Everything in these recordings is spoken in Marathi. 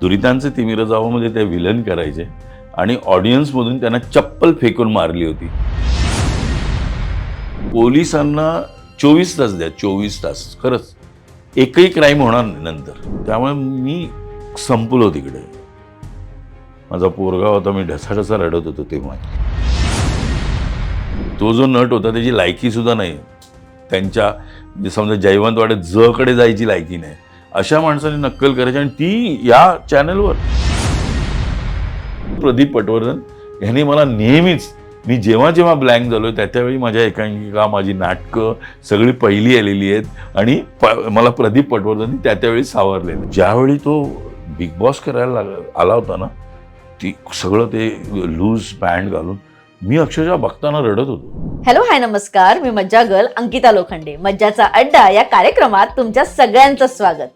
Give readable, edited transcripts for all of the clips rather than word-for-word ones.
दुरितांचे तिमिर जावं ते विलन करायचे आणि ऑडियन्समधून त्यांना चप्पल फेकून मारली होती. पोलिसांना 24 तास द्या, 24 तास. खरंच एकही क्राईम होणार नाही नंतर. त्यामुळे मी संपलो तिकडे. माझा पोरगा होता, मी ढसाढसा रडत होतो तेव्हा. तो जो नट होता त्याची लायकी सुद्धा नाही, त्यांच्या समजा जयवंतवाड्यात जकडे जायची लायकी नाही. अशा माणसाने नक्कल करायची आणि ती या चॅनलवर. प्रदीप पटवर्धन यांनी मला नेहमीच, मी जेव्हा जेव्हा ब्लँक झालोय त्यावेळी माझ्या एकांकिका, माझी नाटकं सगळी पहिली आलेली आहेत आणि मला प्रदीप पटवर्धन त्यावेळी सावरलेलं. ज्यावेळी तो बिग बॉस करायला आला होता ना, ती सगळं ते लूज पॅन्ट घालून मी अक्षरशः बघताना रडत होतो. हॅलो, हाय, नमस्कार. मी मज्जा गर्ल अंकिता लोखंडे. मज्जाचा अड्डा या कार्यक्रमात तुमच्या सगळ्यांचं स्वागत.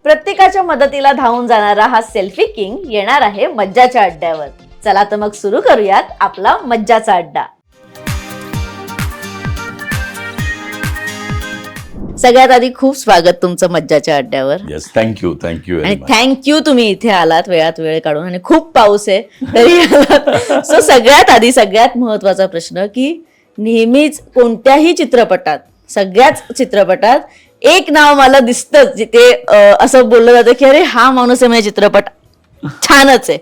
प्रत्येकाच्या मदतीला धावून जाणारा हा सेल्फी किंग येणार आहे मज्जाच्या अड्ड्यावर. चला तर मग सुरू करूयात आपला मज्जाचा अड्डा. सगळ्यात आधी खूप स्वागत तुमचं मज्जाच्या अड्ड्यावर. येस, थँक्यू आणि थँक्यू तुम्ही इथे आलात वेळात वेळ काढून, आणि खूप पाऊस आहे तरी आलात. सो सगळ्यात आधी सगळ्यात महत्वाचा प्रश्न की नेहमीच कोणत्याही चित्रपटात, सगळ्याच चित्रपटात एक नाव मला दिसतंच जिथे असं बोललं जातं की अरे हा माणूस आहे, म्हणजे चित्रपट छानच आहे.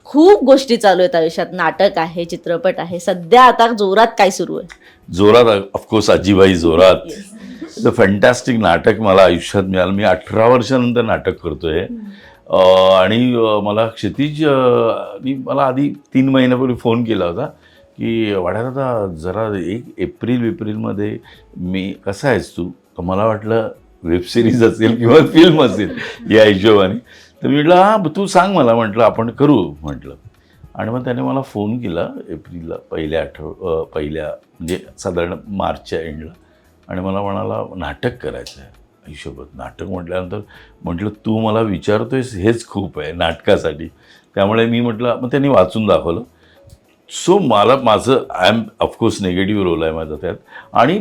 खूप गोष्टी चालू आहेत आयुष्यात, नाटक आहे, चित्रपट आहे. सध्या आता जोरात काय सुरू आहे? जोरात ऑफकोर्स आजीबाई जोरात. फॅन्टॅस्टिक नाटक मला आयुष्यात मिळालं. मी 18 वर्षानंतर नाटक करतोय आणि मला क्षितिज मला आधी 3 महिन्यापूर्वी फोन केला होता की वाड्यात आता जरा 1 एप्रिलमध्ये मी कसा आहेस तू. तर मला वाटलं वेबसिरीज असेल किंवा फिल्म असेल या हिशोबाने. तर मी म्हटलं हां तू सांग मला, म्हटलं आपण करू म्हटलं. आणि मग त्याने मला फोन केला एप्रिलला पहिल्या म्हणजे साधारण मार्चच्या एंडला, आणि मला म्हणाला नाटक करायचं आहे. हिशोबात नाटक म्हटल्यानंतर म्हटलं तू मला विचारतोयस हेच खूप आहे नाटकासाठी. त्यामुळे मी म्हटलं, मग त्यांनी वाचून दाखवलं. सो माझं I am of course negative role आहे माझा त्यात, आणि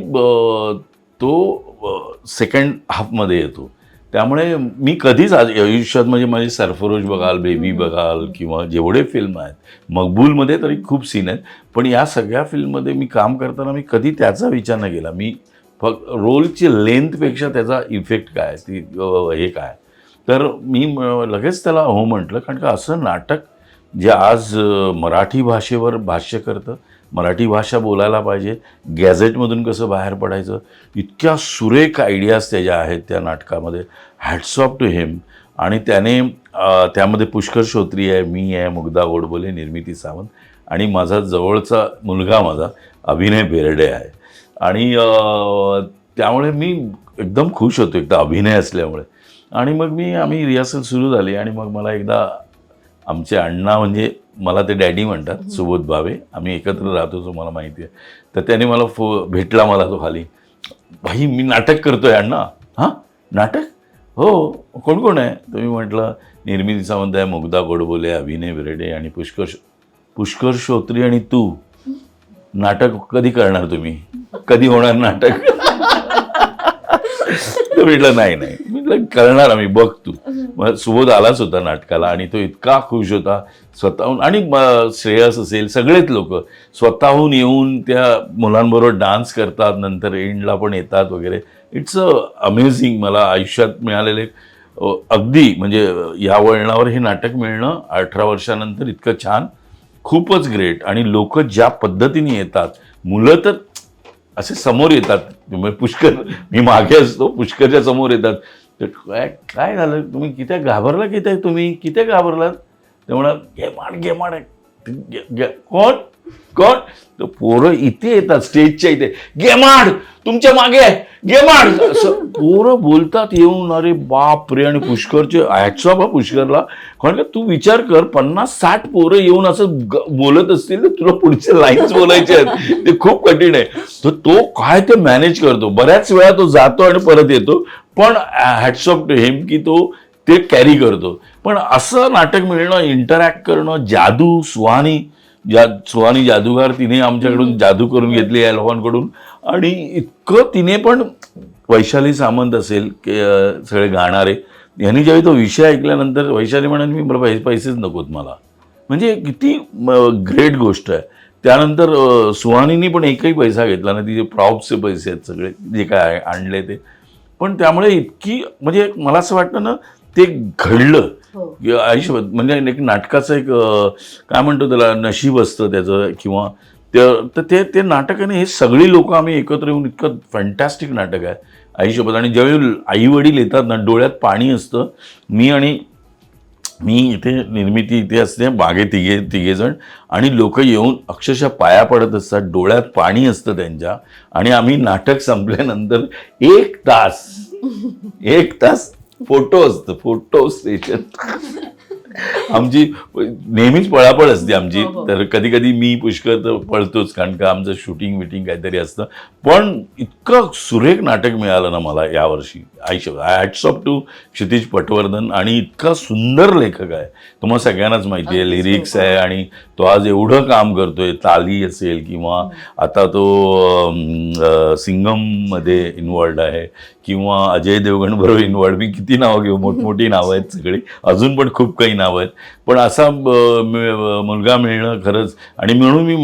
तो सेकंड हाफमध्ये येतो. त्यामुळे मी कधीच आयुष्यात म्हणजे माझी सरफरोश बघाल, बेबी बघाल किंवा जेवढे फिल्म आहेत, मकबूलमध्ये तरी खूप सीन आहेत, पण या सगळ्या फिल्ममध्ये मी काम करताना मी कधी त्याचा विचार नाही केला. मी फक्त रोलची लेंथपेक्षा त्याचा इफेक्ट काय, ती हे काय. तर मी लगेच त्याला हो म्हटलं, कारण का असं नाटक जे आज मराठी भाषेवर भाष्य करतं, मराठी भाषा बोलायला पाहिजे, गॅझेटमधून कसं बाहेर पडायचं, इतक्या सुरेख आयडियाज त्याच्या आहेत त्या नाटकामध्ये. हॅट्स ऑफ टू हिम. आणि त्याने त्यामध्ये पुष्कर श्रोत्री आहे, मी आहे, मुग्धा गोडबोले, निर्मिती सावंत, आणि माझा जवळचा मुलगा माझा अभिनय बेर्डे आहे. आणि त्यामुळे मी एकदम खुश होतो एकदा अभिनय असल्यामुळे. आणि मग आम्ही रिहर्सल सुरू झाली, आणि मग मला एकदा आमचे अण्णा, म्हणजे मला ते डॅडी म्हणतात, सुबोध भावे, आम्ही एकत्र राहतो जो मला माहिती आहे. तर त्याने मला भेटला मला तो खाली, भाई मी नाटक करतोय अण्णा. हां नाटक? हो. कोण कोण आहे? तर मी म्हटलं निर्मिती सावंत आहे, मुग्धा गोडबोले, अभिनय बेर्डे आणि पुष्कर श्रोत्री आणि तू. नाटक कधी करणार तुम्ही? कधी होणार नाटक? तर म्हटलं नाही म्हटलं करणार आम्ही, बघ तू. मग सुबोध आलाच होता नाटकाला, आणि तो इतका खुश होता स्वतःहून. आणि श्रेयस असेल, सगळेच लोक स्वतःहून येऊन त्या मुलांबरोबर डान्स करतात, नंतर एंडला पण येतात वगैरे. It's amazing. मला आयुष्यात मिळालेले अगदी म्हणजे या वळणावर हे नाटक मिळणं 18 वर्षानंतर इतकं छान, खूपच ग्रेट. आणि लोक ज्या पद्धतीने येतात, मुलं तर असे समोर येतात, पुष्कर, मी मागे असतो, पुष्करच्या समोर येतात. तर काय झालं, तुम्ही किती घाबरला, किती घाबरलात? ते म्हणा गेमाड कोण तर पोरं इथे येतात स्टेजच्या इथे, गेमाड तुमच्या मागे आहे, गेमाड असं पोरं बोलतात येऊन. अरे बाप रे. आणि पुष्करचे हॅट्स ऑफ पुष्करला, कारण का तू विचार कर, 50-60 पोरं येऊन असं बोलत असतील तर तुला पुढचे लाईन्स बोलायचे आहेत, ते खूप कठीण आहे. तर तो काय ते मॅनेज करतो. बऱ्याच वेळा तो जातो आणि परत येतो, पण हॅट्स ऑफ टू हिम की तो ते कॅरी करतो. पण असं नाटक मिळणं, इंटरॅक्ट करणं, जादू, सुहानी जादूगार, तिने आमच्याकडून जादू करून घेतली या लोकांकडून, आणि इतकं तिने पण वैशाली सामंत असेल सगळे गाणारे, यांनी ज्यावेळी तो विषय ऐकल्यानंतर वैशाली म्हणाली मी मला पैसेच नकोत मला. म्हणजे किती ग्रेट गोष्ट आहे. त्यानंतर सुहानीनी पण एकही पैसा घेतला नाही. तिचे प्रॉप्सचे पैसे आहेत सगळे जे काय आणले ते. पण त्यामुळे इतकी म्हणजे मला असं वाटतं ना ते घडलं आयुष्यभर. म्हणजे एक नाटकाचं एक काय म्हणतो त्याला नशीब असतं त्याचं किंवा तर ते नाटकाने हे सगळी लोक आम्ही एकत्र येऊन इतकं फॅन्टॅस्टिक नाटक आहे आयुष्यभर. आणि ज्यावेळी आई वडील येतात ना डोळ्यात पाणी असतं. मी इथे निर्मिती इथे असते मागे तिघेजण आणि लोक येऊन अक्षरशः पाया पडत असतात, डोळ्यात पाणी असतं त्यांच्या. आणि आम्ही नाटक संपल्यानंतर 1 तास फोटो असतं, फोटो सेशन. आमची नेहमीच पळापळ असते आमची. तर कधी कधी मी पुष्कर तर पळतोच कारण का आमचं शूटिंग विटिंग काहीतरी असतं. पण इतकं सुरेख नाटक मिळालं ना मला यावर्षी आयुष्यभर. हॅट्स ऑफ टू क्षितिज पटवर्धन. आणि इतका सुंदर लेखक आहे, तुम्हाला सगळ्यांनाच माहिती आहे. लिरिक्स आहे आणि तो आज एवढं काम करतोय. ताली असेल किंवा आता तो सिंगममध्ये इन्वॉल्ड आहे किंवा अजय देवगण बरोबर इन्वॉल्ड. मी किती नावं घेऊ, मोठमोठी नावं आहेत सगळी, अजून पण खूप काही नावं आहेत. पण असा मुलगा मिळणं खरंच. आणि म्हणून मी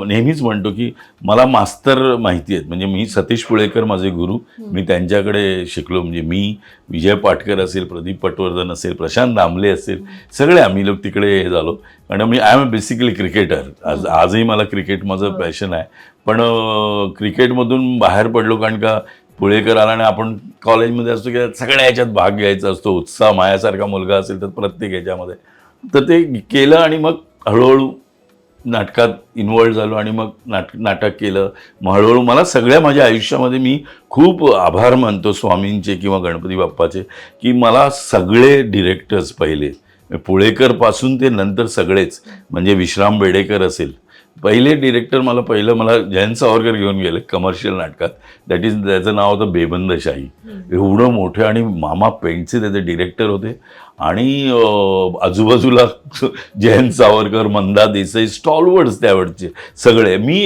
नेहमीच म्हणतो की मला मास्तर माहिती आहेत. म्हणजे मी सतीश पुळेकर माझे गुरु, मी त्यांच्याकडे शिकलो. म्हणजे मी विजय पाटकर असेल, प्रदीप पटवर्धन असेल, प्रशांत दामले असेल, सगळे आम्ही लोक तिकडे हे झालो. कारण मी आय एम बेसिकली क्रिकेटर. आजही मला क्रिकेट माझं पॅशन आहे. पण क्रिकेटमधून बाहेर पडलो कारण का पुळेकर आला आणि आपण कॉलेजमध्ये असतो की सगळ्या ह्याच्यात भाग घ्यायचा असतो. उत्साह माझ्यासारखा मुलगा असेल तर प्रत्येक ह्याच्यामध्ये तर ते केलं. आणि मग हळूहळू नाटकात इन्वॉल्व झालो आणि मग नाटक केलं. मग हळूहळू मला सगळ्या माझ्या आयुष्यामध्ये मी खूप आभार मानतो स्वामींचे किंवा गणपती बाप्पाचे की मला सगळे डिरेक्टर्स पहिले पुळेकरपासून ते नंतर सगळेच. म्हणजे विश्राम बेडेकर असेल, पहिले डिरेक्टर मला जयंत सावरकर घेऊन गेले कमर्शियल नाटकात. दॅट इज त्याचं नाव होतं बेबंदशाही. एवढं मोठे आणि मामा पेंटचे त्याचे डिरेक्टर होते. आणि आजूबाजूला जयंत सावरकर, मंदा देसाई, स्टॉलवर्ड्स त्यावेळचे सगळे. मी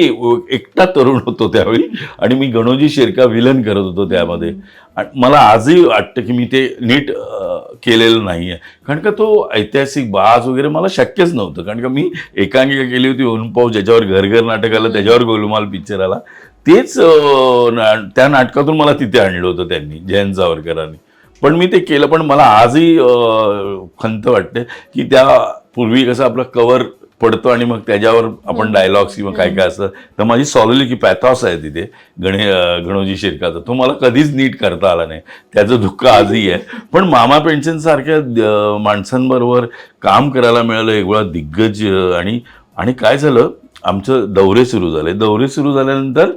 एकटा तरुण होतो त्यावेळी आणि मी गणोजी शेरका विलन करत होतो त्यामध्ये. मला आजही वाटतं की मी ते नीट केलेलं नाही आहे. कारण का तो ऐतिहासिक बाज वगैरे मला शक्यच नव्हतं. कारण का मी एकांकिका केली होती ओनपाव, ज्याच्यावर घर नाटक आलं, त्याच्यावर गोलमाल पिक्चर आला. तेच त्या नाटकातून मला तिथे आणलं होतं त्यांनी, जयंत सावरकरांनी. पण मी ते केलं. पण मला आजही खंत वाटते की त्या पूर्वी कसं आपलं कवर पडतो आणि मग त्याच्यावर आपण डायलॉग्स किंवा काय काय असतं. तर माझी सॉलिली की पॅथॉस आहे तिथे गणोजी शिरकाचा, तो मला कधीच नीट करता आला नाही. त्याचं दुःख आजही आहे. पण मामा पेन्शनसारख्या माणसांबरोबर काम करायला मिळालं, एक वेळा दिग्गज. आणि काय झालं, आमचं दौरे सुरू झाले. दौरे सुरू झाल्यानंतर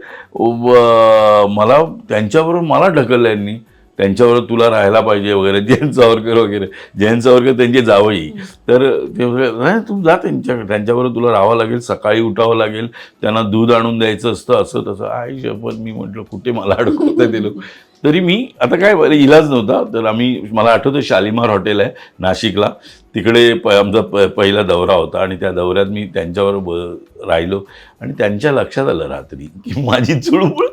मला त्यांच्याबरोबर मला ढकललं यांनी. त्यांच्याबरोबर तुला राहायला पाहिजे वगैरे, जयंत सावरकर वगैरे. जयंत सावरकर त्यांचे जावई. तर ते नाही तू जा त्यांच्याबरोबर तुला राहावं लागेल, सकाळी उठावं लागेल, त्यांना दूध आणून द्यायचं असतं, असं तसं. आई शपथ, मी म्हटलं कुठे मला अडकवतं ते लोक. तरी मी आता काय इलाज नव्हता. तर मला आठवतं शालिमार हॉटेल आहे नाशिकला, तिकडे आमचा पहिला दौरा होता. आणि त्या दौऱ्यात मी त्यांच्याबरोबर राहिलो. आणि त्यांच्या लक्षात आलं रात्री की माझी चुळबुळ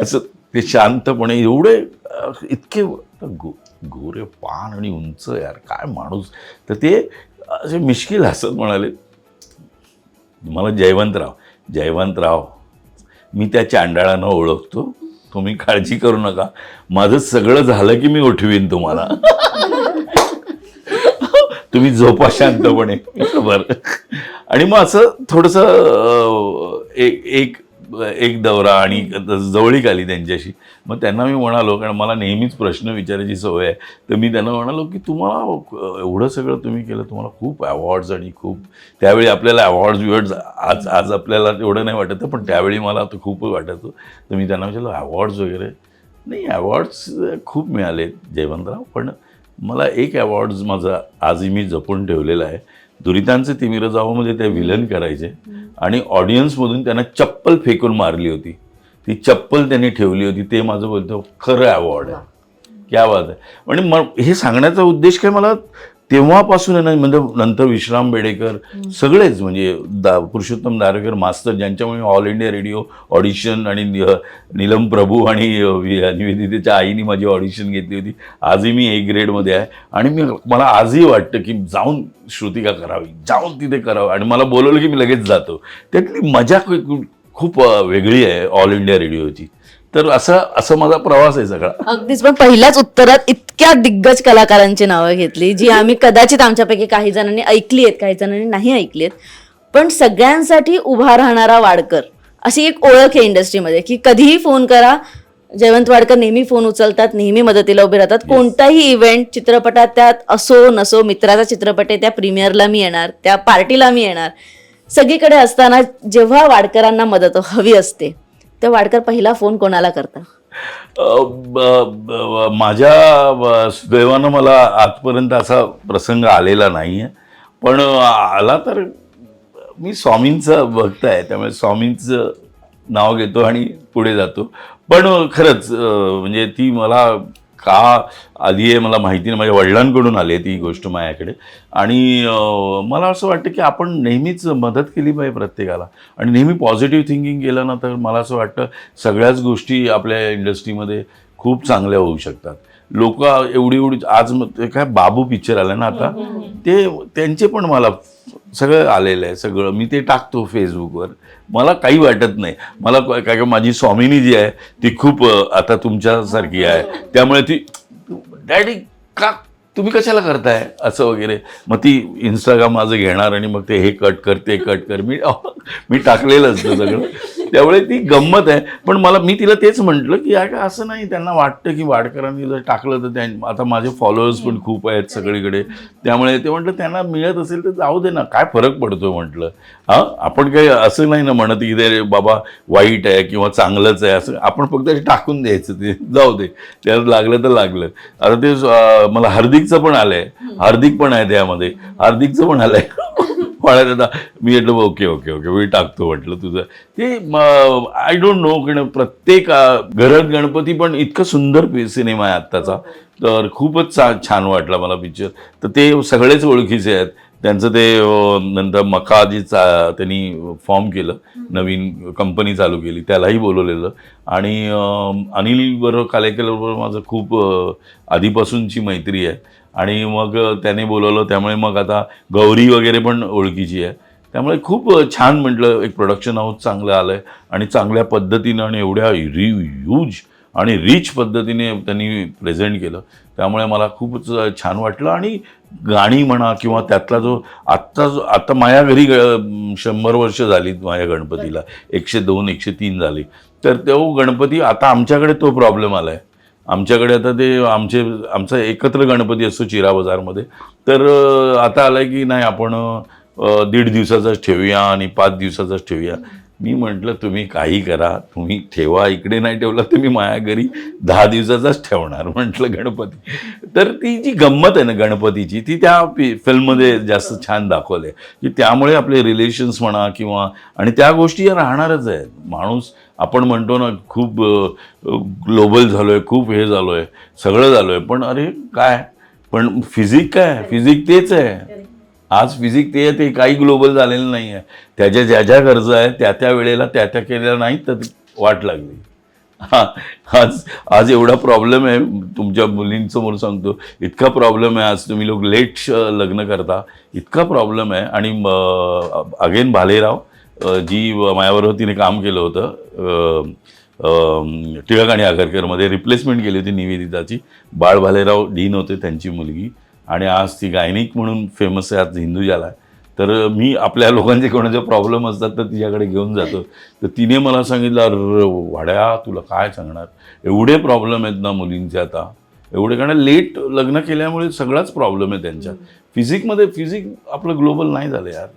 असं ते शांतपणे एवढे इतके गोरे पान आणि उंच, यार काय माणूस. तर ते असे मिश्किल हसत म्हणाले मला, जयवंतराव मी त्या चांडाळानं ओळखतो, तुम्ही काळजी करू नका, माझं सगळं झालं की मी उठवीन तुम्हाला, तुम्ही झोपा शांतपणे. बरं. आणि मग असं थोडंसं एक दौरा आणि जवळीक आली त्यांच्याशी. मग त्यांना मी म्हणालो, कारण मला नेहमीच प्रश्न विचारायची सवय आहे, तर मी त्यांना म्हणालो की तुम्हाला एवढं सगळं तुम्ही केलं, तुम्हाला खूप अवॉर्ड्स आणि खूप, त्यावेळी आपल्याला अवॉर्ड्स आज आपल्याला एवढं नाही वाटत, पण त्यावेळी मला तर खूप वाटायचं. तर मी त्यांना विचारलं अवॉर्ड्स वगैरे नाही. अवॉर्ड्स खूप मिळाले जयवंतराव, पण मला एक अवॉर्ड्स माझा आजही मी जपून ठेवलेला आहे. दुरितांचे तिमिर जावमध्ये ते विलन करायचे आणि ऑडियन्समधून त्यांना चप्पल फेकून मारली होती, ती चप्पल त्यांनी ठेवली होती. ते माझं बोलतो खरं अवॉर्ड आहे क्या बात आहे. म्हणजे हे सांगण्याचा उद्देश काय मला तेव्हापासून आहे ना, म्हणजे नंतर विश्राम बेडेकर सगळेच म्हणजे पुरुषोत्तम दारव्हेकर मास्तर, ज्यांच्यामुळे ऑल इंडिया रेडिओ ऑडिशन आणि नीलम प्रभू आणि निवेदितेच्या आईनी माझी ऑडिशन घेतली होती. आजही मी A ग्रेडमध्ये आहे आणि मला आजही वाटतं की जाऊन श्रुतिका करावी, जाऊन तिथे करावं, आणि मला बोलवलं की मी लगेच जातो. त्यातली मजा खूप वेगळी आहे ऑल इंडिया रेडिओची. तर असं माझा प्रवास आहे सगळा. अगदीच. पण पहिल्याच उत्तरात इतक्या दिग्गज कलाकारांची नावं घेतली जी आम्ही कदाचित आमच्यापैकी काही जणांनी ऐकली आहेत, काही जणांनी नाही ऐकली आहेत, पण सगळ्यांसाठी उभा राहणारा वाडकर अशी एक ओळख आहे इंडस्ट्रीमध्ये की कधीही फोन करा, जयवंत वाडकर नेहमी फोन उचलतात, नेहमी मदतीला उभे राहतात. कोणताही इव्हेंट चित्रपटात त्यात असो नसो, मित्राचा चित्रपट आहे त्या प्रीमियरला मी येणार, त्या पार्टीला मी येणार, सगळीकडे असताना जेव्हा वाडकरांना मदत हवी असते तर वाडकर पहिला फोन कोणाला करता? माझ्या सुदैवानं मला आजपर्यंत असा प्रसंग आलेला नाही आहे, पण आला तर मी स्वामींचं भक्त आहे, त्यामुळे स्वामींचं नाव घेतो आणि पुढे जातो. पण खरंच म्हणजे ती मला का आली आहे मला माहिती नाही, माझ्या वडिलांकडून आली आहे ती गोष्ट माझ्याकडे. आणि मला असं वाटतं की आपण नेहमीच मदत केली पाहिजे प्रत्येकाला, आणि नेहमी पॉझिटिव्ह थिंकिंग केलं ना, तर मला असं वाटतं सगळ्याच गोष्टी आपल्या इंडस्ट्रीमध्ये खूप चांगल्या होऊ शकतात. लोक एवढी आज काय बाबू पिक्चर आला ना आता, ते त्यांचे पण मला सगळं आलेलं आहे, सगळं मी ते टाकतो फेसबुकवर, मला काही वाटत नाही. मला काय माझी स्वामिनी जी आहे ती खूप आता तुमच्यासारखी आहे, त्यामुळे ती डॅडी का तुम्ही कशाला करताय असं वगैरे, मग ती इंस्टाग्राम माझं घेणार आणि मग ते हे कट कर ते कट कर, मी टाकलेलं असतं सगळं, त्यामुळे ती गंमत आहे. पण मी तिला तेच म्हटलं की असं नाही, त्यांना वाटतं की वाडकरांनी जर टाकलं तर आता माझे फॉलोअर्स पण खूप आहेत सगळीकडे, त्यामुळे ते म्हटलं त्यांना मिळत असेल तर जाऊ दे ना, काय फरक पडतो म्हटलं. आपण काही असं नाही ना म्हणत की ते बाबा वाईट आहे किंवा चांगलंच आहे, असं आपण फक्त टाकून द्यायचं, ते जाऊ दे, त्याला लागलं तर लागलं. आता ते मला हार्दिकचं पण आलंय, हार्दिक पण आहे त्यामध्ये, हार्दिकचं पण आलंय आता मी म्हटलं ओके ओके ओके मी टाकतो म्हटलं तुझं ते. आय डोंट नो, कारण प्रत्येक घरात गणपती पण इतकं सुंदर सिनेमा आहे आत्ताचा, तर खूपच छान वाटला मला पिक्चर. तर ते सगळेच ओळखीचे आहेत. त्यांचं ते नंतर मकाजीचा त्यांनी फॉर्म केलं, नवीन कंपनी चालू केली, त्यालाही बोलवलेलं. आणि अनिल बरोबर कालेकरबरोबर माझं खूप आधीपासूनची मैत्री आहे, आणि मग त्याने बोलवलं, त्यामुळे मग आता गौरी वगैरे पण ओळखीची आहे. त्यामुळे खूप छान म्हटलं, एक प्रोडक्शन हाऊस चांगलं आलं आहे आणि चांगल्या पद्धतीनं आणि एवढ्या ह्यूज आणि रिच पद्धतीने त्यांनी प्रेझेंट केलं, त्यामुळे मला खूपच छान वाटलं. आणि गाणी म्हणा किंवा त्यातला जो आता माझ्या घरी 100 वर्ष झाली माझ्या गणपतीला, 102 103 झाली, तर तो गणपती आता आमच्याकडे तो प्रॉब्लेम आला आहे. आमच्याकडे आता ते आमचा एकत्र गणपती असतो चिरा बाजारमध्ये, तर आता आलं की नाही आपण 1.5 दिवसाचाच ठेवूया आणि 5 दिवसाचाच ठेवूया. मी म्हटलं तुम्ही काही करा, तुम्ही ठेवा, इकडे नाही ठेवला तर मी माझ्या घरी 10 दिवसाचाच ठेवणार म्हटलं गणपती. तर ती जी गंमत आहे ना गणपतीची, ती त्या फिल्ममध्ये जास्त छान दाखवली आहे की त्यामुळे आपले रिलेशन्स म्हणा किंवा, आणि त्या गोष्टी या राहणारच आहेत. माणूस आपण म्हणतो ना खूप ग्लोबल झालो आहे, खूप हे झालो आहे, सगळं झालो आहे, पण अरे काय, पण फिजिक काय, फिजिक तेच आहे. आज फिजिक ते आहे, ते काही ग्लोबल झालेलं नाही आहे. त्याच्या ज्या ज्या गरजा आहेत त्या त्या वेळेला त्या त्या केलेल्या नाहीत, तर वाट लागली. आज एवढा प्रॉब्लेम आहे, तुमच्या मुलींसमोर सांगतो, इतका प्रॉब्लेम आहे. आज तुम्ही लोक लेट लग्न करता, इतका प्रॉब्लेम आहे. आणि अगेन भालेराव जी माझ्याबरोबर तिने काम केलं होतं टिळक आणि आगरकरमध्ये, रिप्लेसमेंट केली होती निवेदिताची. बाळ भालेराव डीन होते, त्यांची मुलगी, आणि आज ती गायनिक म्हणून फेमस आहे आज हिंदुजाला. तर मी आपल्या लोकांचे कोणाचे प्रॉब्लेम असतात तर तिच्याकडे घेऊन जातो. तर तिने मला सांगितलं, अरे वाड्या तुला काय सांगणार, एवढे प्रॉब्लेम आहेत ना मुलींचे आता, एवढे, कारण लेट लग्न केल्यामुळे सगळाच प्रॉब्लेम आहे त्यांच्या फिजिकमध्ये. फिजिक आपलं ग्लोबल नाही झालं यार,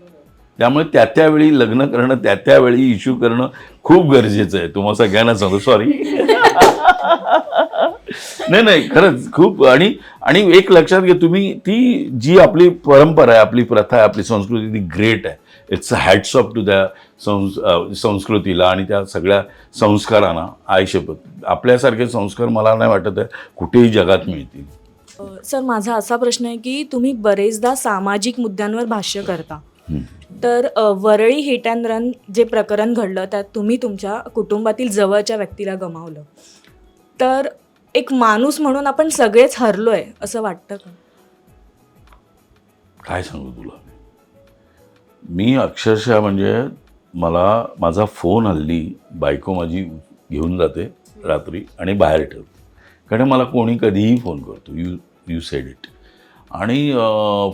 त्यामुळे त्या त्यावेळी लग्न करणं, त्या त्यावेळी इश्यू करणं खूप गरजेचं आहे. तुम्हाला सगळ्यांना सांगतो, सॉरी नाही खरंच खूप. आणि एक लक्षात घ्या तुम्ही, ती जी आपली परंपरा आहे, आपली प्रथा आहे, आपली संस्कृती, ती ग्रेट आहे. It's a hats off to त्या संस्कृतीला आणि त्या सगळ्या संस्कारांना. आयुष्यपत आपल्यासारखे संस्कार मला नाही वाटत आहे कुठेही जगात मिळतील. सर, माझा असा प्रश्न आहे की तुम्ही बरेचदा सामाजिक मुद्द्यांवर भाष्य करता. तर वरळी हिट अँड रन जे प्रकरण घडलं त्यात तुम्ही तुमच्या कुटुंबातील जवळच्या व्यक्तीला गमावलं. तर एक माणूस म्हणून आपण सगळेच हरलोय असं वाटतं का? काय सांगू तुला, मी अक्षरशः म्हणजे मला माझा फोन हल्ली बायको माझी घेऊन जाते रात्री आणि बाहेर ठेवते. कारण मला कोणी कधीही फोन करतो, यू सेड इट. आणि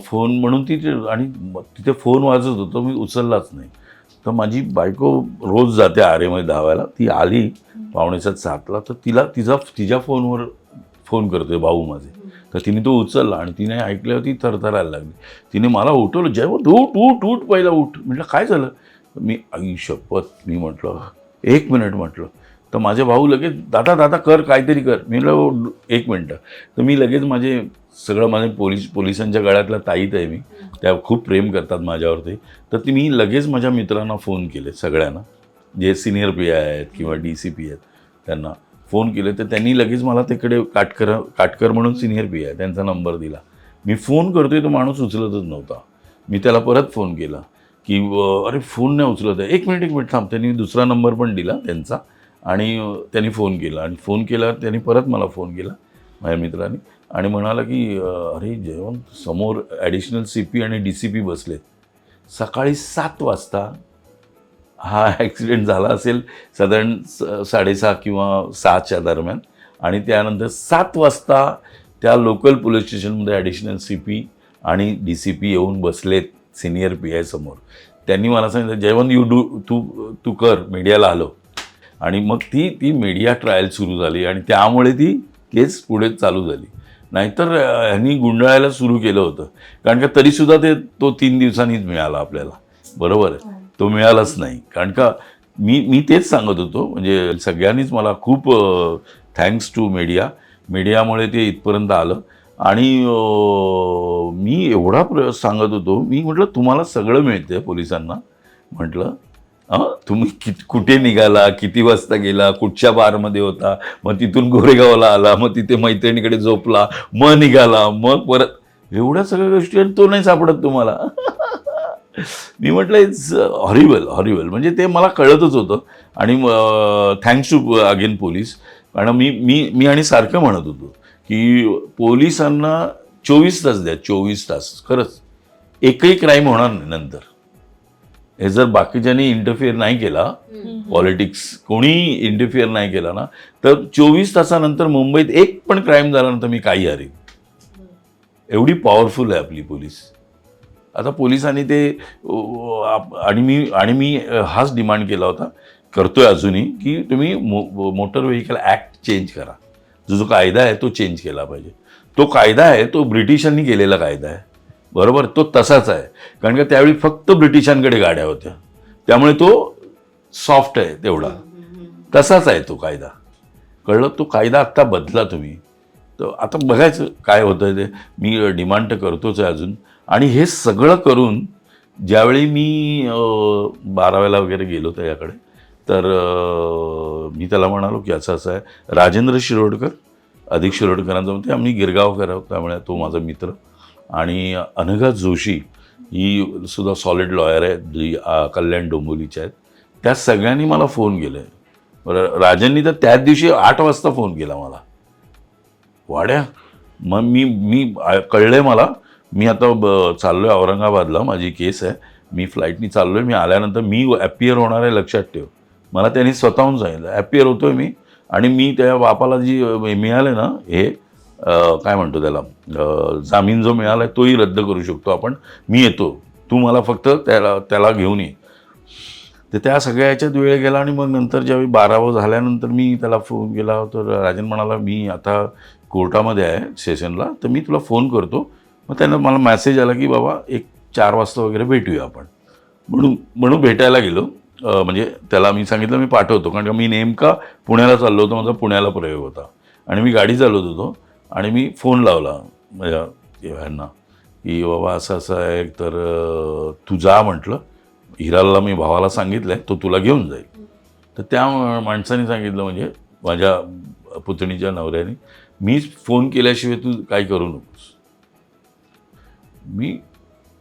फोन म्हणून आणि तिथे फोन वाजत होतो, मी उचललाच नाही. तर माझी बायको रोज जाते आरेमध्ये धावायला. ती आली 6:45-7ला, तर तिच्या फोनवर फोन करतोय भाऊ माझे. तर तिने तो उचलला आणि तिने ऐकल्यावर ती थरथरायला लागली. तिने मला उठवलं, जेव्हा उठ पहिला उठ. म्हटलं काय झालं? मी आई शपथ, मी म्हटलं 1 मिनिट म्हटलं. तर माझे भाऊ लगेच दादा कर काहीतरी कर. मी म्हटलं 1 मिनटं. तर मी लगेच माझे पोलिसांच्या गळ्यातला ताईत आहे मी, त्या खूप प्रेम करतात माझ्यावरती. तर मी लगेच माझ्या मित्रांना फोन केले, सगळ्यांना जे सिनियर पी आय आहेत किंवा DCP आहेत त्यांना फोन केले. तर त्यांनी लगेच मला तिकडे काटकर म्हणून सिनियर पी आय त्यांचा नंबर दिला. मी फोन करतोय, तो माणूस उचलतच नव्हता. मी त्याला परत फोन केला की अरे फोन नाही उचलत आहे. 1 मिनिट थांब. त्यांनी दुसरा नंबर पण दिला त्यांचा आणि त्यांनी फोन केला. आणि फोन केल्यावर त्यांनी परत मला फोन केला माझ्या मित्राने आणि म्हणाला की अरे जयवंत, समोर ॲडिशनल CP आणि DCP बसलेत. सकाळी 7 वाजता हा ॲक्सिडेंट झाला असेल, साधारण 6:30 किंवा 6च्या दरम्यान. आणि त्यानंतर 7 वाजता त्या लोकल पोलीस स्टेशनमध्ये ॲडिशनल CP आणि DCP येऊन बसलेत सिनियर PI समोर. त्यांनी मला सांगितलं, जयवंत तू कर, मीडियाला हलव. आणि मग ती मीडिया ट्रायल सुरू झाली आणि त्यामुळे ती केस पुढे चालू झाली. नाहीतर ह्यांनी गुंडाळायला सुरू केलं होतं. कारण का तरीसुद्धा तो 3 दिवसांनीच मिळाला आपल्याला. बरोबर आहे, तो मिळालाच नाही. कारण का मी तेच सांगत होतो, म्हणजे सगळ्यांनीच मला खूप थँक्स टू मीडियामुळे ते इथपर्यंत आलं. आणि मी एवढा सांगत होतो, मी म्हटलं तुम्हाला सगळं मिळतं पोलिसांना. म्हटलं तुम्ही कुठे निघाला, किती वाजता गेला, कुठच्या बारमध्ये होता, मग तिथून गोरेगावला आला, मग तिथे मैत्रिणीकडे झोपला, मग निघाला, मग परत, एवढ्या सगळ्या गोष्टी तो नाही सापडत तुम्हाला. मी म्हटलं इट्स हॉरिबल. म्हणजे ते मला कळतच होतं. आणि थँक्स टू अगेन पोलीस. कारण मी आणि सारखं म्हणत होतो की पोलिसांना 24 तास द्या, 24 तास. खरंच एकही क्राईम होणार नाही नंतर. हे जर बाकीच्यांनी इंटरफिअर नाही केला, पॉलिटिक्स कोणी इंटरफिअर नाही केला ना, तर 24 तासानंतर मुंबईत एक पण क्राईम झाल्यानंतर मी काही हरेन. एवढी पॉवरफुल आहे आपली पोलीस. आता पोलिसांनी ते आणि मी हाच डिमांड केला होता, करतोय अजूनही, की तुम्ही मोटर व्हेकल ॲक्ट चेंज करा. जो कायदा आहे तो चेंज केला पाहिजे. तो कायदा आहे तो ब्रिटिशांनी केलेला कायदा आहे. बरोबर, तो तसाच आहे. कारण का त्यावेळी फक्त ब्रिटिशांकडे गाड्या होत्या, त्यामुळे तो सॉफ्ट आहे तेवढा. तसाच आहे तो कायदा. कळलं? तो कायदा आत्ता बदला तुम्ही. तर आता बघायचं काय होतं ते. मी डिमांड तर करतोच आहे अजून. आणि हे सगळं करून ज्यावेळी मी 12व्याला वगैरे गेलो त्याच्याकडे, तर मी त्याला म्हणालो की असं आहे. राजेंद्र शिरोडकर, अधिक शिरोडकरांचा म्हणते, आम्ही गिरगावकर आहोत, त्यामुळे तो माझा मित्र. आणि अनघा जोशी ही सुद्धा सॉलिड लॉयर आहे, जी कल्याण डोंबिवलीच्या आहेत. त्या सगळ्यांनी मला फोन केला आहे. बरं, राजांनी तर त्याच दिवशी 8 वाजता फोन केला मला. वाड्या, मग मी कळलं आहे मला. मी आता चाललो आहे औरंगाबादला, माझी केस आहे. मी फ्लाईटनी चाललो आहे. मी आल्यानंतर मी ॲपियर होणार आहे, लक्षात ठेव. मला त्यांनी स्वतःहून सांगितलं ॲपियर होतो आहे मी. आणि मी त्या बापाला जी मिळाले ना, हे काय म्हणतो त्याला, जामीन जो मिळाला आहे तोही रद्द करू शकतो आपण. मी येतो, तू मला फक्त त्याला घेऊन ये. तर त्या सगळ्या याच्यात वेळ गेला. आणि मग नंतर ज्यावेळी 12 झाल्यानंतर मी त्याला फोन केला, तर राजन म्हणाला मी आता कोर्टामध्ये आहे सेशनला, तर मी तुला फोन करतो. मग त्यानं मला मेसेज आला की बाबा 4 वाजता वगैरे भेटूया आपण. म्हणून भेटायला गेलो. म्हणजे त्याला मी सांगितलं मी पाठवतो, कारण का मी नेमका पुण्याला चाललो होतो, माझा पुण्याला प्रयोग होता. आणि मी गाडी चालवत होतो आणि मी फोन लावला माझ्या ह्यांना की बाबा असं आहे, तर तू जा म्हटलं हिराला मी भावाला सांगितलं आहे, तो तुला घेऊन जाईल. तर त्या माणसाने सांगितलं, म्हणजे माझ्या पुतणीच्या नवऱ्याने, मी फोन केल्याशिवाय तू काय करू नकोस.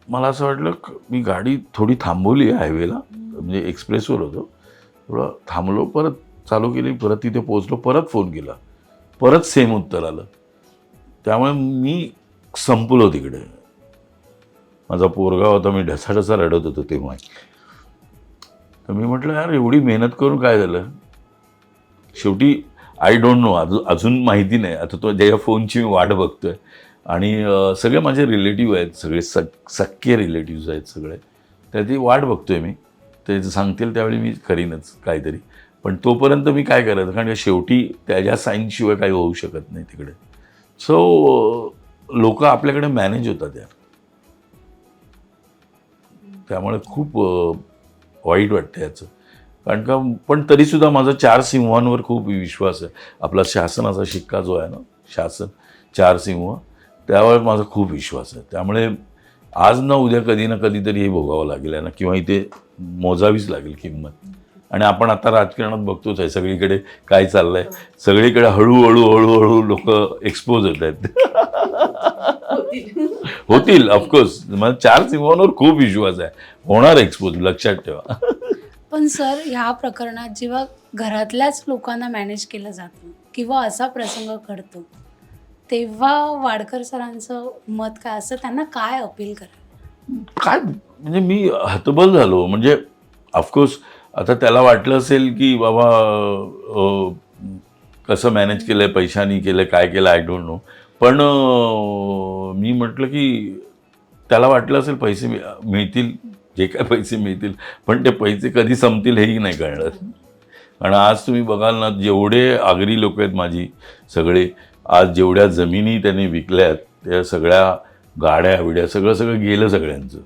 मला असं वाटलं, मी गाडी थोडी थांबवली हायवेला, म्हणजे एक्सप्रेसवर होतो, थोडं थांबलो, परत चालू केली, परत तिथे पोहोचलो, परत फोन केला, परत सेम उत्तर आलं. त्यामुळे मी संपलो तिकडे. माझा पोरगा होता, मी ढसाढसा रडत होतो तेव्हा. तर मी म्हटलं, यार एवढी मेहनत करून काय झालं. शेवटी आय डोंट नो, अजून माहिती नाही. आता तो ज्या फोनची मी वाट बघतोय, आणि सगळे माझे रिलेटिव्ह आहेत, सगळे सख्खे रिलेटिव्ज आहेत सगळे, तर ती वाट बघतोय मी. ते सांगतील त्यावेळी मी करीनच काहीतरी, पण तोपर्यंत मी काय करायचं, कारण शेवटी त्याच्या साईनशिवाय काही होऊ शकत नाही तिकडे. सो लोक आपल्याकडे मॅनेज होतात यार, त्यामुळे खूप वाईट वाटतं याचं. कारण का, पण तरीसुद्धा माझा 4 सिंहांवर खूप विश्वास आहे. आपला शासनाचा शिक्का जो आहे ना, शासन 4 सिंह, त्यावर माझा खूप विश्वास आहे. त्यामुळे आज ना उद्या कधी ना कधीतरी हे भोगावं लागेल ना, किंवा इथे मोजावीच लागेल किंमत. आणि आपण आता राजकारणात बघतोच आहे, सगळीकडे काय चाललंय, सगळीकडे हळूहळू लोक एक्सपोज होत आहेत. होतील ऑफकोर्स, मला 4 सिंहांवर खूप विश्वास आहे, होणार एक्सपोज, लक्षात ठेवा. पण सर, ह्या प्रकरणात जेव्हा घरातल्याच लोकांना मॅनेज केलं जातं किंवा असा प्रसंग घडतो, तेव्हा वाडकर सरांचं मत काय असतं, त्यांना काय अपील करा? काय म्हणजे मी हतबल झालो. म्हणजे ऑफकोर्स आता त्याला वाटलं असेल की बाबा कसं मॅनेज केलं आहे, पैशानी केलं, काय केलं, आय डोंट नो. पण मी म्हटलं की त्याला वाटलं असेल पैसे मिळतील, जे काय पैसे मिळतील, पण ते पैसे कधी संपतील हेही नाही कळणार. कारण आज तुम्ही बघाल ना, जेवढे आगरी लोक आहेत माझी सगळे, आज जेवढ्या जमिनी त्यांनी विकल्यात, त्या सगळ्या गाड्या बिड्या सगळं गेलं सगळ्यांचं,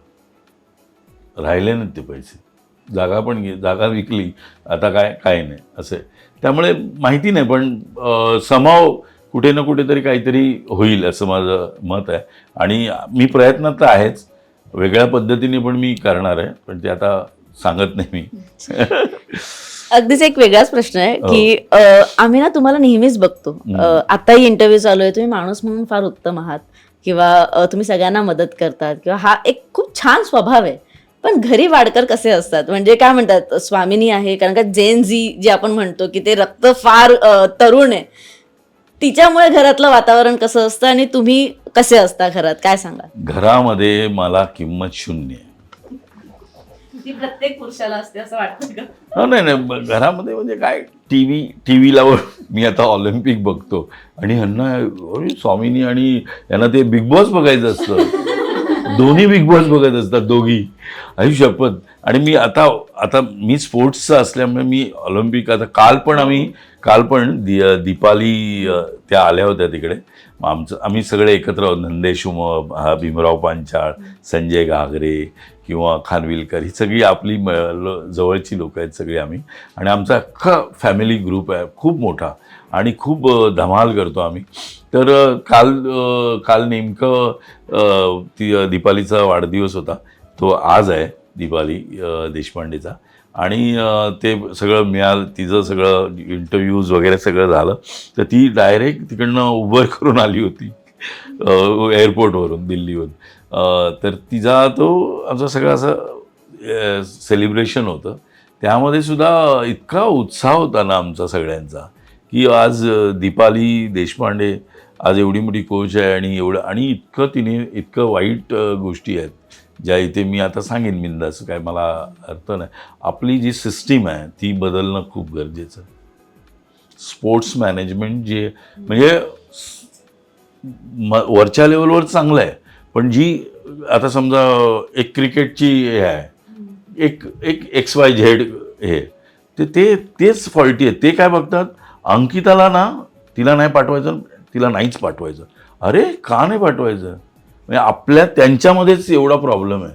राहिले नाहीत ते पैसे. जागा विकली, आता काय नाही असं. त्यामुळे माहिती नाही, पण समाव कुठे ना कुठेतरी काहीतरी होईल असं माझं मत आहे. आणि मी प्रयत्न तर आहेच, वेगळ्या पद्धतीने पण मी करणार आहे, पण ते आता सांगत नाही मी. अगदीच एक वेगळाच प्रश्न आहे की आम्ही ना तुम्हाला नेहमीच बघतो, आताही इंटरव्ह्यू चालू आहे, तुम्ही माणूस म्हणून फार उत्तम आहात, किंवा तुम्ही सगळ्यांना मदत करतात, किंवा हा एक खूप छान स्वभाव आहे. पण घरी वाडकर कसे असतात, म्हणजे काय म्हणतात, स्वामिनी आहे, कारण का जेन झी जे आपण म्हणतो की ते रक्त फार तरुण आहे, तिच्यामुळे घरातलं वातावरण कसं असतं, आणि तुम्ही कसे असता घरात, काय सांगा? घरामध्ये मला किंमत 0 आहे. प्रत्येक पुरुषाला असते असं वाटतं का? नाही, घरामध्ये म्हणजे काय, टी व्हीला मी आता ऑलिम्पिक बघतो, आणि ह्यांना स्वामिनी आणि यांना ते बिग बॉस बघायचं असतं, दोन्ही बिग बॉस बघत असतात दोघी, शपथ. आणि मी आता मी स्पोर्ट्सचं असल्यामुळे मी ऑलिम्पिक, आता काल पण दीपाली त्या आल्या होत्या तिकडे. आम्ही सगळे एकत्र आहोत, नंदेश भीमराव पांचाळ, संजय घागरे किंवा खानविलकर, ही सगळी आपली जवळची लोक आहेत सगळी आम्ही. आणि आमचा अख्खा फॅमिली ग्रुप आहे खूप मोठा, आणि खूप धमाल करतो आम्ही. तर काल नेमकं ती दीपालीचा वाढदिवस होता, तो आज आहे, दीपाली देशपांडेचा. आणि ते सगळं मिळालं, तिचं सगळं इंटरव्ह्यूज वगैरे सगळं झालं. तर ती डायरेक्ट तिकडनं उबर करून आली होती एअरपोर्टवरून, दिल्लीवरून. तर तिचा तो आमचा सगळं असं सेलिब्रेशन होतं. त्यामध्ये सुद्धा इतका उत्साह होता ना आमचा सगळ्यांचा, की आज दीपाली देशपांडे आज एवढी मोठी कोच आहे, आणि इतकं वाईट गोष्टी आहेत ज्या इथे मी आता सांगेन बिंदास, काय मला अर्थ नाही. आपली जी सिस्टीम आहे ती बदलणं खूप गरजेचं आहे. स्पोर्ट्स मॅनेजमेंट जे म्हणजे वरच्या लेवलवर चांगलं आहे, पण जी आता समजा एक क्रिकेटची हे आहे, एक XYZ हे, तेच फॉल्टी आहे. ते काय बघतात, अंकिताला ना तिला नाही पाठवायचं, तिला नाहीच पाठवायचं. अरे का नाही पाठवायचं, म्हणजे त्यांच्यामध्येच एवढा प्रॉब्लेम आहे,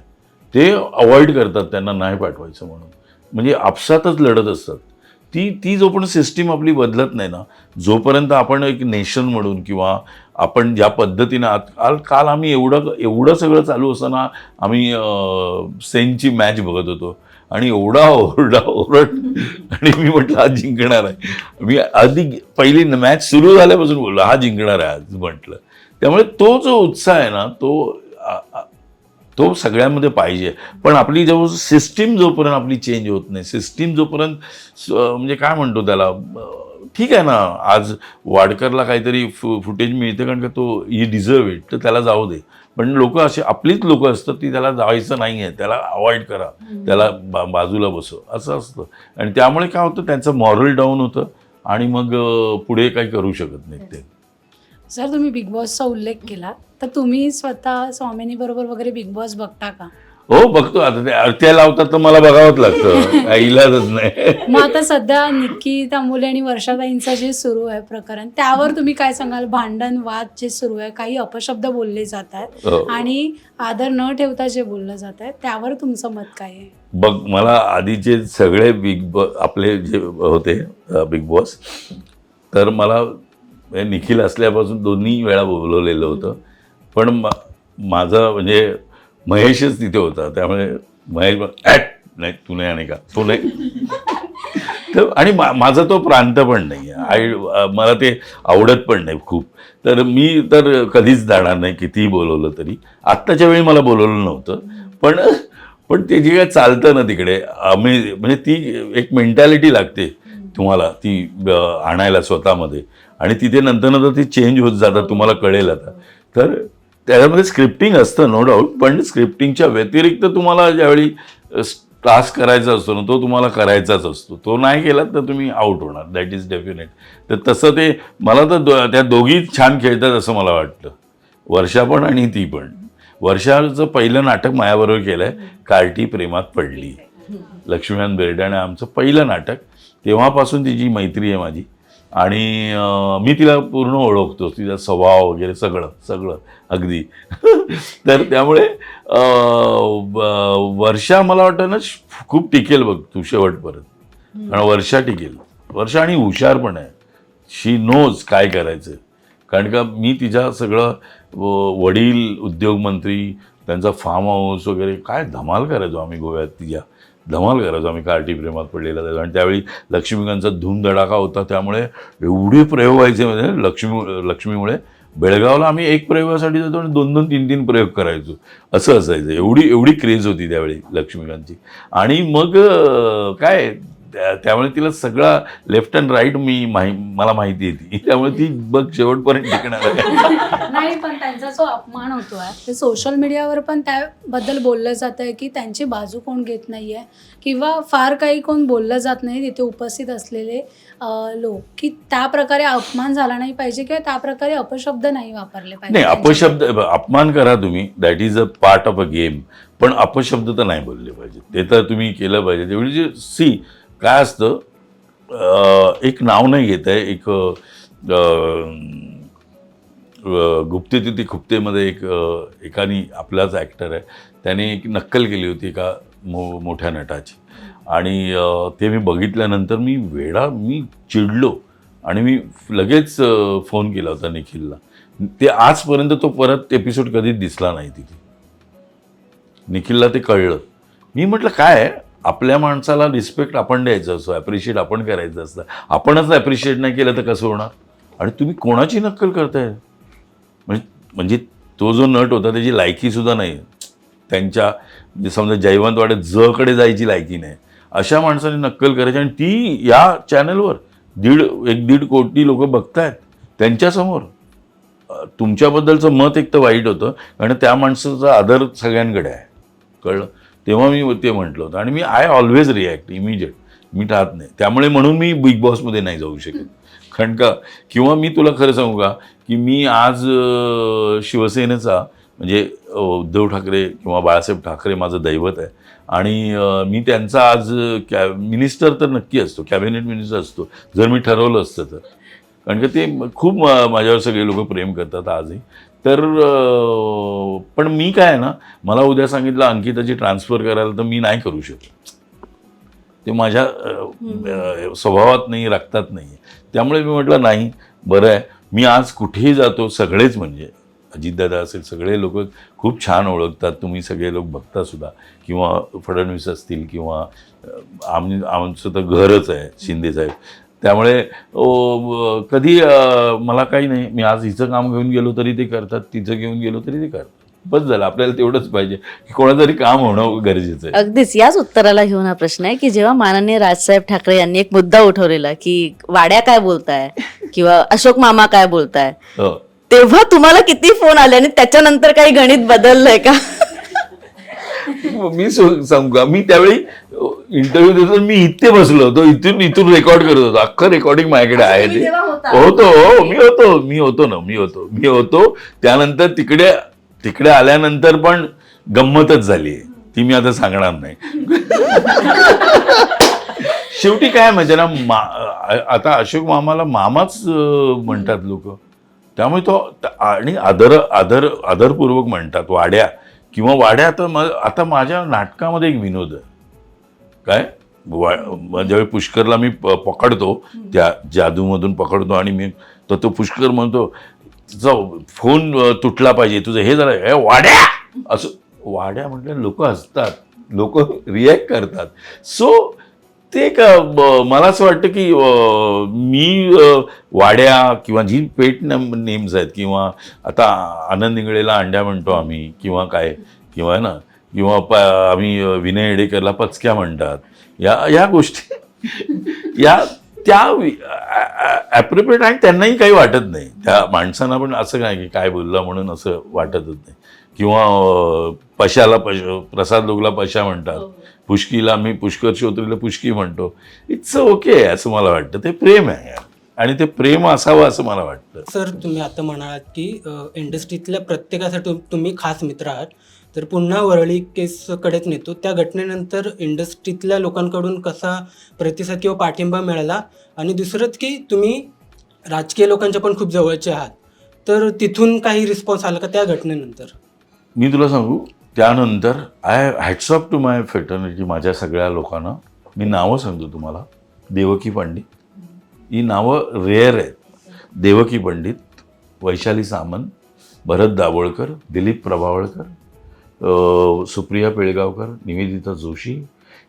ते अवॉइड करतात त्यांना नाही पाठवायचं म्हणून, म्हणजे आपसातच लढत असतात. ती जोपर्यंत सिस्टीम आपली बदलत नाही ना, जोपर्यंत आपण एक नेशन म्हणून, किंवा आपण ज्या पद्धतीनं काल आम्ही एवढं सगळं चालू असताना आम्ही सेनची मॅच बघत होतो, आणि एवढा ओरड आणि मी म्हटलं हा जिंकणार आहे. मी आधी पहिली मॅच सुरू झाल्यापासून बोललो हा जिंकणार आहे आज म्हटलं. त्यामुळे तो जो उत्साह आहे ना तो सगळ्यांमध्ये पाहिजे. पण आपली जेव्हा सिस्टीम जोपर्यंत आपली चेंज होत नाही, सिस्टीम जोपर्यंत म्हणजे काय म्हणतो त्याला, ठीक आहे ना आज वाडकरला काहीतरी फुटेज मिळते कारण का तो ही डिझर्व इट, तर त्याला जाऊ दे. पण लोक असे आपलीच लोक असतात ती त्याला जायचं नाही आहे, त्याला अवॉइड करा, त्याला बाजूला बसव असं असतं. आणि त्यामुळे काय होतं त्यांचं मॉरल डाऊन होतं आणि मग पुढे काही करू शकत नाहीत ते. सर तुम्ही बिग बॉसचा उल्लेख केला, तर तुम्ही स्वतः स्वामिनी बरोबर वगैरे बिग बॉस बघता का? हो बघतो. आता ते आरत्या लावतात तर मला बघावंच लागतं, काही इलाजच नाही. मग आता सध्या निक्की तांबोली आणि वर्षाताईंचं जे सुरू आहे प्रकरण, त्यावर तुम्ही काय सांगाल? भांडण वाद जे सुरू आहे, काही अपशब्द बोलले जात आहेत हो. आणि आदर न ठेवता जे बोललं जात आहे त्यावर तुमचं मत काय आहे? बघ मला आधीचे सगळे आपले जे होते बिग बॉस, तर मला निखिल असल्यापासून 2 वेळा बोलवलेलं होतं. पण माझं म्हणजे महेशच तिथे होता, त्यामुळे महेश नाही तू नाही का तो नाही. तर आणि माझा तो प्रांत पण नाही आहे, मला ते आवडत पण नाही खूप. तर मी तर कधीच जाणार नाही कितीही बोलवलं तरी. आत्ताच्या वेळी मला बोलवलं नव्हतं. पण ते जे काय चालतं ना तिकडे म्हणजे ती एक मेंटॅलिटी लागते तुम्हाला ती आणायला स्वतःमध्ये, आणि तिथे नंतर ती चेंज होत जातात, तुम्हाला कळेल आता. तर त्याच्यामध्ये स्क्रिप्टिंग असतं नो डाऊट, पण स्क्रिप्टिंगच्या व्यतिरिक्त तुम्हाला ज्यावेळी टास्क करायचा असतो ना तो तुम्हाला करायचाच असतो. तो नाही केला तर तुम्ही आउट होणार, दॅट इज डेफिनेट. तर तसं ते मला तर त्या दोघी छान खेळतात असं मला वाटतं, वर्षा पण आणि ती पण. वर्षाचं पहिलं नाटक माझ्याबरोबर केलं आहे, कार्टी प्रेमात पडली, लक्ष्मीकांत बेर्डे आमचं पहिलं नाटक. तेव्हापासून तिची मैत्री आहे माझी, आणि मी तिला पूर्ण ओळखतो, तिचा स्वभाव वगैरे सगळं अगदी. तर त्यामुळे वर्षा मला वाटतं ना खूप टिकेल बघ तू शेवटपर्यंत, कारण वर्षा टिकेल. वर्षा आणि हुशार पण आहे, शी नोज काय करायचं. कारण का मी तिच्या सगळं वडील उद्योगमंत्री, त्यांचा फार्म हाऊस वगैरे काय धमाल करायचो आम्ही गोव्यात, तिच्या धमाल करायचो आम्ही कार्टी प्रेमात पडलेला. आणि त्यावेळी लक्ष्मीकांचा धूमधडाका होता, त्यामुळे एवढे प्रयोग व्हायचे म्हणजे लक्ष्मीमुळे. बेळगावला आम्ही एक प्रयोगासाठी जातो आणि 2-2, 3-3 प्रयोग करायचो, असं असायचं. एवढी क्रेज होती त्यावेळी लक्ष्मीकांतची. आणि मग काय त्यामुळे तिला सगळा लेफ्ट अँड राईट मला माहिती आहे ती, त्यामुळे ती बघ शेवटपर्यंत टिकणार आहे. नाही, पण त्यांचा जो अपमान होतोय ते सोशल मीडियावर पण त्याबद्दल बोललं जात आहे की त्यांची बाजू कोण घेत नाहीये, किंवा फार काही कोण बोललं जात नाही तिथे उपस्थित असलेले लोक, की त्या प्रकारे अपमान झाला नाही पाहिजे किंवा त्या प्रकारे अपशब्द नाही वापरले पाहिजे. नाही, अपमान करा तुम्ही, that is a part of a game, पण अपशब्द तर नाही बोलले पाहिजे. ते तर तुम्ही केलं पाहिजे. तेवढी काय असतं, एक नाव नाही घेत आहे, एक गुप्तेतिथी खुप्तेमध्ये एकाने आपलाच ॲक्टर आहे, त्याने एक नक्कल केली होती एका मोठ्या नटाची. आणि ते मी बघितल्यानंतर मी चिडलो आणि मी लगेच फोन केला होता निखिलला. ते आजपर्यंत तो परत एपिसोड कधीच दिसला नाही तिथे. निखिलला ते कळलं. मी म्हटलं काय आपल्या माणसाला रिस्पेक्ट आपण द्यायचं असतो, ॲप्रिशिएट आपण करायचं असतं. आपणच ॲप्रिशिएट नाही केलं तर कसं होणार? आणि तुम्ही कोणाची नक्कल करताय? म्हणजे तो जो नट होता त्याची लायकीसुद्धा नाही त्यांच्या, समजा जयवंतवाड्यात जकडे जायची लायकी नाही. अशा माणसाने नक्कल करायची, आणि ती या चॅनलवर 1.5 कोटी लोक बघतायत त्यांच्यासमोर. तुमच्याबद्दलचं मत एक तर वाईट होतं, कारण त्या माणसाचा आदर सगळ्यांकडे आहे, कळलं? तेव्हा मी ते म्हटलं होतं. आणि आय ऑलवेज रिॲक्ट इमिजिएट, मी राहत नाही. त्यामुळे म्हणून मी बिग बॉसमध्ये नाही जाऊ शकत. कारण का, किंवा मी तुला खरं सांगू का, की मी आज शिवसेनेचा म्हणजे उद्धव ठाकरे किंवा बाळासाहेब ठाकरे माझं दैवत आहे, आणि मी त्यांचा आज मिनिस्टर तर नक्की असतो, कॅबिनेट मिनिस्टर असतो जर मी ठरवलं असतं तर. कारण का ते खूप माझ्यावर सगळे लोक प्रेम करतात आजही. तर पण मी काय आहे ना, मला उद्या सांगितलं अंकिताची ट्रान्सफर करायला तर मी नाही करू शकत. ते माझ्या स्वभावात नाही, रक्तात नाही. त्यामुळे मी म्हटलं नाही, बरं आहे, मी आज कुठेही जातो, सगळेच म्हणजे अजितदादा असेल, सगळे लोक खूप छान ओळखतात, तुम्ही सगळे लोक बघता सुद्धा, किंवा फडणवीस असतील, किंवा आमचं तर घरच आहे शिंदे साहेब. त्यामुळे कधी मला काही नाही, मी आज हिचं काम घेऊन गेलो तरी ते करतात, तिचं घेऊन गेलो तरी ते करतात. बस झालं, आपल्याला तेवढंच पाहिजे की कोणातरी काम होणं गरजेचं आहे. अगदीच याच उत्तराला घेऊन हा प्रश्न आहे की जेव्हा माननीय राजसाहेब ठाकरे यांनी एक मुद्दा उठवलेला की वाड्या काय बोलताय किंवा अशोक मामा काय बोलताय, हो. तेव्हा तुम्हाला किती फोन आले आणि त्याच्यानंतर काही गणित बदललंय का? मी सांगू का, मी त्यावेळी इंटरव्ह्यू देतो, मी इथे बसलो होतो, इथून रेकॉर्ड करत होतो, अख्खं रेकॉर्डिंग माझ्याकडे आहे ते. मी होतो. त्यानंतर तिकडे आल्यानंतर पण गंमतच झाली, ती मी आता सांगणार नाही. शेवटी काय म्हणजे ना, आता अशोक मामाला मामाच म्हणतात लोक, त्यामुळे तो आणि आदरपूर्वक म्हणतात वाड्या, किंवा वाड्या. आता माझ्या नाटकामध्ये एक विनोद आहे काय, ज्यावेळी पुष्करला मी पकडतो, त्या जादूमधून पकडतो, आणि मी तो पुष्कर म्हणतो तुझा फोन तुटला पाहिजे, तुझं हे झालं, हे वाड्या, असं वाड्या म्हटलं लोक हसतात, लोक रिॲक्ट करतात. सो ते मला असं वाटतं की मी वाड्या किंवा जी पेट नेम्स आहेत, किंवा आता आनंद इंगळेला अंड्या म्हणतो आम्ही, किंवा काय, किंवा ना, किंवा आम्ही विनय येडेकरला पचक्या म्हणतात, या गोष्टी त्या ॲप्रोप्रिएट आहे, त्यांनाही काही वाटत नाही, त्या माणसांना पण असं काय की काय बोललं म्हणून असं वाटतच नाही. किंवा पशाला प्रसाद लोकला पशा म्हणतात, पुष्कीला मी पुष्कर श्रोत्रीला पुष्की म्हणतो. इट्स ओके असं मला वाटतं, ते प्रेम आहे आणि ते प्रेम असावं असं मला वाटतं. सर, तुम्ही आता म्हणालात की इंडस्ट्रीतल्या प्रत्येकासाठी तुम्ही खास मित्र आहात, तर पुन्हा वरळी केसकडेच नेतो. त्या घटनेनंतर इंडस्ट्रीतल्या लोकांकडून कसा प्रतिसाद किंवा पाठिंबा मिळाला, आणि दुसरंच की तुम्ही राजकीय लोकांच्या पण खूप जवळचे आहात, तर तिथून काही रिस्पॉन्स आला का त्या घटनेनंतर? मी तुला सांगू, त्यानंतर hats off to my fraternity, माझ्या सगळ्या लोकांना. मी नावं सांगतो तुम्हाला. देवकी पंडित, ही नावं रेअर आहेत. देवकी पंडित, वैशाली सामंत, भरत दाभोळकर, दिलीप प्रभावळकर, सुप्रिया पेळगावकर, निवेदिता जोशी,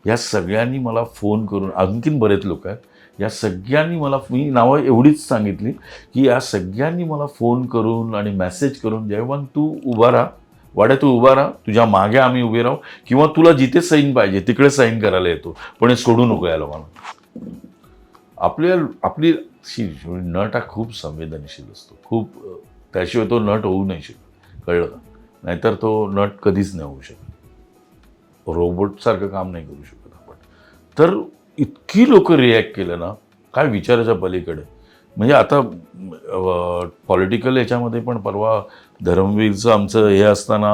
या सगळ्यांनी मला फोन करून, आणखीन बरेच लोक आहेत, या सगळ्यांनी मला, मी नावं एवढीच सांगितली की या सगळ्यांनी मला फोन करून आणि मेसेज करून, जयवंत तू उभा राहा, वाड्या तू उभा राहा, तुझ्या मागे आम्ही उभे राहू, किंवा तुला जिथे साईन पाहिजे तिकडे साईन करायला येतो, पण हे सोडू नको या लोकांना. आपली नट हा खूप संवेदनशील असतो, खूप, त्याशिवाय तो नट होऊ नाही शकत, कळलं का? नाहीतर तो नट कधीच नाही होऊ शकत, रोबोटसारखं काम नाही करू शकत आपण. तर इतकी लोक रिॲक्ट केलं ना, काय विचाराच्या पलीकडे. म्हणजे आता पॉलिटिकल याच्यामध्ये पण परवा धर्मवीरचं आमचं हे असताना,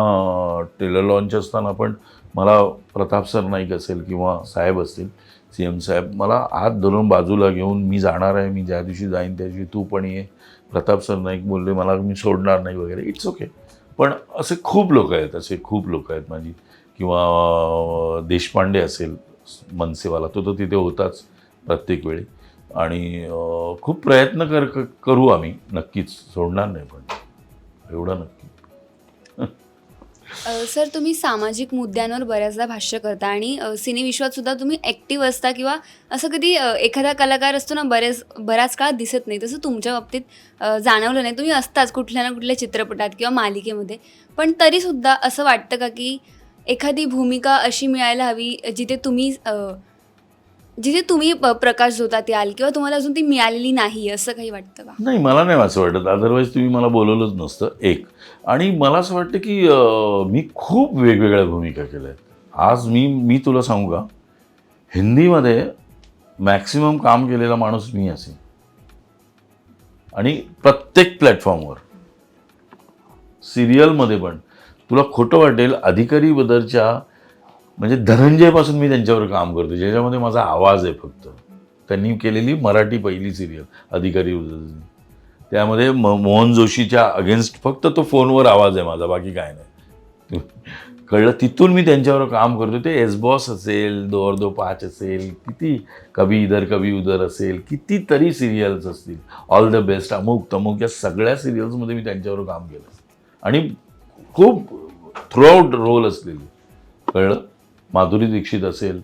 टेलर लॉन्च असताना पण मला प्रताप सर नाईक असेल किंवा साहेब असतील, CM साहेब, मला हात धरून बाजूला घेऊन, मी जाणार आहे, मी ज्या दिवशी जाईन त्या दिवशी तू पण ये. प्रताप सर नाईक बोलले मला मी सोडणार नाही वगैरे. It's okay. पण असे खूप लोक आहेत माझी. किंवा देशपांडे असेल मनसेवाला, तो तर तिथे होताच प्रत्येक वेळी, आणि खूप प्रयत्न करू आम्ही, नक्कीच सोडणार नाही, पण एवढं नक्की. सर, तुम्ही सामाजिक मुद्द्यांवर बऱ्याचदा भाष्य करता आणि सिनेविश्वात सुद्धा तुम्ही ॲक्टिव्ह असता, किंवा असं कधी एखादा कलाकार असतो ना, बऱ्याच काळ दिसत नाही, तसं तुमच्या बाबतीत जाणवलं नाही. तुम्ही असताच कुठल्या ना कुठल्या चित्रपटात किंवा मालिकेमध्ये, पण तरीसुद्धा असं वाटतं का की एखादी भूमिका अशी मिळायला हवी जिथे तुम्ही प्रकाश झोतात याल, किंवा तुम्हाला अजून ती मिळालेली नाही, असं काही वाटतं का? नाही, मला नाही असं वाटत, अदरवाईज तुम्ही मला बोलवलंच नसतं. एक, आणि मला असं वाटतं की मी खूप वेगवेगळ्या भूमिका केल्या आहेत. आज मी तुला सांगू का, हिंदीमध्ये मॅक्सिमम काम केलेला माणूस मी असेल, आणि प्रत्येक प्लॅटफॉर्मवर. सिरियलमध्ये पण तुला खोटं वाटेल, अधिकारी बदरच्या म्हणजे धनंजयपासून मी त्यांच्यावर काम करतो, ज्याच्यामध्ये माझा आवाज आहे फक्त. त्यांनी केलेली मराठी पहिली सिरियल अधिकारी बदर, त्यामध्ये मोहन जोशीच्या अगेन्स्ट फक्त तो फोनवर आवाज आहे माझा, बाकी काय नाही. कळलं? तिथून मी त्यांच्यावर काम करतो. ते एस बॉस असेल, 2 और 2 5 असेल, किती कभी इधर कभी उधर असेल, कितीतरी सिरियल्स असतील, ऑल द बेस्ट, अमुक तमुक, या सगळ्या सिरियल्समध्ये मी त्यांच्यावर काम केलं. आणि खूप थ्रूआउट रोल असलेली, कळलं. माधुरी दीक्षित असेल,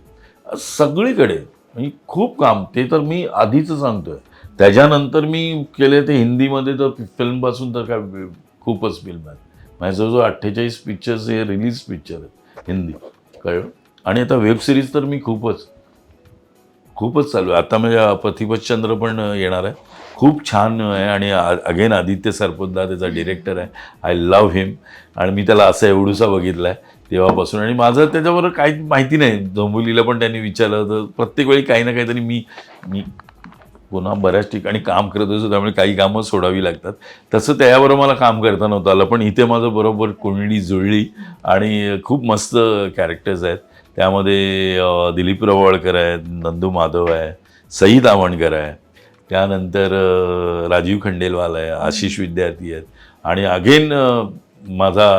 सगळीकडे म्हणजे खूप काम. ते तर मी आधीच सांगतोय. त्याच्यानंतर मी केले ते हिंदीमध्ये तर फिल्मपासून तर काय खूपच फिल्म आहेत. माझ्या जवळजवळ 48 पिक्चर्स हे रिलीज पिक्चर आहेत हिंदी, कळलं. आणि आता वेब सिरीज तर मी खूपच चालू आहे. आता म्हणजे पथिपतचंद्र पण येणार आहे, खूप छान आहे. आणि अगेन आदित्य सरपोतदार त्याचा डिरेक्टर आहे. आय लव्ह हिम. आणि मी त्याला असं एवढूसा बघितला आहे तेव्हापासून. आणि माझं त्याच्याबरोबर काही माहिती नाही. डोंबिवलीला पण त्यांनी विचारलं तर प्रत्येक वेळी काही ना काहीतरी मी पुन्हा बऱ्याच ठिकाणी काम करत असतो, त्यामुळे काही कामं सोडावी लागतात. तसं त्याच्याबरोबर मला काम करता नव्हतं आलं, पण इथे माझं बरोबर कुंडली जुळली आणि खूप मस्त कॅरेक्टर्स आहेत त्यामध्ये. दिलीप रवाळकर आहेत, नंदू माधव आहे, सई तावणकर आहे, त्यानंतर राजीव खंडेलवाल आहे, आशिष विद्यार्थी आहेत. आणि अगेन माझा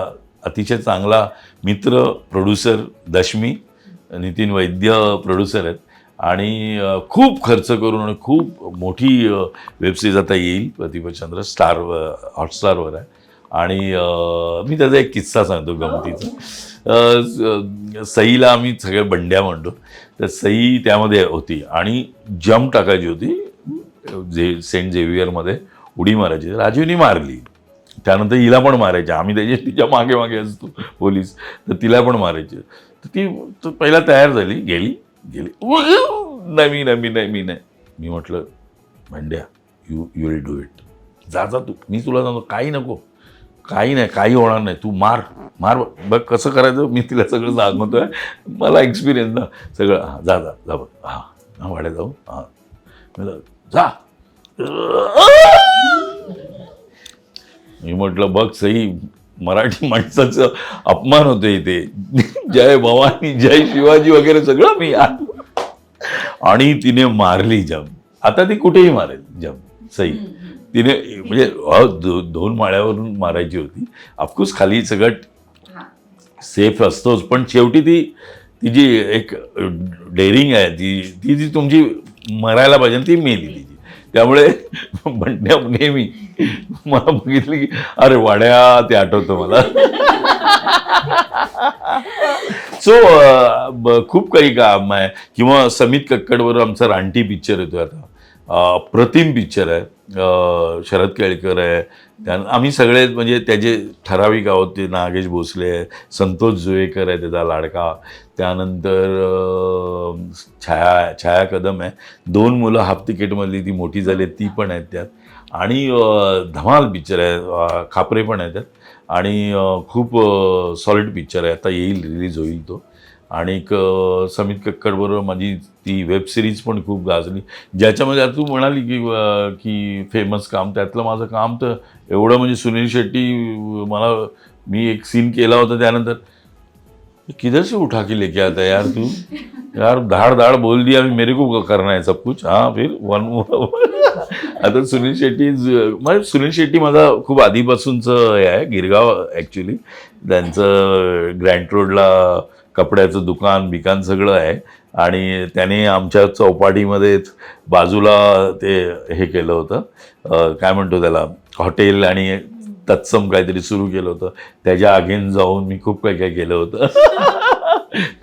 अतिशय चांगला मित्र प्रोड्युसर दशमी, नितीन वैद्य प्रोड्युसर आहेत. आणि खूप खर्च करून आणि खूप मोठी वेबसिरीज आता येईल पथिपतचंद्र, हॉटस्टारवर आहे. आणि मी त्याचा एक किस्सा सांगतो गमतीचा. सईला आम्ही सगळे बंड्या म्हणतो, तर सई त्यामध्ये होती आणि जंप टाकायची होती सेंट झेवियरमध्ये, उडी मारायची. राजीवनी मारली, त्यानंतर हिला पण मारायची. आम्ही तिच्या मागे मागे असतो पोलीस, तर तिला पण मारायची. तर ती पहिला तयार झाली, गेली. नाही. मी म्हटलं भांड्या, यू विल डू इट, जा तू, मी तुला सांगतो काही नको, काही नाही, काही होणार नाही, तू मार बघ कसं करायचं. मी तिला सगळं सांगतोय, मला एक्सपिरियन्स ना सगळं. जा बघ, हां वाड्या जाऊ, हां जा. मी म्हटलं बघ सई, मराठी माणसाचं अपमान होतो इथे. जय भवानी, जय शिवाजी वगैरे सगळं मी. आणि तिने मारली जंप. आता ती कुठेही मारेल जंप सई. तिने म्हणजे 2 माळ्यावरून मारायची होती. ऑफकोर्स खाली सगळं सेफ असतोच, पण शेवटी तिची एक डेअरिंग आहे, ती जी तुमची मरायला पाहिजे ती मेली तिची. त्यामुळे म्हणण्या नेहमी मला बघितलं की अरे वाड्या, ते आठवतं मला. सो खूप काही काम आहे. किंवा समित कक्कडवर आमचा रानटी पिक्चर येतोय आता, अप्रतिम पिक्चर आहे. शरद केळकर आहे, आम्ही सगळे म्हणजे त्याचे ठराविक आहोत. ते नागेश भोसले आहे, संतोष जुवेकर आहे त्याचा लाडका, त्यानंतर छाया कदम आहे. 2 मुलं हाफ तिकीटमधली, ती मोठी झाली ती पण आहेत त्यात. आणि धमाल पिक्चर आहे, खापरे पण आहे त्यात. आणि खूप सॉलिड पिक्चर आहे, आता येईल, रिलीज होईल तो. आणि समित कक्कडबरोबर माझी ती वेब सिरीज पण खूप गाजली, ज्याच्यामध्ये आता तू म्हणाली की फेमस काम, त्यातलं माझं काम तर एवढं म्हणजे सुनील शेट्टी मी एक सीन केला होता, त्यानंतर किधर से उठा के लेके आता यार तू, यार धाड़ बोल दिया, मेरे को करना है सब कुछ. हाँ फिर आता सुनील शेट्टी माझा खूप आधीपासूनचं हे आहे, गिरगाव ॲक्च्युली. त्यांचं ग्रँट रोडला कपड्याचं दुकान सगळं आहे. आणि त्याने आमच्या चौपाटीमध्येच बाजूला ते हे केलं होतं, काय म्हणतो त्याला, हॉटेल आणि तत्सम काहीतरी सुरू केलं होतं. त्याच्या अगेन जाऊन मी खूप काही केलं होतं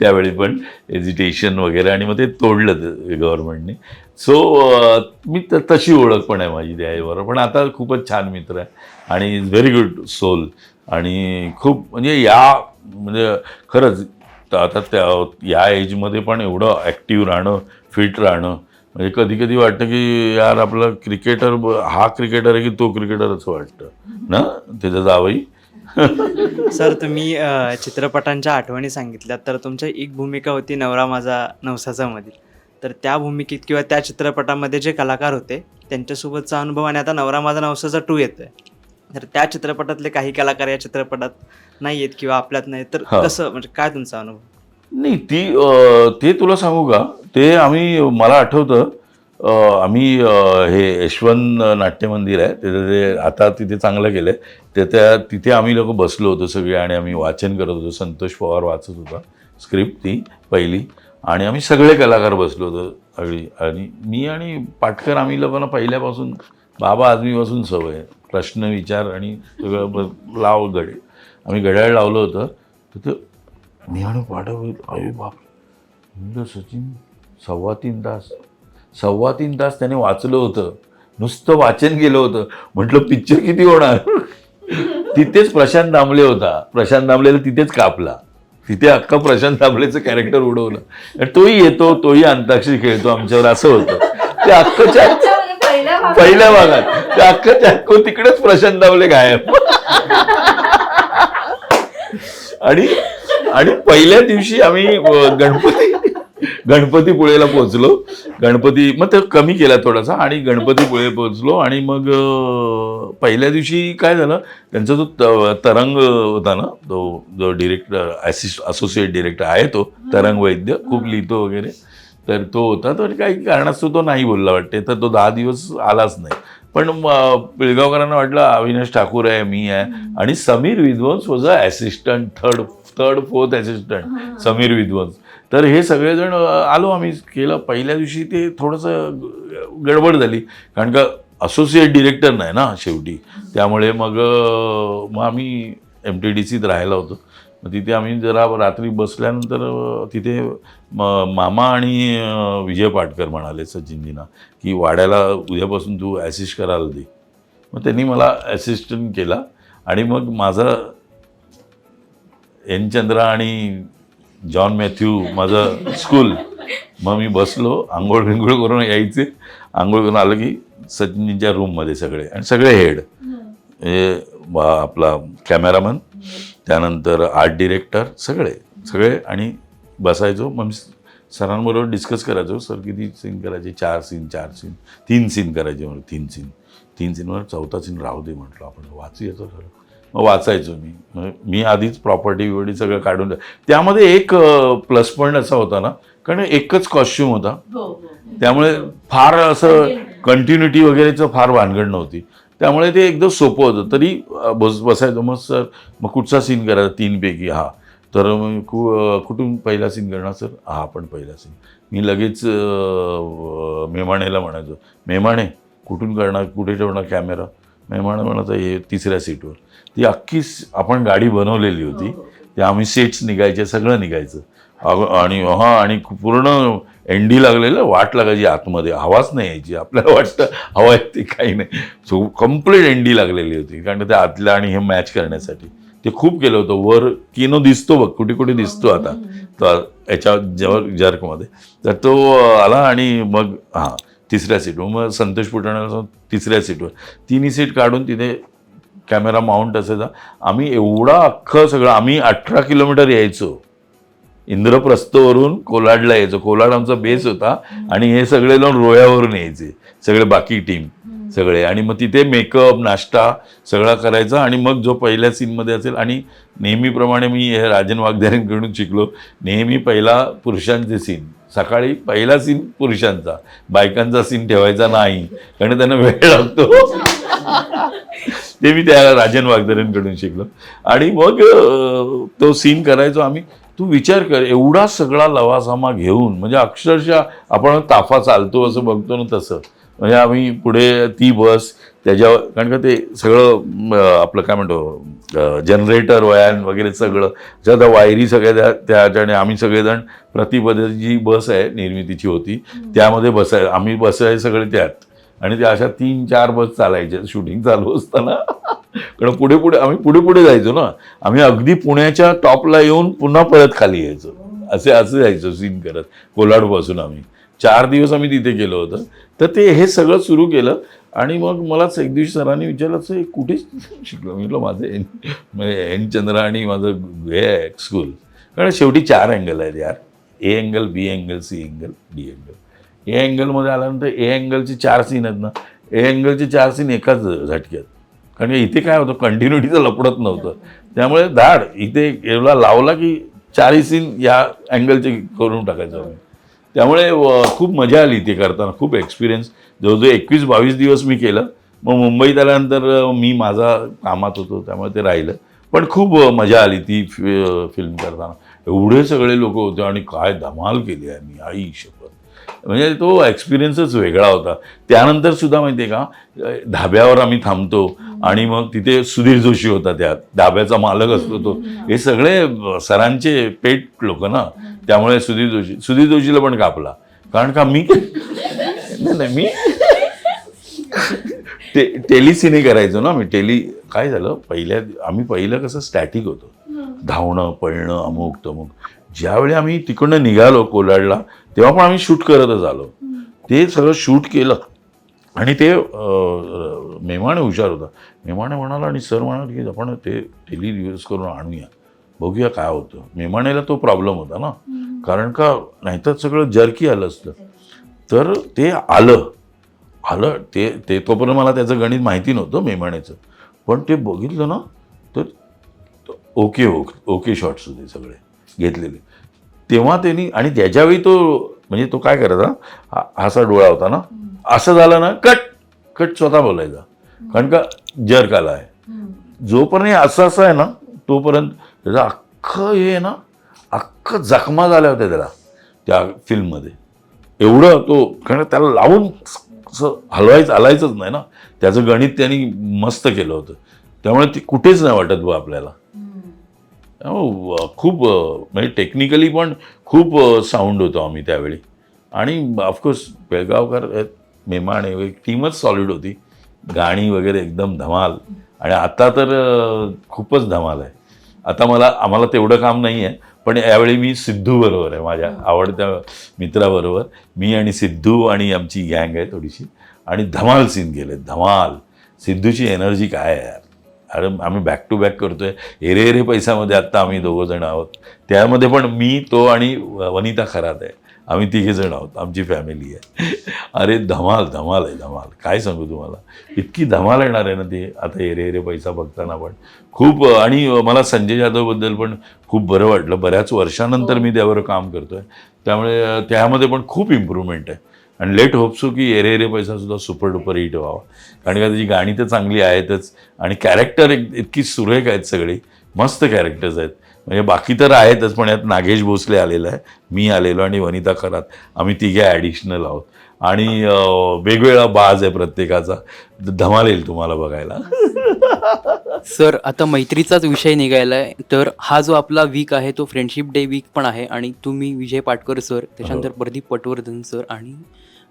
त्यावेळी पण एजिटेशन वगैरे. आणि मग ते तोडलं गव्हर्नमेंटने. सो मी तशी ओळख पण आहे माझी त्याबरोबर. पण आता खूपच छान मित्र आहे आणि इज व्हेरी गुड सोल. आणि खूप म्हणजे खरंच आता या एजमध्ये पण एवढं ॲक्टिव्ह राहणं, फिट राहणं, म्हणजे कधी वाटतं की यार आपला क्रिकेटर हा क्रिकेटर आहे की तो क्रिकेटर असं वाटतं ना, त्याचं जावई. सर, तुम्ही चित्रपटांच्या आठवणी सांगितल्या, तर तुमची एक भूमिका होती नवरा माझा नवसाचामधील. तर त्या भूमिकेत किंवा त्या चित्रपटामध्ये जे कलाकार होते त्यांच्यासोबतचा अनुभव, आणि आता नवरा माझा नवसाचा 2 येतोय, तर त्या चित्रपटातले काही कलाकार या चित्रपटात नाही आहेत किंवा आपल्यात नाही, तर कसं, म्हणजे काय तुमचा अनुभव? नाही, ते तुला सांगू का, ते मला आठवतं आम्ही हे यशवंत नाट्यमंदिर आहे ते आता तिथे चांगलं केलं आहे, तिथे आम्ही लोक बसलो होतो सगळे आणि आम्ही वाचन करत होतो. संतोष पवार वाचत होता स्क्रिप्ट ती पहिली, आणि आम्ही सगळे कलाकार बसलो होतो सगळी. आणि मी आणि पाटकर आम्ही लोकांना पहिल्यापासून बाबा आजमीपासून सवय आहे. प्रश्न विचार आणि सगळं लाव घड्याळ. आम्ही घड्याळ लावलं होतं तर ते मी आणि पाठव अरे बाप म्हणलं सचिन 3.5 तास त्याने वाचलं होतं, नुसतं वाचन केलं होतं. म्हटलं पिक्चर किती होणार. तिथेच प्रशांत दामले होता, प्रशांत दामलेला तिथेच कापला, तिथे अख्खा प्रशांत दामलेचं कॅरेक्टर उडवलं. आणि तोही येतो, तोही अंताक्षरी खेळतो आमच्यावर, असं होतं ते अख्खच्या पहिल्या भागात. ते अख्खच्या अख्खं तिकडेच प्रशांत दामले गायब. आणि आणि पहिल्या दिवशी आम्ही गणपतीपुळेला पोहोचलो. मग ते कमी केला थोडासा आणि गणपतीपुळे पोहोचलो. आणि मग पहिल्या दिवशी काय झालं, त्यांचा जो तरंग होता ना, तो जो डिरेक्टर असोसिएट डिरेक्टर आहे तो तरंग वैद्य, खूप लिहितो वगैरे, तर तो होता. तर काही कारणास्तव तो नाही बोलला वाटते, तर तो 10 दिवस आलाच नाही. पण पिळगावकरांना वाटलं अविनाश ठाकूर आहे, मी आहे, आणि Sameer Vidwans was a assistant, third fourth assistant Sameer Vidwans. तर हे सगळेजण आलो, आम्ही केलं. पहिल्या दिवशी ते थोडंसं गडबड झाली, कारण का असोसिएट डिरेक्टर नाही ना शेवटी. त्यामुळे मग आम्ही MTDCत राहायला होतो. मग तिथे आम्ही जरा रात्री बसल्यानंतर तिथे मामा आणि विजय पाटकर म्हणाले सचिनजींना की वाड्याला उद्यापासून तू ॲसिस्ट करायला दे. मग त्यांनी मला ॲसिस्टंट केला. आणि मग माझं एन चंद्रा आणि जॉन मॅथ्यू माझं स्कूल. मग मी बसलो, आंघोळ बिंघोळ करून यायचे. आंघोळ करून आलं की सचिनजींच्या रूममध्ये सगळे, आणि सगळे हेड, हे आपला कॅमेरामन, त्यानंतर आर्ट डिरेक्टर, सगळे आणि बसायचो. मग मी सरांबरोबर डिस्कस करायचो, सर किती सीन करायचे, 4 सीन 3 सीन करायचे. म्हणून 3 सीनवर 4था सीन राहू दे म्हटलं, आपण वाचूयाचं खरं. मग वाचायचो मी आधीच प्रॉपर्टी बिपर्टी सगळं काढून. त्यामध्ये एक प्लस पॉईंट असा होता ना, कारण एकच कॉस्ट्युम होता, त्यामुळे फार असं कंटिन्युटी वगैरेचं फार भानगड नव्हती. त्यामुळे ते एकदम सोपं होतं. तरी बसायचं. मग सर मग कुठचा सीन करायचा 3 पैकी? हा, तर मग कुठून पहिला सीन करणार सर? हा पण पहिला सीन. मी लगेच मेमाणेला म्हणायचो, मेमाणे कुठून करणार, कुठे ठेवणार कॅमेरा? मेमाणे म्हणायचं हे 3ऱ्या सीटवर. ती अख्खी आपण गाडी बनवलेली होती, ते आम्ही सेट्स निघायचे, सगळं निघायचं. आणि पूर्ण एंडी लागलेलं, वाट लागायची आतमध्ये, आवाज नाही यायची. आपल्याला वाटतं हवा येते, काही नाही. सो कम्प्लीट एंडी लागलेली होती, कारण ते आतल्या आणि हे मॅच करण्यासाठी ते खूप केलं होतं. वर किनो दिसतो बघ, कुठे कुठे दिसतो आता तर याच्या जर्कमध्ये. तर तो आला आणि मग 3ऱ्या सीटवर. मग संतोष पुटाण्याला 3ऱ्या सीटवर 3ही सीट काढून तिथे कॅमेरा माउंट असायचा. आम्ही एवढा अख्खं सगळं, आम्ही 18 किलोमीटर यायचो. इंद्रप्रस्थवरून कोलाडला यायचो. कोलाड आमचा बेस होता आणि हे सगळे लोक रोह्यावरून यायचे, सगळे बाकी टीम सगळे. आणि मग तिथे मेकअप, नाश्ता सगळा करायचा. आणि मग जो पहिल्या सीनमध्ये असेल, आणि नेहमीप्रमाणे मी हे राजन वाघदेरेंकडून शिकलो, नेहमी पहिला पुरुषांचे सीन, सकाळी पहिला सीन पुरुषांचा, बायकांचा सीन ठेवायचा नाही, कारण त्यांना वेळ लागतो. ते मी त्या राजन वाघदेरेंकडून शिकलो. आणि मग तो सीन करायचो आम्ही. तू विचार कर, एवढा सगळा लवासामा घेऊन, म्हणजे अक्षरशः आपण ताफा चालतो असं बघतो ना तसं. म्हणजे आम्ही पुढे ती बस त्याच्यावर, कारण का ते सगळं आपलं काय म्हणतो जनरेटर वयान वगैरे सगळं, ज्या वायरी सगळ्या त्याच्याने आम्ही सगळेजण प्रतिपदाची जी बस आहे निर्मितीची होती त्यामध्ये आम्ही बसायचे सगळे त्यात. आणि त्या अशा 3-4 बस चालायच्या शूटिंग चालू असताना. कारण आम्ही पुढे जायचो ना. आम्ही अगदी पुण्याच्या टॉपला येऊन पुन्हा परत खाली यायचो, असं जायचो सीन करत. कोलाडपासून आम्ही 4 दिवस आम्ही तिथे केलं होतं. तर ते हे सगळं सुरू केलं. आणि मग मलाच एक दिवशी सरांनी विचारलं, असं कुठे शिकलो? म्हटलं माझं एन चंद्रा आणि माझं हे आहे स्कूल. कारण शेवटी 4 अँगल आहेत यार, A angle, B angle, C angle, D angle. A अँगलमध्ये आल्यानंतर ए अँगलचे 4 सीन आहेत ना, ए अँगलचे 4 सीन एकाच झटक्यात. कारण इथे काय होतं, कंटिन्युटीचं लपडत नव्हतं. त्यामुळे धाड इथे एवढा लावला की 4ही सीन या अँगलचे करून टाकायचं आम्ही. त्यामुळे खूप मजा आली ते करताना, खूप एक्सपिरियन्स. जवळजवळ 21-22 दिवस मी केलं. मग मुंबईत आल्यानंतर मी माझा कामात होतो त्यामुळे ते राहिलं. पण खूप मजा आली ती फिल्म करताना. एवढे सगळे लोक होते आणि काय धमाल केली आहे मी, आई शपथ. म्हणजे तो एक्सपिरियन्सच वेगळा होता. त्यानंतर सुद्धा माहिती आहे का, धाब्यावर आम्ही थांबतो आणि मग तिथे सुधीर जोशी होता, त्या धाब्याचा मालक असतो तो. हे सगळे सरांचे पेट लोक ना, त्यामुळे सुधीर जोशीला पण कापला. कारण का मी नाही मी टेलिसिने करायचो ना मी. काय झालं, आम्ही पहिलं कसं स्टॅटिक होतो, धावणं पळणं अमुक तमुक. ज्यावेळी आम्ही तिकडनं निघालो कोलाडला, तेव्हा पण आम्ही शूट करतच आलो. ते सगळं शूट केलं आणि ते मेमाणे हुशार होता. मेमाणे म्हणाला आणि सर म्हणाले की आपण ते टेली रिव्ह्यूज करून आणूया, बघूया काय होतं. मेमाणेला तो प्रॉब्लेम होता ना, कारण का नाहीतर सगळं जर्की आलं असतं. तर ते आलं ते तोपर्यंत मला त्याचं गणित माहिती नव्हतं मेमाणेचं. पण ते बघितलं ना तर ओके शॉट्स होते सगळे घेतलेले. तेव्हा त्यांनी, आणि त्याच्यावेळी म्हणजे तो काय करायचा, असा डोळा होता ना, असं झालं ना कट स्वतः बोलायचा. कारण का जर्क आला आहे. जोपर्यंत असं आहे ना, तोपर्यंत त्याचं अख्खं जखमा झाल्या होत्या त्याला त्या फिल्ममध्ये. एवढं तो, कारण त्याला लावून असं हलायचंच नाही ना. त्याचं गणित त्यांनी मस्त केलं होतं, त्यामुळे ती कुठेच नाही वाटत बघ आपल्याला. खूप म्हणजे टेक्निकली पण खूप साऊंड होतो आम्ही त्यावेळी. आणि ऑफकोर्स बेळगावकर, मेमाणे, एक टीमच सॉलिड होती. गाणी वगैरे एकदम धमाल. आणि आता तर खूपच धमाल आहे. आता आम्हाला तेवढं काम नाही आहे, पण यावेळी मी सिद्धू बरोबर आहे, माझ्या आवडत्या मित्राबरोबर. मी आणि सिद्धू आणि आमची गँग आहे थोडीशी, आणि धमाल सीन केले. धमाल. सिद्धूची एनर्जी काय आहे यार. अरे आम्ही बॅक टू बॅक करतोय. एरे एरे पैसामध्ये आत्ता आम्ही 2 जण आहोत. त्यामध्ये पण मी, तो आणि वनिता खरात आहे. आम्ही 3 जण आहोत, आमची फॅमिली आहे. अरे धमाल आहे धमाल. काय सांगू तुम्हाला, इतकी धमाल येणार आहे ना ती आता एरे एरे पैसा बघताना पण खूप. आणि मला संजय जाधवबद्दल पण खूप बरं वाटलं. बऱ्याच वर्षानंतर मी त्यावर काम करतोय, त्यामुळे त्यामध्ये पण खूप इम्प्रूव्हमेंट आहे. आणि लेट होप्सो की एरे एरे पैसासुद्धा सुपर डुपर हिट व्हावा. कारण का त्याची गाणी तर चांगली आहेतच, आणि कॅरेक्टर इतकी सुरेख आहेत, सगळी मस्त कॅरेक्टर्स आहेत. म्हणजे बाकी तर आहेतच, पण यात नागेश भोसले आलेला आहे, मी आलेलो, आणि वनिता खरात. आम्ही 3 ॲडिशनल आहोत. आणि वेगवेगळा बाज आहे प्रत्येकाचा. धमाल येईल तुम्हाला बघायला. सर, आता मैत्रीचाच विषय निघायलाय, तर हा जो आपला वीक आहे तो फ्रेंडशिप डे वीक पण आहे. आणि तुम्ही विजय पाटकर सर, त्याच्यानंतर प्रदीप पटवर्धन सर आणि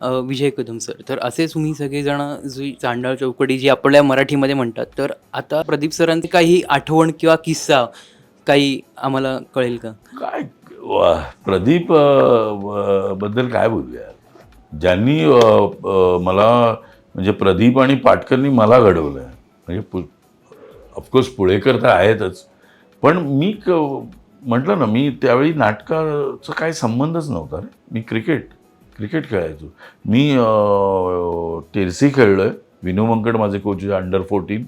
विजय कदम सर, तर असे तुम्ही सगळेजण जी चांडाळ चौकडी जी आपल्या मराठीमध्ये म्हणतात, तर आता प्रदीप सरांची काही आठवण किंवा किस्सा काही आम्हाला कळेल का? काय प्रदीप बद्दल काय बोलूया. ज्यांनी मला, म्हणजे प्रदीप आणि पाटकरनी मला घडवलं आहे. म्हणजे ऑफकोर्स पुळेकर तर आहेतच, पण मी म्हटलं ना, मी त्यावेळी नाटकाचा काही संबंधच नव्हता रे. मी क्रिकेट खेळायचो. मी टेरसी खेळलो आहे. विनू मंकड माझे कोच, अंडर-14.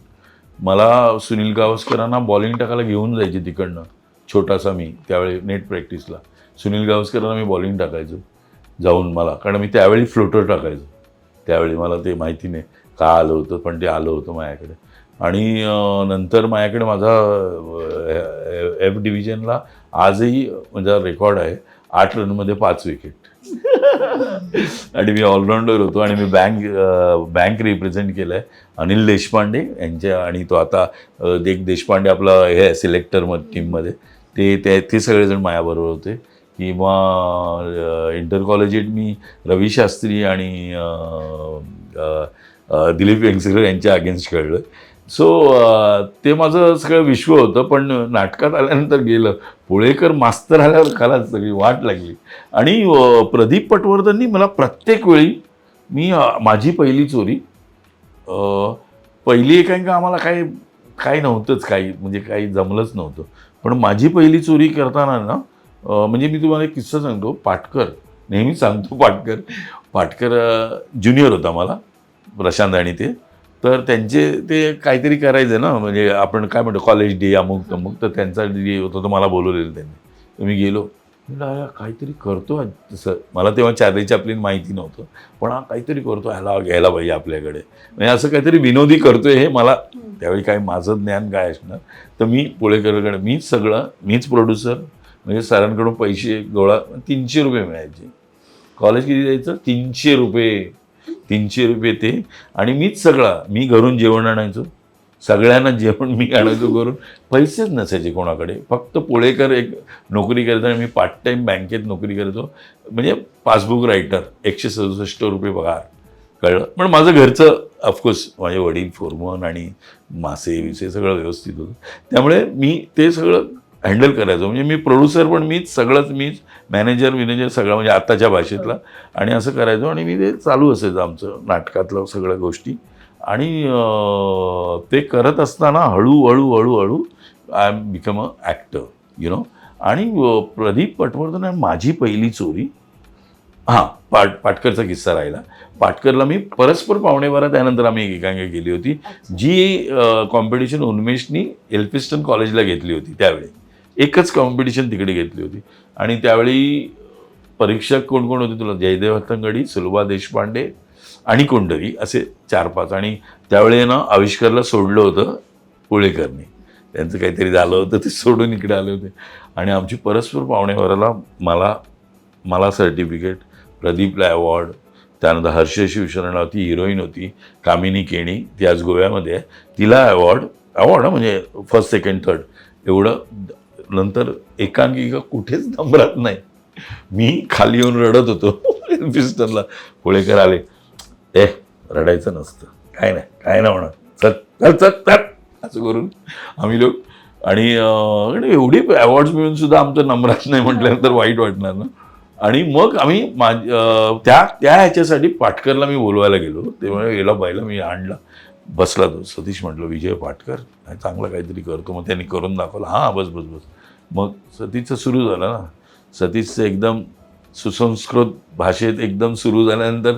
मला सुनील गावस्करांना बॉलिंग टाकायला घेऊन जायची तिकडनं. छोटासा मी त्यावेळी नेट प्रॅक्टिसला सुनील गावस्करांना मी बॉलिंग टाकायचो जाऊन मला, कारण मी त्यावेळी फ्लोटर टाकायचो. त्यावेळी मला ते माहिती नाही का आलं होतं, पण ते आलं होतं माझ्याकडे. आणि नंतर माझ्याकडे माझा एफ डिव्हिजनला आजही माझा रेकॉर्ड आहे, 8 रनमध्ये 5 विकेट. आणि मी ऑलराऊंडर होतो. आणि मी बँक रिप्रेझेंट केलं आहे अनिल देशपांडे यांच्या. आणि तो आता देशपांडे आपला हे आहे सिलेक्टर टीममध्ये. ते सगळेजण माझ्याबरोबर होते. किंवा इंटर कॉलेजिएट मी रवी शास्त्री आणि दिलीप वेंगसरकर यांच्या अगेन्स्ट खेळलो आहे. सो ते माझं सगळं विश्व होतं. पण नाटकात आल्यानंतर गेलं, पुळेकर मास्तर आल्यावर खलाच सगळी वाट लागली. आणि प्रदीप पटवर्धननी मला प्रत्येक वेळी, मी माझी पहिली चोरी, पहिली एकांका आम्हाला काही नव्हतंच, म्हणजे काही जमलंच नव्हतं. पण माझी पहिली चोरी करताना ना, म्हणजे मी तुम्हाला एक किस्सा सांगतो. पाटकर, नेहमीच सांगतो, पाटकर ज्युनियर होता मला, प्रशांत आणि ते. तर ते काहीतरी करायचं ना, म्हणजे आपण काय म्हणतो कॉलेज डे अमुक तमुक. तर त्यांचा डे होता, तर मला बोलवलेलं त्यांनी. तर मी गेलो. म्हटलं काहीतरी करतो तसं. मला तेव्हा चार्ली चॅप्लिन माहिती नव्हतं, पण हा काहीतरी करतो, ह्याला घ्यायला पाहिजे आपल्याकडे, म्हणजे असं काहीतरी विनोदी करतोय हे मला. त्यावेळी काय माझं ज्ञान काय असणार. तर मी पुळेकरकडे, मीच प्रोड्युसर. म्हणजे सरांकडून पैसे गोळा, 300 रुपये मिळायचे. कॉलेज किती द्यायचं? 300 रुपये ते. आणि मी घरून जेवण आणायचो, सगळ्यांना जेवण मी आणायचो करून. पैसेच नसायचे कोणाकडे. फक्त पोळेकर एक नोकरी करायचा आणि मी पार्ट टाईम बँकेत नोकरी करायचो, म्हणजे पासबुक रायटर. 167 रुपये पगार, कळलं. पण माझं घरचं ऑफकोर्स माझे वडील फोरमन आणि मासे विसे सगळं व्यवस्थित होतं, त्यामुळे मी ते सगळं हँडल करायचो. म्हणजे मी प्रोड्युसर पण मीच, सगळंच मीच, मॅनेजर सगळं, म्हणजे आत्ताच्या भाषेतला. आणि असं करायचो आणि मी ते चालू असायचं आमचं नाटकातलं सगळ्या गोष्टी. आणि ते करत असताना हळूहळू I am become a actor, you know. आणि प्रदीप पटवर्धन आहे माझी पहिली चोरी. हां, पाटकरचा किस्सा राहिला. पाटकरला मी परस्पर पावणेबारा त्यानंतर आम्ही एकांकी केली होती, जी कॉम्पिटिशन उन्मेषनी एल्फिस्टन कॉलेजला घेतली होती. त्यावेळी एकच कॉम्पिटिशन तिकडे घेतली होती. आणि त्यावेळी परीक्षक कोण कोण होते तुला? जयदेव हत्तंगडी, सुलभा देशपांडे आणि कोंडरी, असे 4-5. आणि त्यावेळी ना आविष्कारला सोडलं होतं पुळेकरने. त्यांचं काहीतरी झालं होतं, ते सोडून इकडे आले होते. आणि आमची परस्पर पावणेबाराला मला सर्टिफिकेट, प्रदीपला अवॉर्ड, त्यानंतर हर्ष शिवशरण होती, हिरोईन होती कामिनी केणी, ती आज गोव्यामध्ये आहे, तिला अवॉर्ड म्हणजे फर्स्ट सेकंड थर्ड एवढं. नंतर एकांकिका कुठेच नंबरात नाही. मी खाली येऊन रडत होतो पिस्टनला. पुळेकर आले, रडायचं नसतं, काय नाही होणार, चल असं करून आम्ही लोक. आणि एवढी अवॉर्ड्स मिळून सुद्धा आमचं नंबरात नाही म्हटल्यानंतर वाईट वाटणार ना. आणि मग आम्ही त्या ह्याच्यासाठी पाटकरला मी बोलवायला गेलो. तेव्हा गेला बाईला मी आणला, बसला तो सतीश. म्हटलं विजय पाटकर चांगलं काहीतरी करतो. मग त्यांनी करून दाखवलं. हां, बस. मग सतीशचं सुरू झालं ना. सतीशचं एकदम सुसंस्कृत भाषेत एकदम सुरू झाल्यानंतर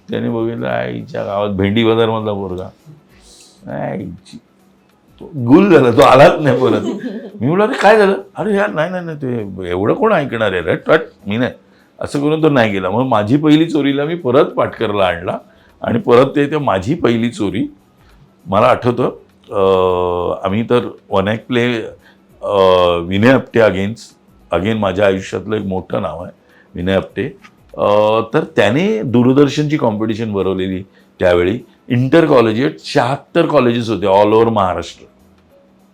त्याने बघितलं, आईच्या गावात भेंडी बाजारमधला पोरगा, आईची गुल झाला. तो आलाच नाही परत. मी म्हटलं अरे काय झालं? अरे यार नाही ते एवढं कोण ऐकणार आहे रे, मी नाही, असं करून तो नाही गेला. मग माझी पहिली चोरीला मी परत पाटकरला आणला. आणि परत ते माझी पहिली चोरी मला आठवतं. आम्ही तर one act play Vinay Apte again माझ्या आयुष्यातलं एक मोठं नाव आहे विनय आपटे. तर त्याने दूरदर्शनची कॉम्पिटिशन भरवलेली त्यावेळी. इंटर कॉलेजिएट 76 कॉलेजेस होते ऑल ओव्हर महाराष्ट्र,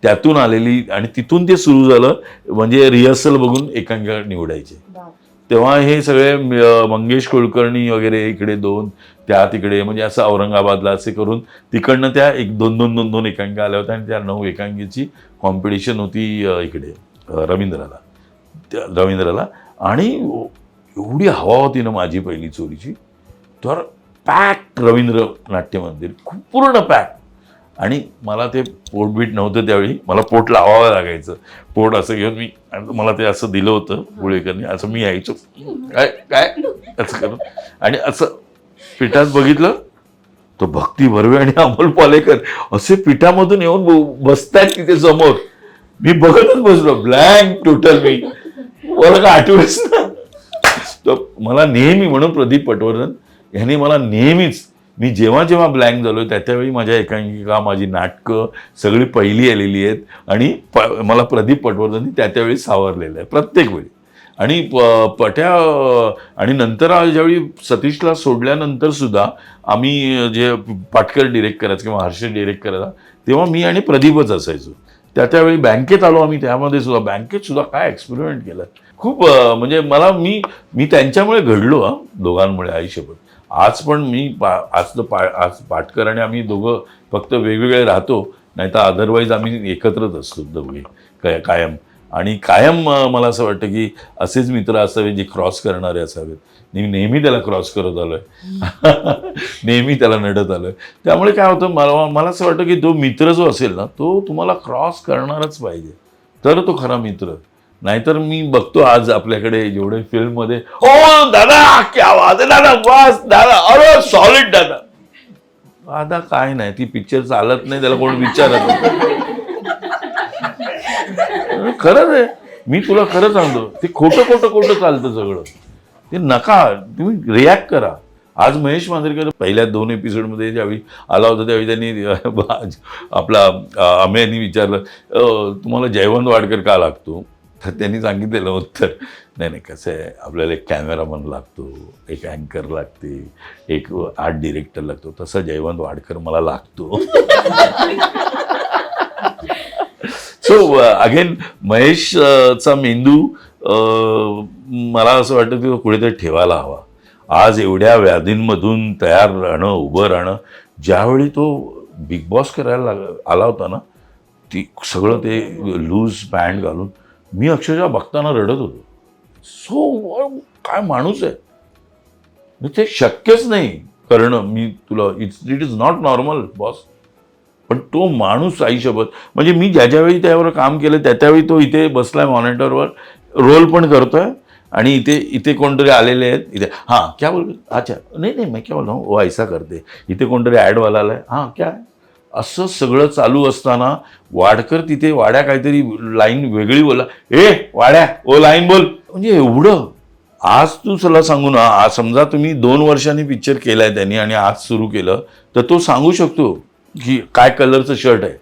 त्यातून आलेली. आणि तिथून ते सुरू झालं. म्हणजे रिहर्सल बघून एकांकिका निवडायचे. तेव्हा हे सगळे मंगेश कुलकर्णी वगैरे इकडे 2, त्या तिकडे, म्हणजे असं औरंगाबादला असे करून तिकडनं त्या 1-2 एकांकिका आल्या होत्या. आणि त्या 9 एकांकिकेची कॉम्पिटिशन होती इकडे रवींद्रला. आणि एवढी हवा होती ना माझी पहिली चोरीची. तर पॅक रवींद्र नाट्य मंदिर, खूप पूर्ण पॅक. आणि मला ते पोटबीट नव्हतं त्यावेळी, मला पोट लावावं लागायचं. पोट असं घेऊन मी, मला ते असं दिलं होतं पुळेकरने, असं मी यायचो काय असं करून. आणि असं पिठात बघितलं तो भक्ती बर्वे आणि अमोल पालेकर असे पिठामधून येऊन बसतायत तिथे समोर. मी बघतच बसलो, ब्लँक टोटल. मला काय आठवलंच ना. तर मला नेहमी, म्हणून प्रदीप पटवर्धन ह्यांनी मला नेहमीच, मी जेव्हा ब्लँक झालो त्यावेळी माझ्या एकांकिका, माझी नाटकं सगळी पहिली आलेली आहेत. आणि मला प्रदीप पटवर्धननी त्यावेळी सावरलेलं आहे प्रत्येक वेळी. आणि आणि नंतर ज्यावेळी सतीशला सोडल्यानंतर सुद्धा आम्ही जे पाटकर डिरेक्ट करायचं किंवा हर्ष डिरेक्ट करायचा, तेव्हा मी आणि प्रदीपच असायचो. त्यावेळी बँकेत आलो आम्ही, त्यामध्ये सुद्धा बँकेत सुद्धा काय एक्सपेरिमेंट केलं खूप. म्हणजे मी त्यांच्यामुळे घडलो, दोघांमुळे आयुष्यभर. आज पण मी आज पाटकर आणि आम्ही दोघं फक्त वेगवेगळे राहतो, नाही तर अदरवाईज आम्ही एकत्रच असतो दोघे कायम. आणि कायम मला असं वाटतं की असेच मित्र असावे जे क्रॉस करणारे असावेत. मी नेहमी त्याला क्रॉस करत आलो आहे नेहमी त्याला नडत आलो आहे. त्यामुळे काय होतं, मला असं वाटतं की तो मित्र जो असेल ना, तो तुम्हाला क्रॉस करणारच पाहिजे, तर तो खरा मित्र. नाहीतर मी बघतो आज आपल्याकडे जेवढे फिल्ममध्ये, ओ दादा क्या आवाज आहे दादा, बस दादा, अरे सॉलिड दादा काय नाही, ती पिक्चर चालत नाही, त्याला कोण विचारत नाही. खरंच आहे, मी तुला खरं सांगतो, ते खोटं चालतं सगळं. ते नका, तुम्ही रिॲक्ट करा. आज महेश मांजरेकर पहिल्या 2 एपिसोडमध्ये ज्यावेळी आला होता त्यावेळी त्यांनी आपला अमेयनी विचारलं, तुम्हाला जयवंत वाडकर का लागतो? तर त्यांनी सांगितलेलं उत्तर, नाही नाही कसं आहे, आपल्याला एक कॅमेरामन लागतो, एक अँकर लागते, एक आर्ट डिरेक्टर लागतो, तसं जयवंत वाडकर मला लागतो. सो अगेन महेशचा मेंदू मला असं वाटतं की तो कुठेतरी ठेवायला हवा. आज एवढ्या व्याधींमधून तयार राहणं, उभं राहणं, ज्यावेळी तो बिग बॉस करायला आला होता ना, ती सगळं ते लूज पॅन्ट घालून मी अक्षरशः बघताना रडत होतो. सो काय माणूस आहे, ते शक्यच नाही करणं. मी तुला it is not normal boss. पण तो माणूस आईसोबत, म्हणजे मी ज्यावेळी त्यावर काम केलं त्यावेळी तो इथे बसलाय मॉनिटरवर, रोल पण करतोय, आणि इथे कोणतरी आलेले आहेत, इथे हां क्या बोल, अच्छा नाही नाही मैं क्या बोल रहा हूँ, वो ऐसा करते, इथे कोणतरी ॲडवाला आलाय, हां क्या आहे, असं सगळं चालू असताना वाडकर तिथे वाड्या काहीतरी लाईन वेगळी बोला, ए वाड्या ओ लाईन बोल, म्हणजे एवढं. आज तू चला सांगू ना, आज समजा तुम्ही 2 वर्षांनी पिक्चर केलाय त्यांनी आणि आज सुरू केलं, तर तो सांगू शकतो की काय कलरचं शर्ट आहे.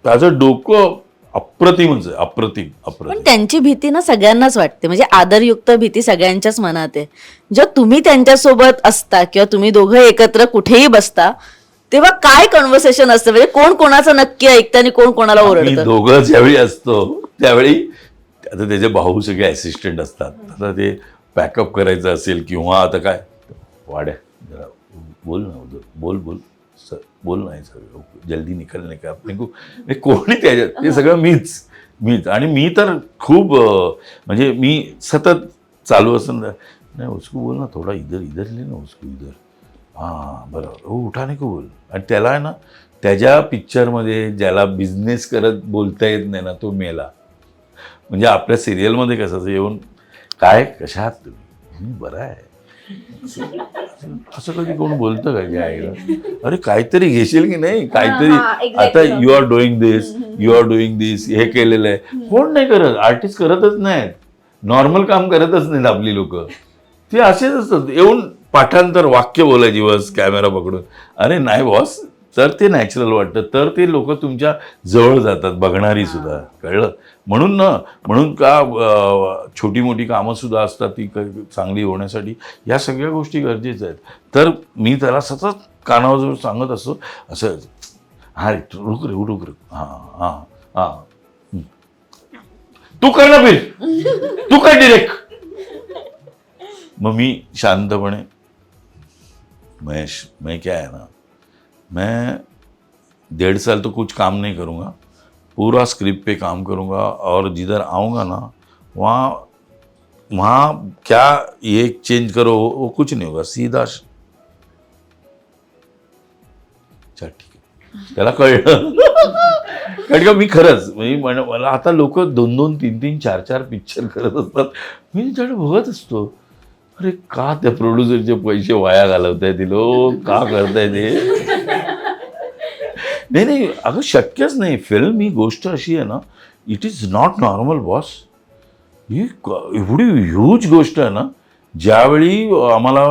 त्याचं डोकं अप्रतिमच आहे, अप्रतिम पण अप्रतिम. त्यांची भीती ना सगळ्यांनाच वाटते, म्हणजे आदरयुक्त भीती सगळ्यांच्याच मनात आहे. जेव्हा तुम्ही त्यांच्यासोबत असता किंवा तुम्ही दोघं एकत्र कुठेही बसता, तेव्हा काय कन्व्हर्सेशन असतं, म्हणजे कोण कोणाचं नक्की ऐकतं आणि कोण कोणाला मी ओरडतं? दोघं ज्यावेळी असतो त्यावेळी आता त्याचे भाऊ सगळे असिस्टंट असतात. आता ते पॅकअप करायचं असेल किंवा आता काय, वाड्या जरा बोल ना, बोल बोल सर, बोल नाही सर, जल्दी निकलने का अपने को, कोणी त्याच्यात, ते सगळं मीच. आणि मी तर खूप म्हणजे मी सतत चालू असं नाही, उसको बोल ना थोडा, इधर ले ना उसको इधर, हां बरोबर, हो उठाने को बोल. आणि त्याला आहे ना, त्याच्या पिक्चरमध्ये ज्याला बिझनेस करत बोलता येत नाही ना, तो मेला. म्हणजे आपल्या सिरियलमध्ये कसं येऊन, काय कशा आहात तुम्ही, बरं आहे, असं कधी कोण बोलतं का घ्यायला, अरे काहीतरी घेशील की नाही, काहीतरी आता यू आर डुईंग दिस, हे केलेलं आहे. कोण नाही करत, आर्टिस्ट करतच नाहीत, नॉर्मल काम करतच नाहीत आपली लोक. ते असेच असतात, येऊन पाठांतर वाक्य बोलायची बस कॅमेरा पकडून. अरे नाही बॉस, तर ते नॅचरल वाटतं, तर ते लोक तुमच्या जवळ जातात, बघणारी सुद्धा, कळलं. म्हणून का छोटी मोठी कामं सुद्धा असतात ती चांगली होण्यासाठी, या सगळ्या गोष्टी गरजेच्या आहेत. तर मी त्याला सतत कानावर सांगत असतो असं, हा रे रुक रे, हां हां तू कर ना, फिर तू कर डिरेक्ट. मग मी शांतपणे, महेश मैं क्या है ना, मैं 1.5 साल तो कुछ काम नहीं करूँगा, पूरा स्क्रिप्ट पे काम करूँगा, और जिधर आऊँगा ना वहाँ क्या ये चेंज करो वो कुछ नहीं होगा, सीधा अच्छा ठीक आहे. त्याला कळलं. कारण का मी खरंच म्हणजे मला आता लोक 2-2, 3-3, 4-4 पिक्चर करत असतात. मी त्याच्याकडे बघत असतो, अरे का त्या प्रोड्युसरचे पैसे वाया घालवताय ते लोक, का करताय ते. नाही अगं शक्यच नाही. फिल्म ही गोष्ट अशी आहे ना, it is not normal boss. ही एवढी ह्यूज गोष्ट आहे ना. ज्यावेळी आम्हाला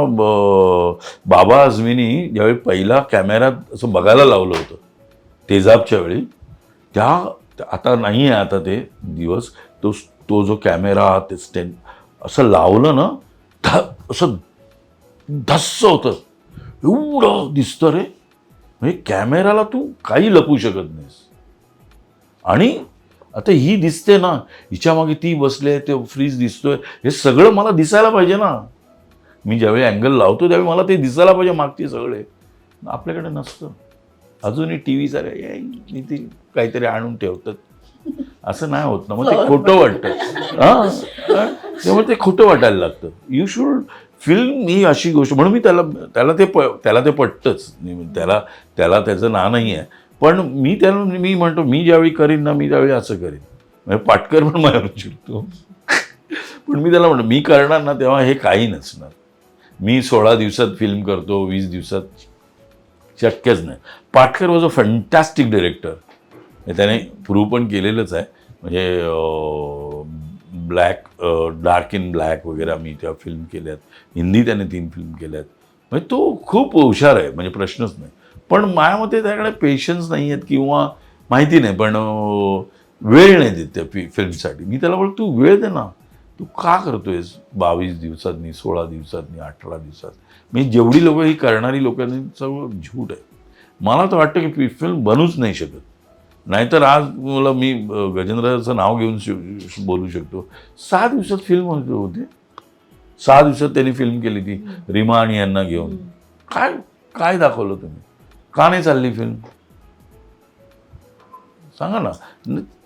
बाबा आझमीनी ज्यावेळी पहिला कॅमेऱ्यात असं बघायला लावलं होतं तेजाबच्या वेळी, त्या आता नाही आहे आता ते दिवस, तो जो कॅमेरा ते स्टँड असं लावलं ना, असं धस्स होतं, एवढं दिसतं रे. म्हणजे कॅमेराला तू काही लपू शकत नाहीस. आणि आता ही दिसते ना, हिच्या मागे ती बसले, ते फ्रीज दिसतोय, हे सगळं मला दिसायला पाहिजे ना. मी ज्यावेळी अँगल लावतो त्यावेळी मला ते दिसायला पाहिजे मागचे सगळे. आपल्याकडे नसतं. अजूनही टी व्ही सारे ते काहीतरी आणून ठेवतात, असं नाही होत ना. मग ते खोटं वाटतं. हां, त्यामुळे ते खोटं वाटायला लागतं. यू शुड फिल्म ही अशी गोष्ट, म्हणून मी त्याला ते पटतंच. त्याला त्याचं ना नाही आहे. पण मी म्हणतो, मी ज्यावेळी करीन ना, मी त्यावेळी असं करीन. म्हणजे पाटकर पण माझ्यावर चिडतो, पण मी त्याला म्हणतो मी करणार ना तेव्हा हे काही नसणार. मी 16 दिवसात फिल्म करतो, 20 दिवसात शक्यच नाही. Patkar was a fantastic director. त्याने प्रूव्ह पण केलेलंच आहे. म्हणजे डार्क इन ब्लॅक वगैरे आम्ही त्या फिल्म केल्यात. हिंदी त्याने 3 फिल्म केल्यात. म्हणजे तो खूप हुशार आहे, म्हणजे प्रश्नच नाही. पण माझ्या मते त्याकडे पेशन्स नाही आहेत किंवा माहिती नाही. पण वेळ नाही देत त्या फिल्मसाठी. मी त्याला बोलतो तू वेळ दे ना, तू का करतोयस 22 दिवसांनी, 16 दिवसांनी, 18 दिवसात. मी जेवढी लोकं ही करणारी लोकांनी सगळं झूट आहे. मला तर वाटतं की फिल्म बनूच नाही शकत. नाहीतर आज मला मी गजेंद्राचं नाव घेऊन बोलू शकतो. 6 दिवसात फिल्म होते. 6 दिवसात त्यांनी फिल्म केली ती रीमा आणि यांना घेऊन. काय काय दाखवलं तुम्ही? का नाही चालली फिल्म? सांगा ना.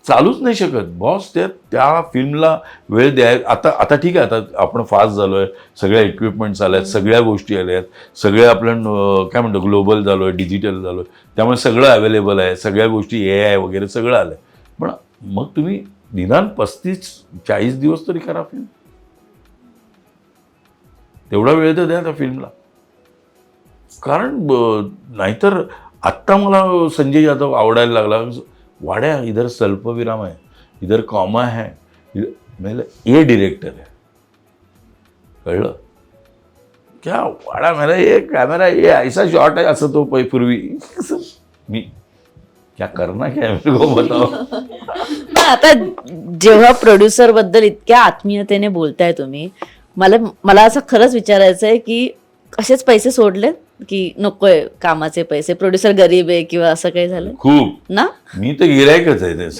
चालूच नाही शकत बॉस. त्या फिल्मला वेळ आता ठीक आहे, आता आपण फास्ट झालो आहे, सगळ्या इक्विपमेंट्स आल्या आहेत, सगळ्या गोष्टी आल्या आहेत, सगळे आपण काय म्हणतो ग्लोबल झालो आहे, डिजिटल झालो आहे, त्यामुळे सगळं अवेलेबल आहे, सगळ्या गोष्टी AI वगैरे सगळं आलं आहे. पण मग तुम्ही निदान 35-40 दिवस तरी करा फिल्म. तेवढा वेळ तर द्या त्या फिल्मला. कारण नाहीतर आत्ता मला संजय यादव आवडायला लागला. वाड्या इधर स्वल्पविराम है, इधर कॉमा है, मेला ये डिरेक्टर है. कळलं क्या? वाडा मेरा ये कॅमेरा ये ऐसा शॉट है, असं तो पूर्वी मी क्या करना क्या है मेरे को बताओ. पण आता जेव्हा प्रोड्युसर बद्दल इतक्या आत्मीयतेने बोलताय तुम्ही, मला असं खरंच विचारायचं आहे की असेच पैसे सोडले की नकोय कामाचे पैसे, प्रोड्युसर गरीब आहे किंवा असं काही झालं खूप ना? मी तर गिरायकच आहे ते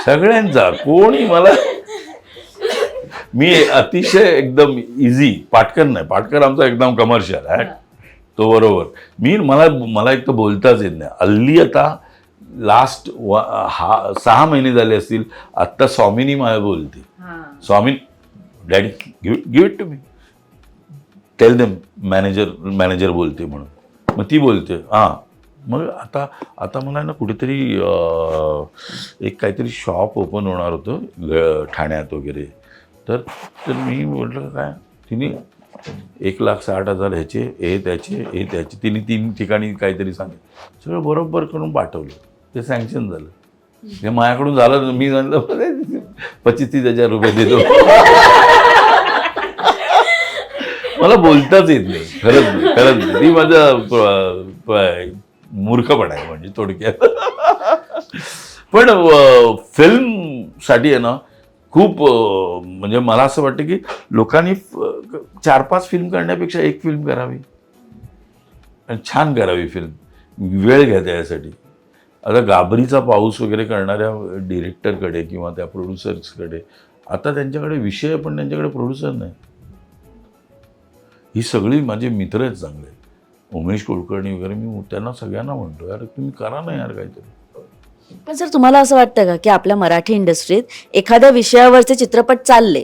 सगळ्यांचा. कोणी मला मी अतिशय एकदम इझी. पाटकर नाही, पाटकर आमचा एकदम कमर्शियल आहे तो बरोबर. मला एक तर बोलताच येत नाही. हल्ली आता लास्ट 6 महिने झाले असतील, आत्ता स्वामीनी मला बोलते, Swami daddy give it to me, tell them manager बोलते म्हणून. मग ती बोलते हां. मग आता मला ना कुठेतरी एक काहीतरी शॉप ओपन होणार होतं ठाण्यात वगैरे. तर मी म्हटलं काय, तिने 1,60,000 ह्याचे हे त्याचे तिने 3 ठिकाणी काहीतरी सांगितलं. सगळं बरोबर करून पाठवलं. ते सँक्शन झालं. हे माझ्याकडून झालं. मी सांगितलं 25-30 हजार रुपये देतो. मला बोलताच येत नाही. खरंच नाही. ती माझा मूर्खपणा आहे म्हणजे थोडक्यात. पण फिल्मसाठी आहे ना खूप म्हणजे मला असं वाटतं की लोकांनी 4-5 फिल्म करण्यापेक्षा एक फिल्म करावी आणि छान करावी फिल्म. वेळ घ्या त्यासाठी. आता गाबरीचा पाऊस वगैरे करणाऱ्या डिरेक्टरकडे किंवा त्या प्रोड्युसर्सकडे आता त्यांच्याकडे विषय पण त्यांच्याकडे प्रोड्युसर नाही. ही सगळी माझे मित्र आहेत चांगले, उमेश कुलकर्णी वगैरे. मी त्यांना सगळ्यांना म्हणतो यार तुम्ही करा ना यार काहीतरी. पण सर तुम्हाला असं वाटतं का की आपल्या मराठी इंडस्ट्रीत एखाद्या विषयावरचे चित्रपट चालले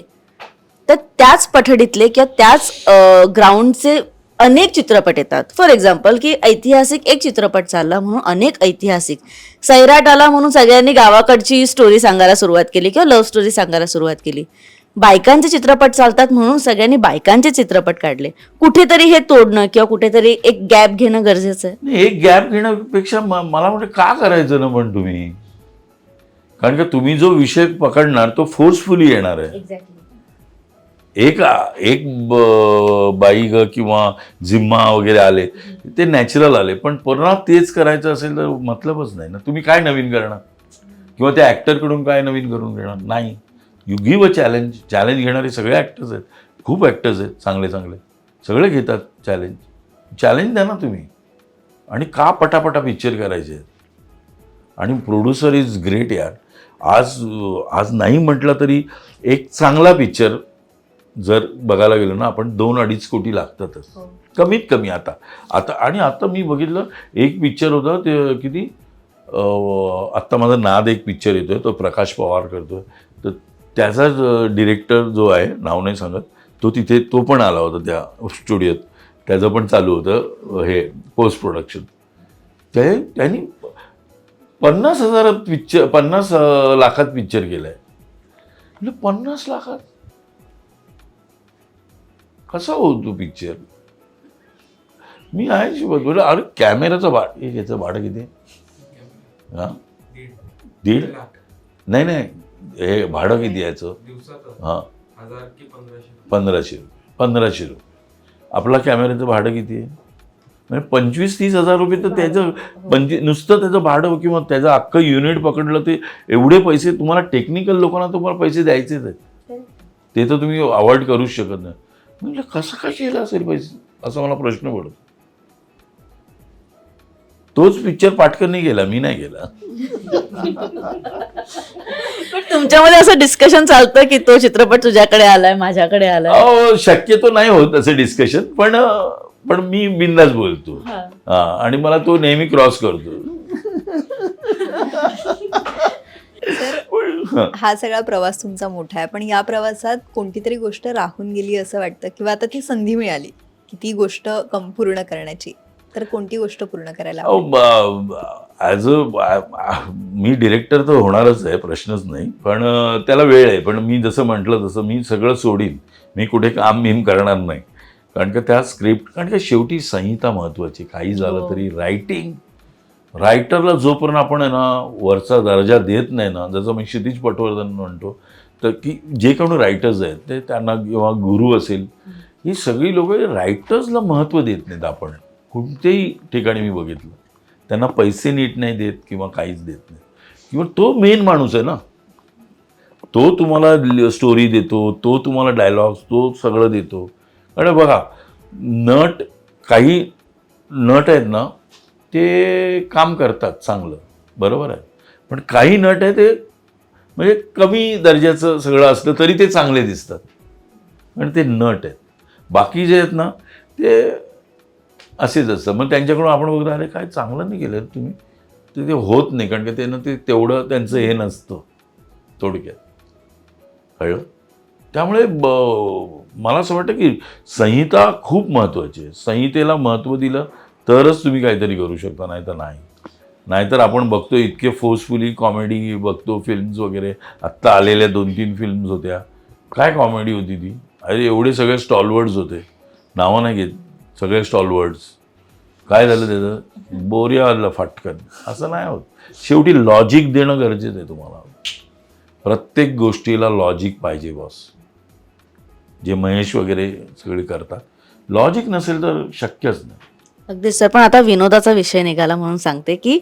तर त्याच पठडीतले किंवा त्याच ग्राउंडचे अनेक चित्रपट येतात? फॉर एक्झाम्पल की ऐतिहासिक एक चित्रपट चालला म्हणून अनेक ऐतिहासिक, सैराट आला म्हणून सगळ्यांनी गावाकडची स्टोरी सांगायला सुरुवात केली किंवा लव्ह स्टोरी सांगायला सुरुवात केली. बायकांचे चित्रपट चालतात म्हणून सगळ्यांनी बायकांचे चित्रपट काढले. कुठेतरी हे तोडणं किंवा कुठेतरी एक गॅप घेणं गरजेचं आहे. नाही, एक गॅप घेण्यापेक्षा मला वाटतं का करायचं ना पण तुम्ही. कारण का तुम्ही जो विषय पकडणार तो फोर्सफुली येणार आहे. एक बाई किंवा जिम्मा वगैरे आले ते नॅचरल आले. पण पुन्हा तेच करायचं असेल तर मतलबच नाही ना. तुम्ही काय नवीन करणार किंवा त्या ॲक्टरकडून काय नवीन करून घेणार नाही. यू गिव्ह अ चॅलेंज घेणारे सगळे ॲक्टर्स आहेत. खूप ॲक्टर्स आहेत चांगले सगळे घेतात चॅलेंज द्या ना तुम्ही. आणि का पटापटा पिक्चर करायचे आहेत. आणि प्रोड्युसर इज ग्रेट यार. आज नाही म्हटलं तरी एक चांगला पिक्चर जर बघायला गेलो ना आपण 2-2.5 कोटी लागतातच कमीत कमी. आता मी बघितलं एक पिक्चर होता ते किती आत्ता माझा नाद एक पिक्चर येतोय तो प्रकाश पवार करतोय. तर त्याचा डिरेक्टर जो आहे नाव नाही सांगत तो पण आला होता त्या स्टुडिओत. त्याचं पण चालू होतं हे पोस्ट प्रोडक्शन. त्यांनी 50 लाखात पिक्चर केलाय. म्हणजे 50 लाखात कसा होतो पिक्चर. मी आहे बोल अरे कॅमेराचं याचं भाडं किती हां 1.5 नाही हे भाडं किती याचं हां 1500 रुपये. आपला कॅमेऱ्याचं भाडं किती आहे म्हणजे 25-30 हजार रुपये तर त्याचं नुसतं त्याचं भाडं किंवा त्याचं अख्खं युनिट पकडलं ते एवढे पैसे तुम्हाला टेक्निकल लोकांना तुम्हाला पैसे द्यायचेच आहेत. ते तर तुम्ही अवॉइड करूच शकत नाही. म्हणजे कसं काय केलं असेल पैसे असा मला प्रश्न पडतो. तोच पिक्चर पाटकन नाही गेला, मी नाही गेला. पण तुमच्यामध्ये असं डिस्कशन चालतं की तो चित्रपट तुझ्याकडे आलाय, माझ्याकडे आलाय? शक्यतो नाही होत असं डिस्कशन, पण मी बिंदास बोलतो. हा, आणि मला तो नेहमी क्रॉस करतो. हा सगळा प्रवास तुमचा मोठा आहे, पण या प्रवासात कोणती तरी गोष्ट राहून गेली असं वाटतं, किंवा आता ती संधी मिळाली की ती गोष्ट पूर्ण करण्याची, तर कोणती गोष्ट पूर्ण करायला ॲज मी डिरेक्टर तर होणारच आहे, प्रश्नच नाही. पण त्याला वेळ आहे. पण मी जसं म्हटलं तसं मी सगळं सोडीन. मी कुठे काम करणार नाही. कारण का त्या स्क्रिप्ट, कारण का शेवटी संहिता महत्त्वाची. काही झालं तरी रायटरला जोपर्यंत आपण आहे ना वरचा दर्जा देत नाही ना, जसं मी क्षितिज पटवर्धन म्हणतो, तर की जे कोणी रायटर्स आहेत ते त्यांना किंवा गुरु असेल, ही सगळी लोक रायटर्सला महत्त्व देत नाहीत. आपण कोणत्याही ठिकाणी मी बघितलं, त्यांना पैसे नीट नाही देत किंवा काहीच देत नाही. किंवा तो मेन माणूस आहे ना, तो तुम्हाला स्टोरी देतो, तो तुम्हाला डायलॉग्स, तो सगळं देतो. आणि बघा, काही नट आहेत ना, ते काम करतात चांगलं, बरोबर आहे. पण काही नट आहे ते म्हणजे कमी दर्जाचं सगळं असलं तरी ते चांगले दिसतात, पण ते नट आहेत. बाकी जे आहेत ना ते असेच असतं. मग त्यांच्याकडून आपण बघतो, अरे काय चांगलं नाही केलं तुम्ही, ते होत नाही. कारण की त्यांना ते तेवढं त्यांचं हे नसतं थोडक्यात, कळलं. त्यामुळे मला असं वाटतं की संहिता खूप महत्त्वाची आहे. संहितेला महत्त्व दिलं तरच तुम्ही काहीतरी करू शकता, नाही तर नाही. नाहीतर आपण बघतो इतके फोर्सफुली कॉमेडी बघतो, फिल्म्स वगैरे. आत्ता आलेल्या 2-3 फिल्म्स होत्या, काय कॉमेडी होती ती. अरे एवढे सगळे स्टॉलवर्ड्स होते, नावं नाही घेत, सगळे स्टॉलवर्ड्स. काय झालं त्याचं, बोरिया आलं फाटकन. असं नाही होत. शेवटी लॉजिक देणं गरजेचं आहे तुम्हाला. प्रत्येक गोष्टीला लॉजिक पाहिजे बॉस. जे महेश वगैरे सगळे करतात, लॉजिक नसेल तर शक्यच नाही. अगदी सर. पण आता विनोदाचा विषय निघाला म्हणून सांगते की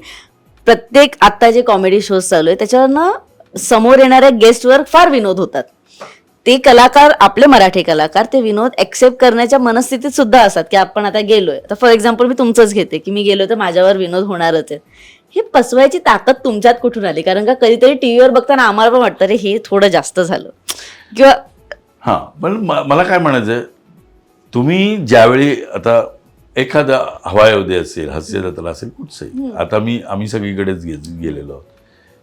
प्रत्येक आता जे कॉमेडी शोज चालू आहे त्याच्यावरनं समोर येणाऱ्या गेस्टवर फार विनोद होतात. ते कलाकार, आपले मराठी कलाकार, ते विनोद ऍक्सेप्ट करण्याच्या मनस्थितीत सुद्धा असतात की आपण आता गेलोय. आता फॉर एक्झाम्पल मी तुमचंच घेते की मी गेलो तर माझ्यावर विनोद होणारच आहे. हे पसवायची ताकद तुमच्यात कुठून आली? कारण का कधीतरी टीव्हीवर बघताना आम्हाला पण वाटतं रे हे थोडं जास्त झालं किंवा. हां, पण मला काय म्हणायचं आहे, तुम्ही ज्यावेळी आता एखादा हवायोदय असेल, हास्यजत्रा असेल, कुठचंही, आता आम्ही सगळीकडेच गेलेलो आहोत,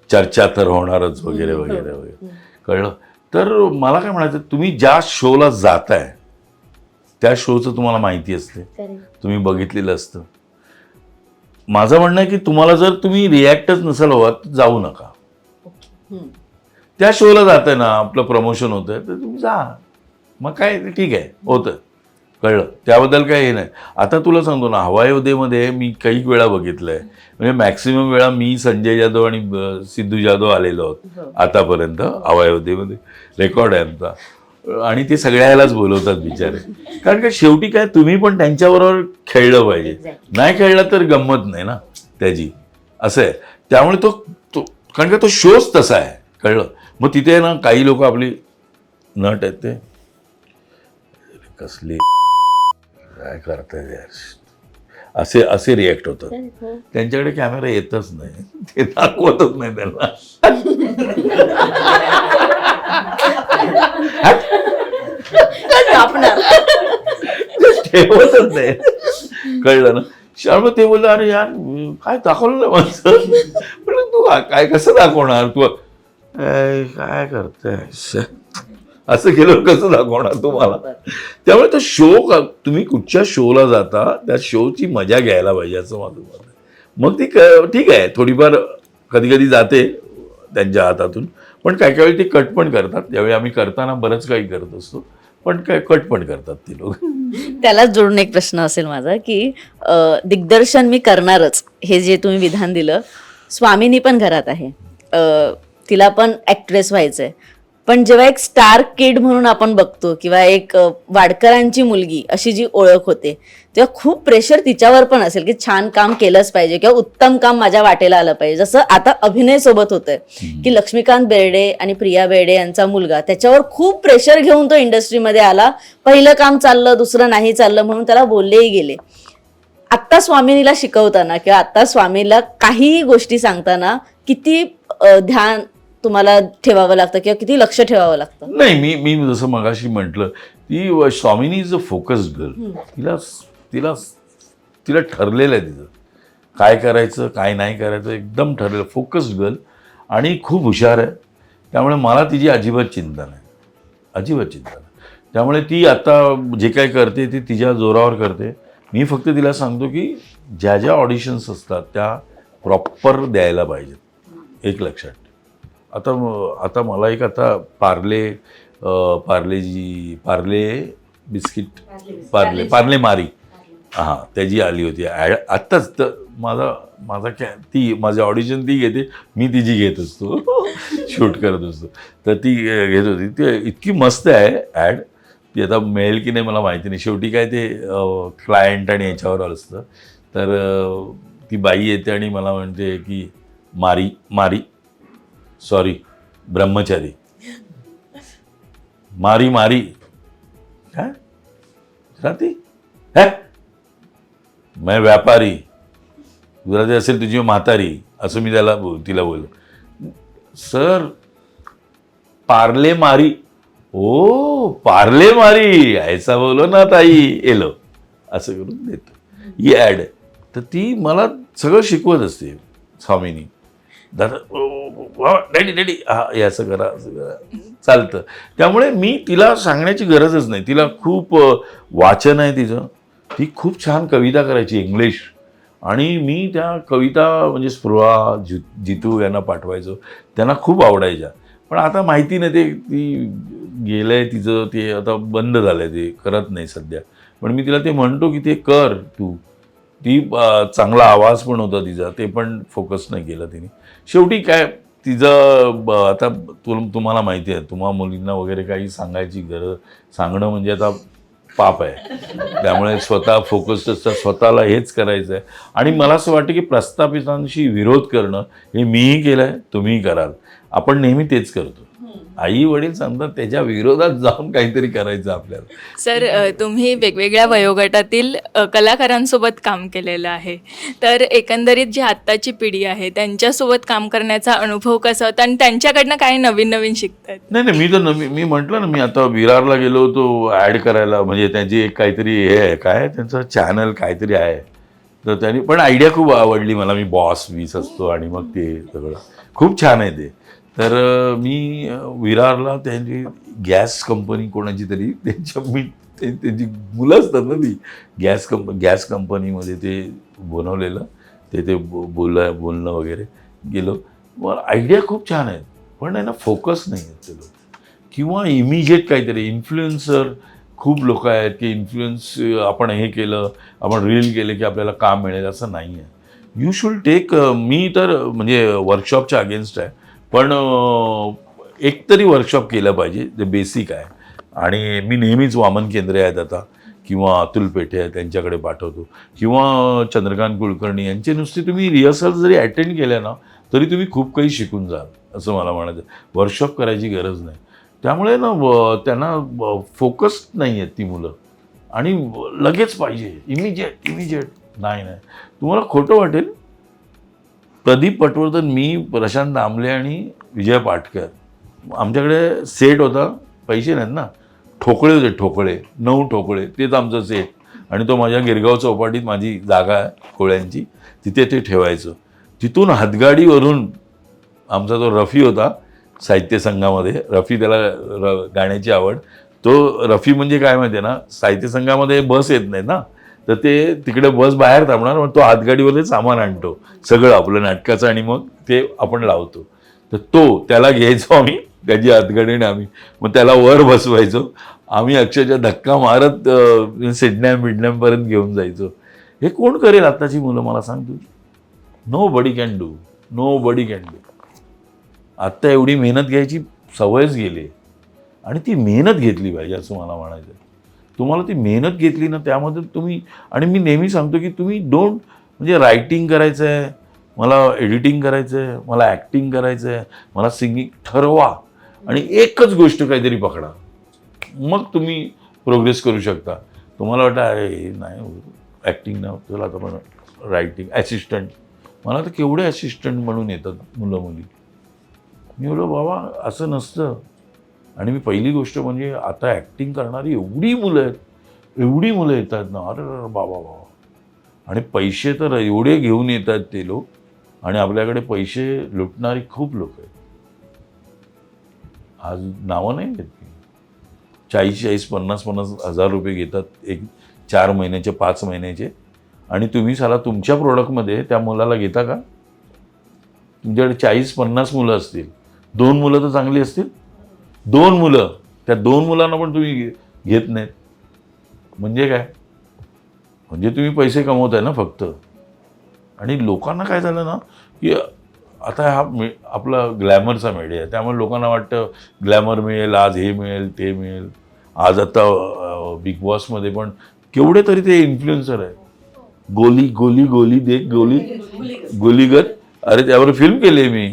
चर्चा तर होणारच वगैरे वगैरे वगैरे, कळलं. तर मला काय म्हणायचं, तुम्ही ज्या शोला जाताय त्या शोचं तुम्हाला माहिती असते, तुम्ही बघितलेलं असतं. माझं म्हणणं आहे की तुम्हाला जर तुम्ही रिॲक्टच नसाल हवं तर जाऊ नका. त्या शोला जाताय ना, आपलं प्रमोशन होतंय तर तुम्ही जा. मग काय ठीक आहे, होतं, कळलं, त्याबद्दल काही हे नाही. आता तुला सांगतो ना, हवायोदयमध्ये मी काही वेळा बघितलंय, म्हणजे मॅक्सिमम वेळा मी, संजय जाधव आणि सिद्धू जाधव आलेलो आहोत आतापर्यंत हवायोदयमध्ये. रेकॉर्ड आहे आमचा. आणि ते सगळ्यालाच बोलवतात बिचारे. कारण का शेवटी काय, तुम्ही पण त्यांच्याबरोबर खेळलं पाहिजे. नाही खेळलं तर गंमत नाही ना त्याची, असं आहे. त्यामुळे तो कारण का तो शोच तसा आहे, कळलं. मग तिथे ना काही लोक आपली नट आहेत, ते कसले काय करतायत यार, असे रिॲक्ट होतात. त्यांच्याकडे कॅमेरा येतच नाही, ते दाखवतच नाही त्यांना. ठेवतच नाही, कळलं ना. शाळा ते बोललं, अरे यार काय दाखवलं नाही माझं. पण तू काय कसं दाखवणार, तू काय करताय, असं केलं कसं दाखवणार तुम्हाला. त्यामुळे तो शो, तुम्ही कुठच्या शोला जाता त्या शोची मजा घ्यायला पाहिजे असं माझं मत आहे. मग ती ठीक आहे, थोडीफार कधी कधी जाते त्यांच्या हातातून, पण काही काही वेळी ते कट पण करतात. त्यावेळी आम्ही करताना बरंच काही करत असतो, पण काय कट पण करतात ती लोक. त्यालाच जोडून एक प्रश्न असेल माझा की दिग्दर्शन मी करणारच हे जे तुम्ही विधान दिलं, स्वामिनी पण घरात आहे, तिला पण ऍक्ट्रेस व्हायचंय, पण जेव्हा एक स्टार किड म्हणून आपण बघतो किंवा एक वाडकरांची मुलगी अशी जी ओळख होते, तेव्हा खूप प्रेशर तिच्यावर पण असेल की छान काम केलंच पाहिजे किंवा उत्तम काम माझ्या वाटेला आलं पाहिजे. जसं आता अभिनय सोबत होतंय की लक्ष्मीकांत बेर्डे आणि प्रिया बेर्डे यांचा मुलगा, त्याच्यावर खूप प्रेशर घेऊन तो इंडस्ट्रीमध्ये आला. पहिलं काम चाललं, दुसरं नाही चाललं म्हणून त्याला बोललेही गेले. आत्ता स्वामिनीला शिकवताना किंवा आत्ता स्वामीला काही गोष्टी सांगताना किती ध्यान तुम्हाला ठेवावं लागतं किंवा किती लक्ष ठेवावं लागतं? नाही, मी जसं मगाशी म्हटलं, ती स्वामिनी इज अ फोकस्ड गर्ल. तिला ठरलेलं आहे तिचं काय करायचं काय नाही करायचं, एकदम ठरलेलं, फोकस्ड गर्ल आणि खूप हुशार आहे. त्यामुळे मला तिची अजिबात चिंता नाही. त्यामुळे ती आता जे काय करते ती तिच्या जोरावर करते. मी फक्त तिला सांगतो की ज्या ज्या ऑडिशन्स असतात त्या प्रॉपर द्यायला पाहिजेत, एक लक्षात ठेव. आता मला एक आता पार्ले बिस्किट पार्ले मारी हां त्याची आली होती ॲड आत्ताच. तर माझं ऑडिशन ती घेते, मी तिची घेत असतो शूट करत असतो. तर ती घेत होती, ती इतकी मस्त आहे ॲड. ती आता मिळेल की नाही मला माहिती नाही, शेवटी काय ते क्लायंट आणि याच्यावर असतं. तर ती बाई येते आणि मला म्हणते की मारी सॉरी ब्रह्मचारी मारी काय राहती है मैं व्यापारी, गुजराती असेल तुझी म्हातारी, असं मी तिला बोललो. सर पार्ले मारी, ओ पार्ले मारी ऐसा बोलो ना ताई एलो, असं करून देतो ही ॲड आहे. तर ती मला सगळं शिकवत असते स्वामीनी. दादा डॅडी हा असं करा चालतं. त्यामुळे मी तिला सांगण्याची गरजच नाही. तिला खूप वाचन आहे तिचं, ती खूप छान कविता करायची इंग्लिश, आणि मी त्या कविता म्हणजे स्पृहा जितू यांना पाठवायचो, त्यांना खूप आवडायच्या. पण आता माहिती नाही ते ती गेलं आहे तिचं, ते आता बंद झालं आहे, ते करत नाही सध्या. पण मी तिला ते म्हणतो की ते कर तू. ती चांगला आवाज पण होता तिचा, ते पण फोकस नाही केला तिने. शेवटी काय तिचं आता तुम्हाला माहिती आहे, तुम्हा मुलींना वगैरे काही सांगणं म्हणजे आता पाप आहे. त्यामुळे स्वतः फोकस्ड असतात, स्वतःला हेच करायचं आहे. आणि मला असं वाटतं की प्रस्थापितांशी विरोध करणं हे मीही केलं आहे, तुम्हीही कराल. आपण नेहमी तेच करतो. आई वडील सांगतात त्याच्या विरोधात जाऊन काहीतरी करायचं आपल्याला. सर, तुम्ही वेगवेगळ्या वयोगटातील कलाकारांसोबत काम केलेलं आहे, तर एकंदरीत जी आत्ताची पिढी आहे त्यांच्यासोबत काम करण्याचा अनुभव कसा होता आणि त्यांच्याकडनं काय नवीन नवीन शिकतात? नाही, मी म्हटलं ना, मी आता विरारला गेलो होतो ॲड करायला. म्हणजे त्यांची एक काहीतरी हे आहे, काय त्यांचं चॅनल काहीतरी आहे. तर त्यांनी पण आयडिया खूप आवडली मला. मी बॉस 20 असतो आणि मग ते सगळं खूप छान आहे ते. तर मी विरारला त्यांची गॅस कंपनी कोणाची तरी त्यांची मुलं असतात ना, ती गॅस कंपनीमध्ये ते बनवलेलं ते बोलणं वगैरे गेलो. मला आयडिया खूप छान आहेत, पण आहे ना फोकस नाही आहेत ते लोक. किंवा इमिजिएट काहीतरी इन्फ्लुएन्सर खूप लोक आहेत की इन्फ्लुएन्स आपण हे केलं, आपण रील केले की आपल्याला काम मिळेल, असं नाही आहे. You should take. मी तर म्हणजे वर्कशॉपच्या अगेन्स्ट आहे, पण एकतरी वर्कशॉप केलं पाहिजे, जे बेसिक आहे. आणि मी नेहमीच वामन केंद्रे आहेत आता, किंवा अतुल पेठे आहेत त्यांच्याकडे पाठवतो, किंवा चंद्रकांत कुलकर्णी यांचे नुसते तुम्ही रिहर्सल जरी अटेंड केल्या ना तरी तुम्ही खूप काही शिकून जाल, असं मला म्हणायचं. वर्कशॉप करायची गरज नाही. त्यामुळे ना त्यांना फोकस्ड नाही आहेत ती मुलं, आणि लगेच पाहिजे इमिजिएट नाही. तुम्हाला खोटं वाटेल, प्रदीप पटवर्धन, मी, प्रशांत दामले आणि विजय पाटकर, आमच्याकडे सेट होता. पैसे नाहीत ना, ठोकळे होते, 9 ठोकळे, तेच आमचं सेट. आणि तो माझ्या गिरगाव चौपाटीत माझी जागा आहे कोळ्यांची, तिथे ते ठेवायचं. तिथून हातगाडीवरून आमचा तो रफी होता साहित्य संघामध्ये. रफी, त्याला गाण्याची आवड. तो रफी म्हणजे काय माहिती आहे ना, साहित्य संघामध्ये बस येत नाही ना, तर ते तिकडे बस बाहेर थांबणार, मग तो हातगाडीवर सामान आणतो सगळं आपलं नाटकाचं, आणि मग ते आपण लावतो. तर त्याला घ्यायचो आम्ही, त्याची हातगाडीने आम्ही मग त्याला वर बसवायचो. आम्ही अक्षरशः धक्का मारत सिडनॅमपर्यंत घेऊन जायचो. हे कोण करेल आत्ताची मुलं, मला सांग तू. Nobody can do. आत्ता एवढी मेहनत घ्यायची सवयच गेली. आणि ती मेहनत घेतली पाहिजे असं मला म्हणायचं आहे. तुम्हाला ती मेहनत घेतली ना त्यामध्ये तुम्ही, आणि मी नेहमी सांगतो की तुम्ही म्हणजे रायटिंग करायचं आहे, मला एडिटिंग करायचं आहे, मला ॲक्टिंग करायचं आहे, मला सिंगिंग, ठरवा आणि एकच गोष्ट काहीतरी पकडा, मग तुम्ही प्रोग्रेस करू शकता. तुम्हाला वाटतं अरे नाही ॲक्टिंग नाही तुला, आता पण रायटिंग ॲसिस्टंट, मला तर केवढे ॲसिस्टंट म्हणून येतात मुलं मुली. मी बोललो बाबा असं नसतं. आणि मी पहिली गोष्ट म्हणजे आता ॲक्टिंग करणारी एवढी मुलं येतात ना, अरे बाबा बाबा, आणि पैसे तर एवढे घेऊन येतात ते लोक, आणि आपल्याकडे पैसे लुटणारी खूप लोक आहेत. आज नावं नाही घेत मी, 40-40, 50-50 हजार रुपये घेतात एक 4 महिन्याचे 5 महिन्याचे, आणि तुम्ही साला तुमच्या प्रोडक्टमध्ये त्या मुलाला घेता का? तुमच्याकडे 40-50 मुलं असतील, 2 मुलं तर चांगली असतील, 2 मुलं, त्या 2 मुलांना पण तुम्ही घेत नाहीत. म्हणजे काय? म्हणजे तुम्ही पैसे कमवताय ना फक्त. आणि लोकांना काय झालं ना की आता हा आपला ग्लॅमरचा मीडिया आहे, त्यामुळे लोकांना वाटतं ग्लॅमर मिळेल, आज हे मिळेल ते मिळेल. आज आता बिग बॉसमध्ये पण केवढे तरी ते इन्फ्लुएन्सर आहे, गोली गोली गोली देख गोली गोलीगत, अरे त्यावर फिल्म केली मी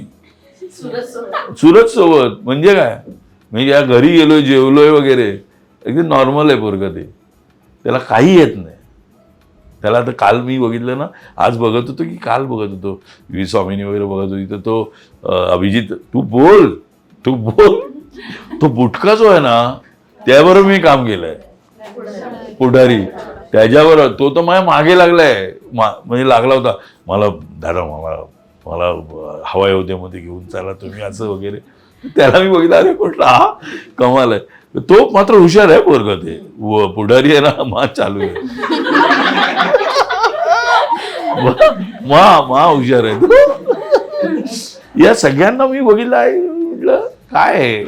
सूरज सोबत. म्हणजे काय, मी या घरी गेलोय जेवलोय वगैरे, एकदम नॉर्मल आहे पोरगं ते, त्याला काही येत नाही. त्याला तर काल मी बघितलं ना, आज बघत होतो की काल बघत होतो व्ही स्वामिनी वगैरे बघत होती, तर तो अभिजित तू बोल तो बुटका जो आहे ना त्याबरोबर मी काम केलंय, पुढारी, त्याच्यावर तो तर माझ्या मागे लागलाय, म्हणजे लागला होता मला, दादा मला हवाई होत्यामध्ये घेऊन चला तुम्ही असं वगैरे. त्याला मी बघितलं, अरे कुठला हा कमाल आहे. तो मात्र हुशार आहे पोरगं, ते पुढारी आहे ना, मा चालू आहे, मा हुशार आहे. या सगळ्यांना मी बघितलं आहे, म्हटलं काय आहे.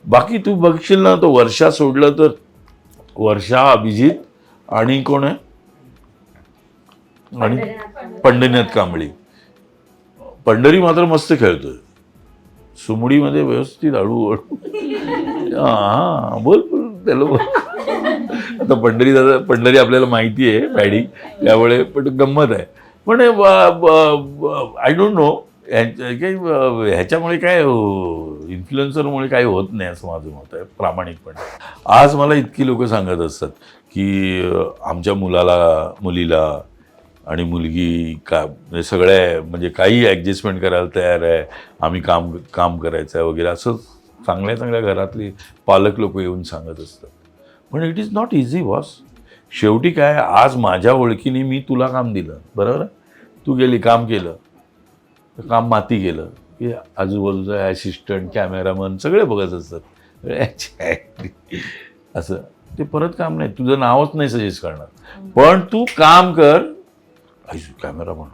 बाकी तू बघशील ना, तो वर्षा सोडलं तर वर्षा, अभिजित आणि कोण आहे, आणि पंढरीनाथ कांबळी. पंढरी मात्र मस्त खेळतोय, सुमडीमध्ये व्यवस्थित हळूहळू. हा बोल त्याला बोल. आता पंढरी आपल्याला माहिती आहे पॅडी, त्यामुळे पण गंमत आहे. पण आय डोंट नो ह्याच्यामुळे काय इन्फ्लुएन्सरमुळे काही होत नाही असं माझं मत आहे प्रामाणिकपणे. आज मला इतकी लोक सांगत असतात की आमच्या मुलीला आणि मुलगी सगळ्या म्हणजे काही ॲडजस्टमेंट करायला तयार आहे, आम्ही काम करायचं आहे वगैरे, असं चांगल्या घरातली पालक लोक येऊन सांगत असतात. पण it is not easy boss. शेवटी काय, आज माझ्या ओळखीने मी तुला काम दिलं, बरोबर आहे, तू गेली काम केलं, तर काम माती गेलं की आजूबाजूचा ॲसिस्टंट, कॅमेरामन सगळे बघत असतात असं. ते परत काम नाही, तुझं नावच नाही सजेस्ट करणार, पण तू काम कर. कॅमेरामन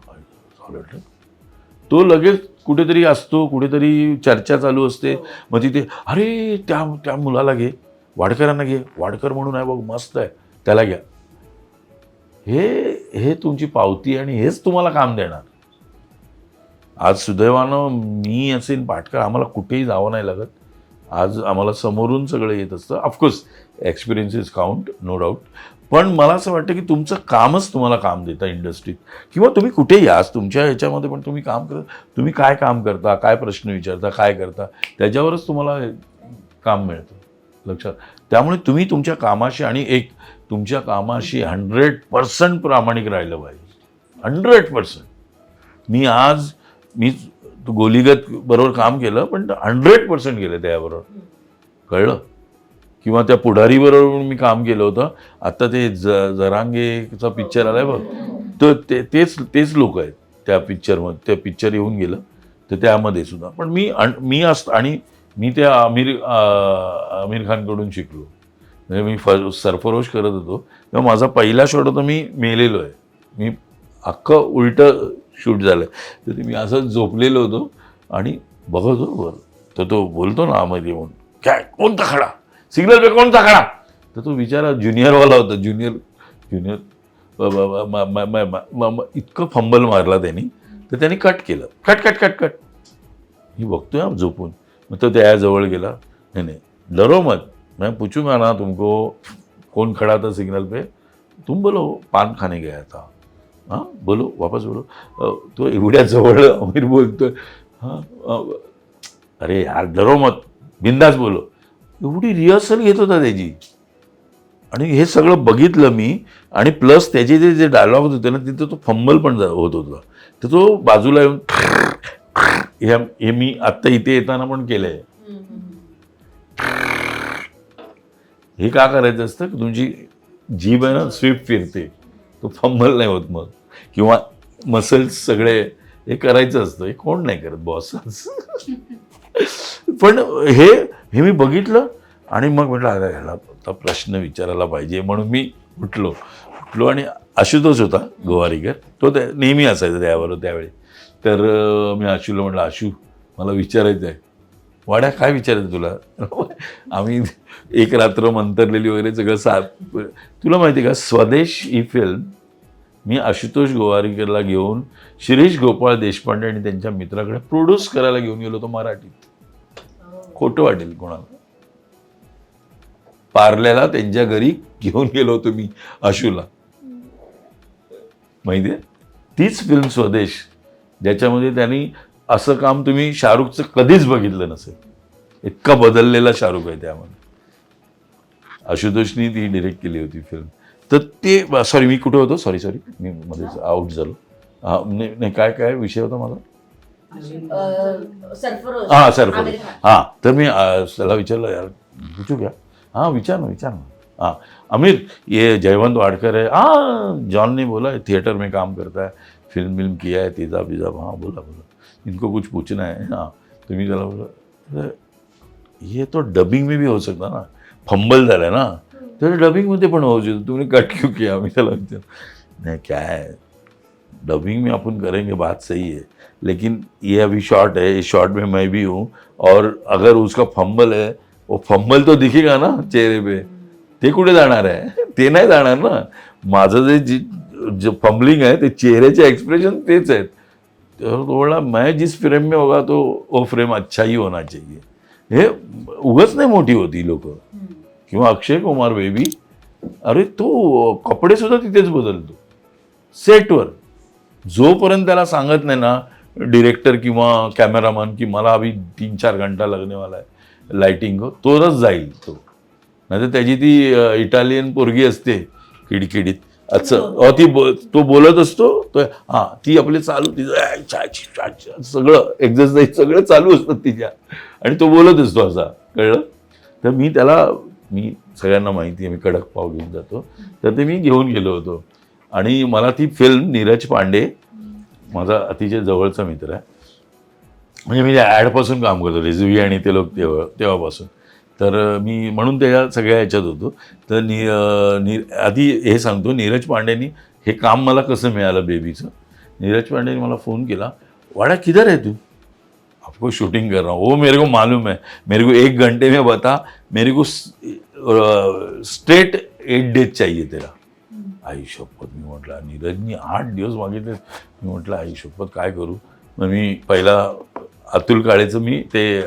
तो लगेच कुठेतरी असतो, कुठेतरी चर्चा चालू असते, मग तिथे अरे त्या मुलाला घे, वाडकरांना घे, वाडकर म्हणून आहे बघ मस्त आहे, त्याला घ्या. हे तुमची पावती आणि हेच तुम्हाला काम देणार. आज सुदैवानं मी असेल, पाटकर, आम्हाला कुठेही जावं नाही लागत. आज आम्हाला समोरून सगळं येत असतं. Of course experiences count, no doubt. पण मला असं वाटतं की तुमचं कामच तुम्हाला काम देतं इंडस्ट्रीत, किंवा तुम्ही कुठेही आज तुमच्या ह्याच्यामध्ये पण तुम्ही काम करता, तुम्ही काय काम करता, काय प्रश्न विचारता, काय करता, त्याच्यावरच तुम्हाला काम मिळतं लक्षात. त्यामुळे तुम्ही तुमच्या कामाशी आणि तुमच्या कामाशी 100% प्रामाणिक राहिलं पाहिजे. 100%. मी गोलीगत बरोबर काम केलं, पण 100% केलं त्याबरोबर, कळलं. किंवा त्या पुढारीबरोबर मी काम केलं होतं. आता ते जरांगेचा पिक्चर आलाय बघ, तर तेच लोक आहेत त्या पिक्चरमध्ये. ते पिक्चर येऊन गेलं तर त्यामध्ये सुद्धा. पण मी आणि मी त्या आमिर खानकडून शिकलो. म्हणजे मी सरफरोश करत होतो तेव्हा माझा पहिला शॉट होता, मी मेलेलो आहे, मी अख्खं उलटं शूट झालं. तर ते मी असं झोपलेलो होतो आणि बघत होतो, तर तो बोलतो ना आमध्ये येऊन, काय कोणता खडा सिग्नल पे कोणता खडा. तर तो बिचारा ज्युनियरवाला होता, ज्युनियर इतकं फंबल मारला त्यांनी, तर त्यांनी कट केलं, कट. मी बघतोय झोपून. मग तो त्याजवळ गेला, नाही डरो मत, मैं पूछूंगा ना तुमको कौन खड़ा था सिग्नल पे, तुम बोलो पान खाने गया था. हां बोलो, वापस बोलो. तो एवढ्या जवळ आमिर बोलतोय. हां अरे यार डरो मत, बिंदास बोलो. एवढी रिहर्सल घेत होता त्याची. आणि हे सगळं बघितलं मी. आणि प्लस त्याचे जे डायलॉग्स होते ना तिथे तो फंबल पण होत होता. तर तो बाजूला येऊन हे मी आत्ता इथे येताना पण केलंय. हे का करायचं असतं की तुमची जीभ आहे ना स्विफ्ट फिरते, तो फंबल नाही होत मग, किंवा मसल्स सगळे हे करायचं असतं. हे कोण नाही करत बॉस. पण हे मी बघितलं आणि मग म्हटलं अरे ह्याला आता प्रश्न विचारायला पाहिजे म्हणून मी उठलो आणि आशुतोष होता गोवारीकर, तो नेहमी असायचा त्याबरोबर त्यावेळी. तर मी आशूला म्हटलं आशू मला विचारायचं आहे. वाड्या काय विचारायचं तुला. आम्ही एक रात्र मंतरलेली वगैरे सगळं तुला माहिती का स्वदेश ही फिल्म मी आशुतोष गोवारीकरला घेऊन शिरीष गोपाळ देशपांडे आणि त्यांच्या मित्राकडे प्रोड्यूस करायला घेऊन गेलो होतो मराठीत. खोटं वाटेल कोणाला. पार्ल्याला त्यांच्या घरी घेऊन गेलो होतो मी आशूला. माहिती आहे तीच फिल्म स्वदेश, ज्याच्यामध्ये त्यांनी असं काम तुम्ही शाहरुखचं कधीच बघितलं नसेल. इतका बदललेला शाहरुख आहे त्यामध्ये. आशुतोषनी ती डिरेक्ट केली होती फिल्म. तर ते सॉरी मी कुठे होतो, सॉरी मी मध्येच आउट झालो. नाही काय विषय होता माझा. हां सरफरोश. हां तर मी त्याला विचारलं यार पूछू क्या. हाँ विचार ना. हाँ अमीर ये जयवंत वाडकर है. हाँ जॉन ने बोला थिएटर में काम करता है, फिल्म किया है, तेजा पिज़ा. हाँ बोला इनको कुछ पूछना है. हाँ तो मी त्याला बोला ये तो डबिंग में भी हो सकता ना, फंबल झाला है ना, तर डबिंगमध्ये पण होऊ शकतो, तुमने कट क्यों किया. मी त्याला विचार नहीं क्या है डबिंग में अपन करेंगे, बात सही है, लेकिन ये अभी शॉर्ट है, इस शॉर्ट में मैं भी हूँ, और अगर उसका फंबल है वो फंबल तो दिखेगा ना चेहरे पे, ते कुठे जाणार आहे. ते नाही जाणार ना. माझं जे फंबलिंग आहे ते चेहऱ्याचे एक्सप्रेशन तेच आहेत. तर तो बोला मैं जिस फ्रेम में होगा तो वो फ्रेम अच्छा ही होना चाहिए. हे उगाच नाही मोठी होती लोक. किंवा अक्षय कुमार बेबी, अरे तो कपडे सुद्धा तिथेच बदलतो सेटवर. जोपर्यंत त्याला सांगत नाही ना डिरेक्टर किंवा कॅमेरामन की मला अभी 3-4 घंटा लगने वाला है लाइटिंग हो, तोच जाईल तो. नाही तर त्याची ती इटालियन पोरगी असते किडकिडीत असं, तो बोलत असतो तो. हां ती आपली चालू तिचं सगळं एक्झरसाईज सगळं चालू असतं तिच्या, आणि तो बोलत असतो असा. कळलं. तर मी सगळ्यांना माहिती आहे मी कडक पाव घेऊन जातो, तर ते मी घेऊन गेलो होतो. आणि मला ती फिल्म नीरज पांडे माझा अतिशय जवळचा मित्र आहे. म्हणजे मी ॲडपासून काम करतो रिझवी आणि ते लोक तेव्हापासून. तर मी म्हणून त्या सगळ्या ह्याच्यात होतो. तर आधी हे सांगतो नीरज पांडेनी हे काम मला कसं मिळालं बेबीचं. नीरज पांडेने मला फोन केला, वाड़ा किधर है तू. आपको शूटिंग कर रहा हूँ. वो मेरे को मालूम है, मेरे को 1 घंटे में बता, मेरे को स्ट्रेट 8 डेज चाहिए तेरा. आई शपथ. मी म्हटलं नीरजनी 8 दिवस मागितले. मी म्हटलं आई शपथ काय करू. मग मी पहिला अतुल काळेचं मी ते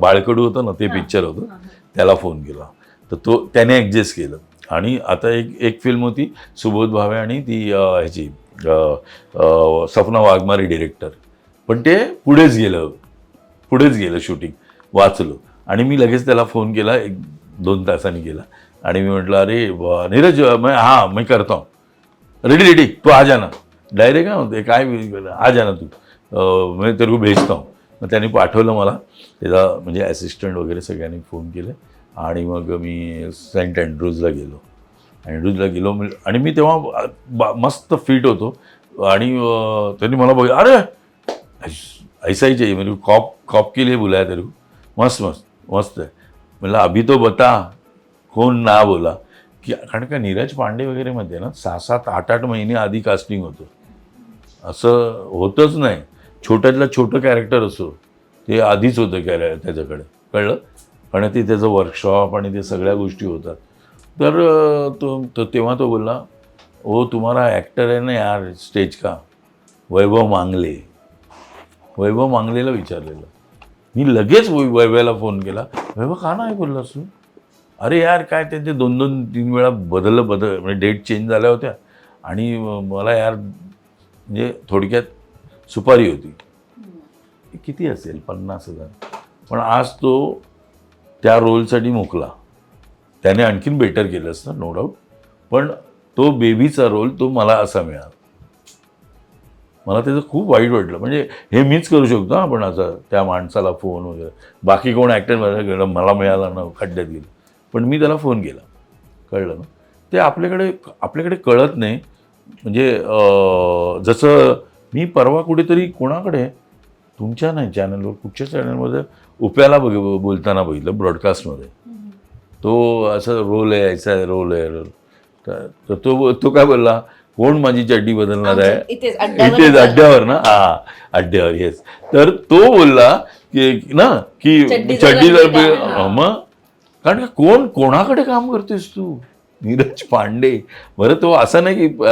बाळकडू होतं ना ते पिक्चर होतं त्याला फोन केला, तर त्याने ॲडजस्ट केलं. आणि आता एक फिल्म होती सुबोध भावे आणि ती ह्याची सपना वाघमारे डिरेक्टर, पण ते पुढेच गेलं शूटिंग. वाचलो आणि मी लगेच त्याला फोन केला 1-2 तासांनी केला. आणि मी म्हटलं अरे नीरज मैं करता हूँ, रेडी तू आ जाना. डायरेक्ट काय होते काय आ जाना तू, मैं तेरे को भेजता हूँ. मग त्यांनी पाठवलं मला. त्याचा म्हणजे असिस्टंट वगैरे सगळ्यांनी फोन केले. आणि मग मी सेंट अँड्रूजला गेलो आणि मी तेव्हा मस्त फिट होतो. आणि त्यांनी मला बघ अरे ऐसा ही चाहिए मेरे को, कॉप के लिए बुलाया तेरे को. मस्त है. म्हणलं अभी तो बता कोण ना बोला की, कारण का नीरज पांडे वगैरे मध्ये ना 6-7, 8-8 महिने आधी कास्टिंग होतं. असं होतच नाही. छोट्यातलं छोटं कॅरेक्टर असो ते आधीच होतं त्याच्याकडे. कळलं. पण ते त्याचं वर्कशॉप आणि ते सगळ्या गोष्टी होतात. तर तेव्हा तो बोलला वो तुम्हारा ॲक्टर आहे ना यार स्टेज का, वैभव मांगलेला विचारलेलं. मी लगेच वैभवला फोन केला, वैभव का नाही बोललास तू? अरे यार काय त्यांचे 2-2-3 वेळा म्हणजे डेट चेंज झाल्या होत्या आणि मला यार म्हणजे थोडक्यात सुपारी होती. किती असेल 50,000. पण आज तो त्या रोलसाठी मोकला. त्याने आणखीन बेटर केलं असतं नो डाऊट, पण तो बेबीचा रोल तो मला असा मिळाला. मला त्याचं खूप वाईट वाटलं. म्हणजे हे मीच करू शकतो हा, पण असं त्या माणसाला फोन वगैरे, बाकी कोण ॲक्टर मला मिळाला ना खड्ड्यात गेलं, पण मी त्याला फोन केला. कळलं ना, ते आपल्याकडे कळत नाही. म्हणजे जसं मी परवा कुठेतरी कोणाकडे तुमच्या नाही चॅनलवर, कुठच्या चॅनलमध्ये उप्याला बोलताना बघितलं ब्रॉडकास्टमध्ये. तो असं रोल आहे, याचा रोल आहे. तर तो काय बोलला, कोण माझी चड्डी बदलणार आहे इथेच इथेच अड्ड्यावर ना, हा अड्ड्यावर, येस. तर तो बोलला की चड्डी चड्डी बदलली मग कारण का कोणाकडे काम करतोयस तू? नीरज पांडे. बरं, तो असं नाही की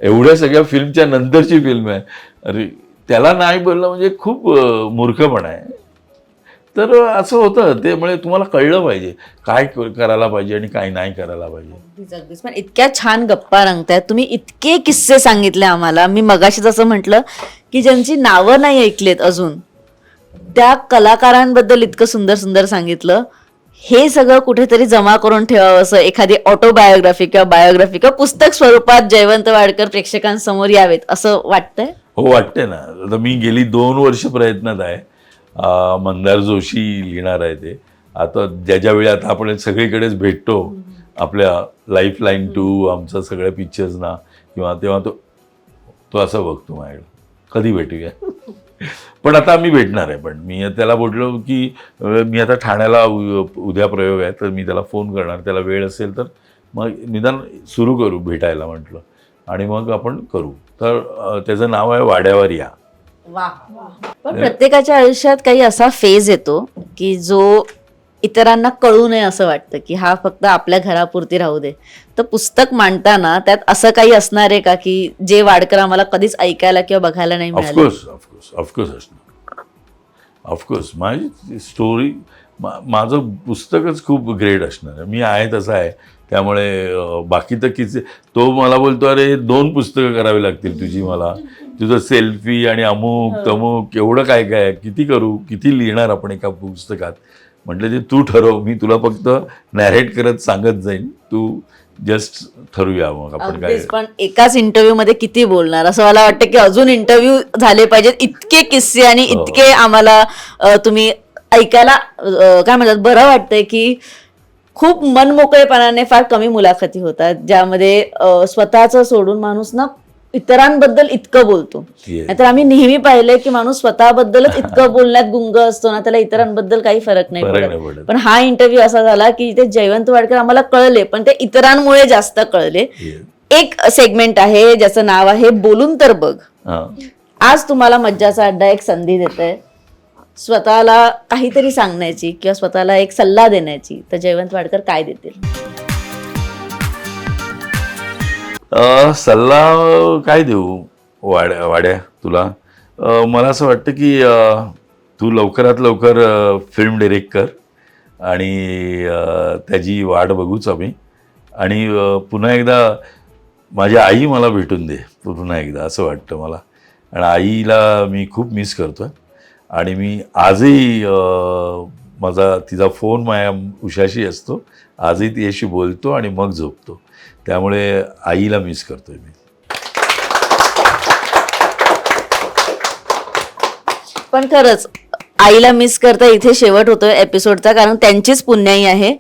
एवढ्या सगळ्या फिल्मच्या नंतरची फिल्म आहे. अरे त्याला नाही बोललं म्हणजे खूप मूर्खपणा आहे. तर असं होतं. त्यामुळे तुम्हाला कळलं पाहिजे काय करायला पाहिजे आणि काय नाही करायला पाहिजे. अगदीच. पण इतक्या छान गप्पा रंगतायत तुम्ही, इतके किस्से सांगितले आम्हाला. मी मगाशी जसं म्हटलं की ज्यांची नावं नाही ऐकलेत अजून, त्या कलाकारांबद्दल इतकं सुंदर सुंदर सांगितलं. हे सगळं कुठेतरी जमा करून ठेवावं, असं एखादी ऑटोबायोग्राफी किंवा बायोग्राफी किंवा पुस्तक स्वरूपात जयवंत वाडकर प्रेक्षकांसमोर यावेत असं वाटतंय. हो, वाटते ना. आता मी गेली 2 वर्ष प्रयत्नात आहे. मंदार जोशी लिहिणार आहे ते. आता ज्याच्या वेळी आता आपण सगळीकडेच भेटतो आपल्या लाईफलाईन 2 आमचं सगळ्या पिक्चर्सना, किंवा तेव्हा तो असं बघतो माझ्याकडे, कधी भेटूया. पण आता आम्ही भेटणार आहे. पण मी त्याला बोललो की मी आता ठाण्याला उद्या प्रयोग आहे, तर मी त्याला फोन करणार, त्याला वेळ असेल तर मग निदान सुरू करू भेटायला म्हटलं, आणि मग आपण करू. तर त्याचं नाव आहे वाड्यावर या. पण प्रत्येकाच्या आयुष्यात काही असा फेज येतो की जो इतरांना कळू नये असं वाटतं की हा फक्त आपल्या घरापुरती राहू दे. तर पुस्तक मांडताना त्यात असं काही असणार आहे का की जे वाडकर आम्हाला कधीच ऐकायला किंवा बघायला नाही मिळालं? ऑफकोर्स असणार. ऑफकोर्स माझी स्टोरी, माझं पुस्तकच खूप ग्रेट असणार आहे. मी आहे तसं आहे. त्यामुळे बाकी तर तो मला बोलतो, अरे 2 पुस्तकं करावी लागतील तुझी, मला तुझं सेल्फी आणि अमुक तमुक एवढं काय काय किती करू, किती लिहिणार आपण एका पुस्तकात. म्हटलं ते तू ठरव, मी तुला फक्त नॅरेट करत सांगत जाईन, तू जस्ट ठरवूया मग आपण काय. पण एकाच इंटरव्ह्यू मध्ये किती बोलणार, असं मला वाटतं की अजून इंटरव्ह्यू झाले पाहिजेत. इतके किस्से आणि इतके आम्हाला तुम्ही ऐकायला काय म्हणतात बरं वाटतंय की खूप मनमोकळेपणाने फार कमी मुलाखती होतात ज्यामध्ये स्वतःचं सोडून माणूस ना इतरांबद्दल इतकं बोलतो. नाहीतर आम्ही नेहमी पाहिलंय की माणूस स्वतःबद्दलच इतकं बोलण्यात गुंग असतो ना, त्याला इतरांबद्दल काही फरक नाही पडत. पण हा इंटरव्ह्यू असा झाला की ते जयवंत वाडकर आम्हाला कळले, पण ते इतरांमुळे जास्त कळले. एक सेगमेंट आहे ज्याचं नाव आहे बोलून तर बघ. आज तुम्हाला मज्जाचा अड्डा एक संधी देतोय स्वतःला काहीतरी सांगण्याची किंवा स्वतःला एक सल्ला देण्याची, तर जयवंत वाडकर काय देतील? सल्ला काय देऊ वाड्या तुला? मला असं वाटतं की तू लवकरात लवकर फिल्म डिरेक्ट कर आणि त्याची वाट बघूच आम्ही. आणि पुन्हा एकदा माझी आई मला भेटून दे पुन्हा एकदा, असं वाटतं मला. आणि आईला मी खूप मिस करतो आणि मी आजही तिचा फोन माझ्या उशाशी असतो. आजही तिच्याशी बोलतो आणि मग झोपतो. त्यामुळे आईला मिस करतोय मी. पण खरंच आईला मिस करता इथे शेवट होतोय एपिसोडचा, कारण त्यांचीच पुण्याई आहे.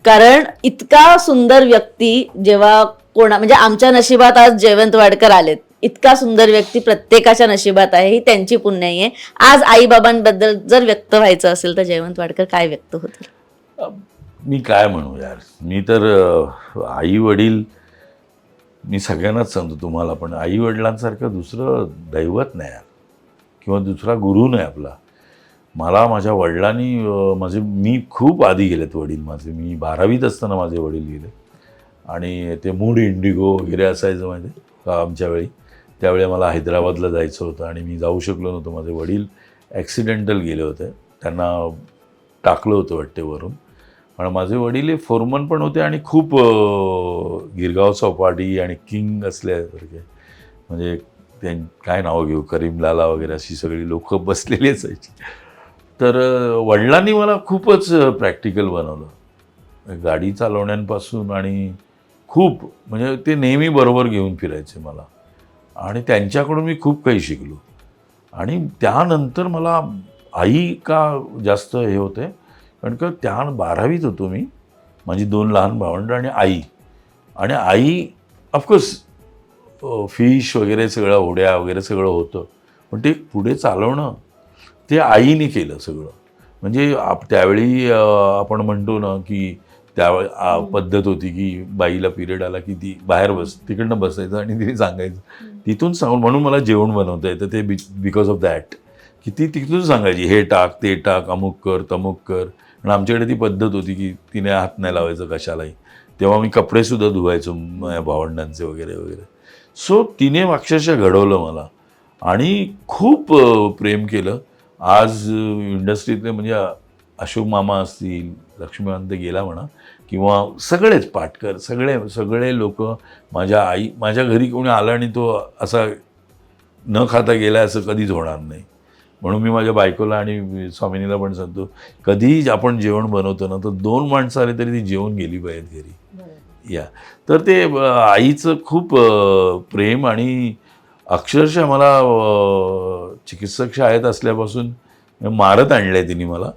कारण इतका सुंदर व्यक्ती जेव्हा म्हणजे आमच्या नशिबात आज जयवंत वाडकर आलेत, इतका सुंदर व्यक्ती प्रत्येकाच्या नशिबात आहे, ही त्यांची पुण्याई आहे. आज आईबाबांबद्दल जर व्यक्त व्हायचं असेल तर जयवंत वाडकर काय व्यक्त होतील? मी काय म्हणू यार, मी तर आई वडील, मी सगळ्यांनाच सांगतो तुम्हाला, पण आई वडिलांसारखं दुसरं दैवत नाही यार, किंवा दुसरा गुरु नाही आपला. मला माझ्या वडिलांनी मी खूप आधी गेलेत वडील माझे. मी 12वीत असताना माझे वडील गेले आणि ते मूड इंडिगो वगैरे असायचं माहिती का आमच्या वेळी. त्यावेळी मला हैदराबादला जायचं होतं आणि मी जाऊ शकलो नव्हतो. माझे वडील ॲक्सिडेंटल गेले होते. त्यांना टाकलं होतं वाटते वरून. पण माझे वडील हे फोरमन पण होते आणि खूप गिरगाव चौपाटी आणि किंग असल्यासारखे, म्हणजे काय नावं घेऊ, करीमलाला वगैरे अशी सगळी लोक बसलेली असायची. तर वडिलांनी मला खूपच प्रॅक्टिकल बनवलं, गाडी चालवण्यापासून, आणि खूप म्हणजे ते नेहमी बरोबर घेऊन फिरायचे मला, आणि त्यांच्याकडून मी खूप काही शिकलो. आणि त्यानंतर मला आई का जास्त हे होते, कारण का त्या 12वीत होतो मी, माझी 2 लहान भावंडं आणि आई ऑफकोर्स फिश वगैरे सगळं, होड्या वगैरे सगळं होतं, पण ते पुढे चालवणं ते आईने केलं सगळं. म्हणजे त्यावेळी आपण म्हणतो ना की त्यावेळी पद्धत होती की बाईला पिरियड आला की ती बाहेर तिकडनं बसायचं आणि तिने सांगायचं, तिथून सांगून, म्हणून मला जेवण बनवता येतं ते बिकॉज ऑफ दॅट, की ती तिथून सांगायची हे टाक ते टाक, अमुक कर तमुक कर. आणि आमच्याकडे ती पद्धत होती की तिने हात नाही लावायचं कशालाही. तेव्हा मी कपडेसुद्धा धुवायचो माझ्या भावंडांचे वगैरे वगैरे. सो तिने अक्षरशः घडवलं मला आणि खूप प्रेम केलं. आज इंडस्ट्रीतले म्हणजे अशोक मामा असतील, लक्ष्मीकांत गेला म्हणा, किंवा सगळेच पाटकर, सगळे लोक, माझ्या घरी कोणी आलं आणि तो असा न खाता गेला असं कधीच होणार नाही. म्हणून मी माझ्या बायकोला आणि स्वामिनीला पण सांगतो, कधीही आपण जेवण बनवतो ना, तर 2 माणसं आले तरी ती जेवण गेली पाहिजेत घरी. या तर ते आईचं खूप प्रेम, आणि अक्षरशः मला चिकित्सक शाळेत असल्यापासून मारत आणलं आहे तिने मला.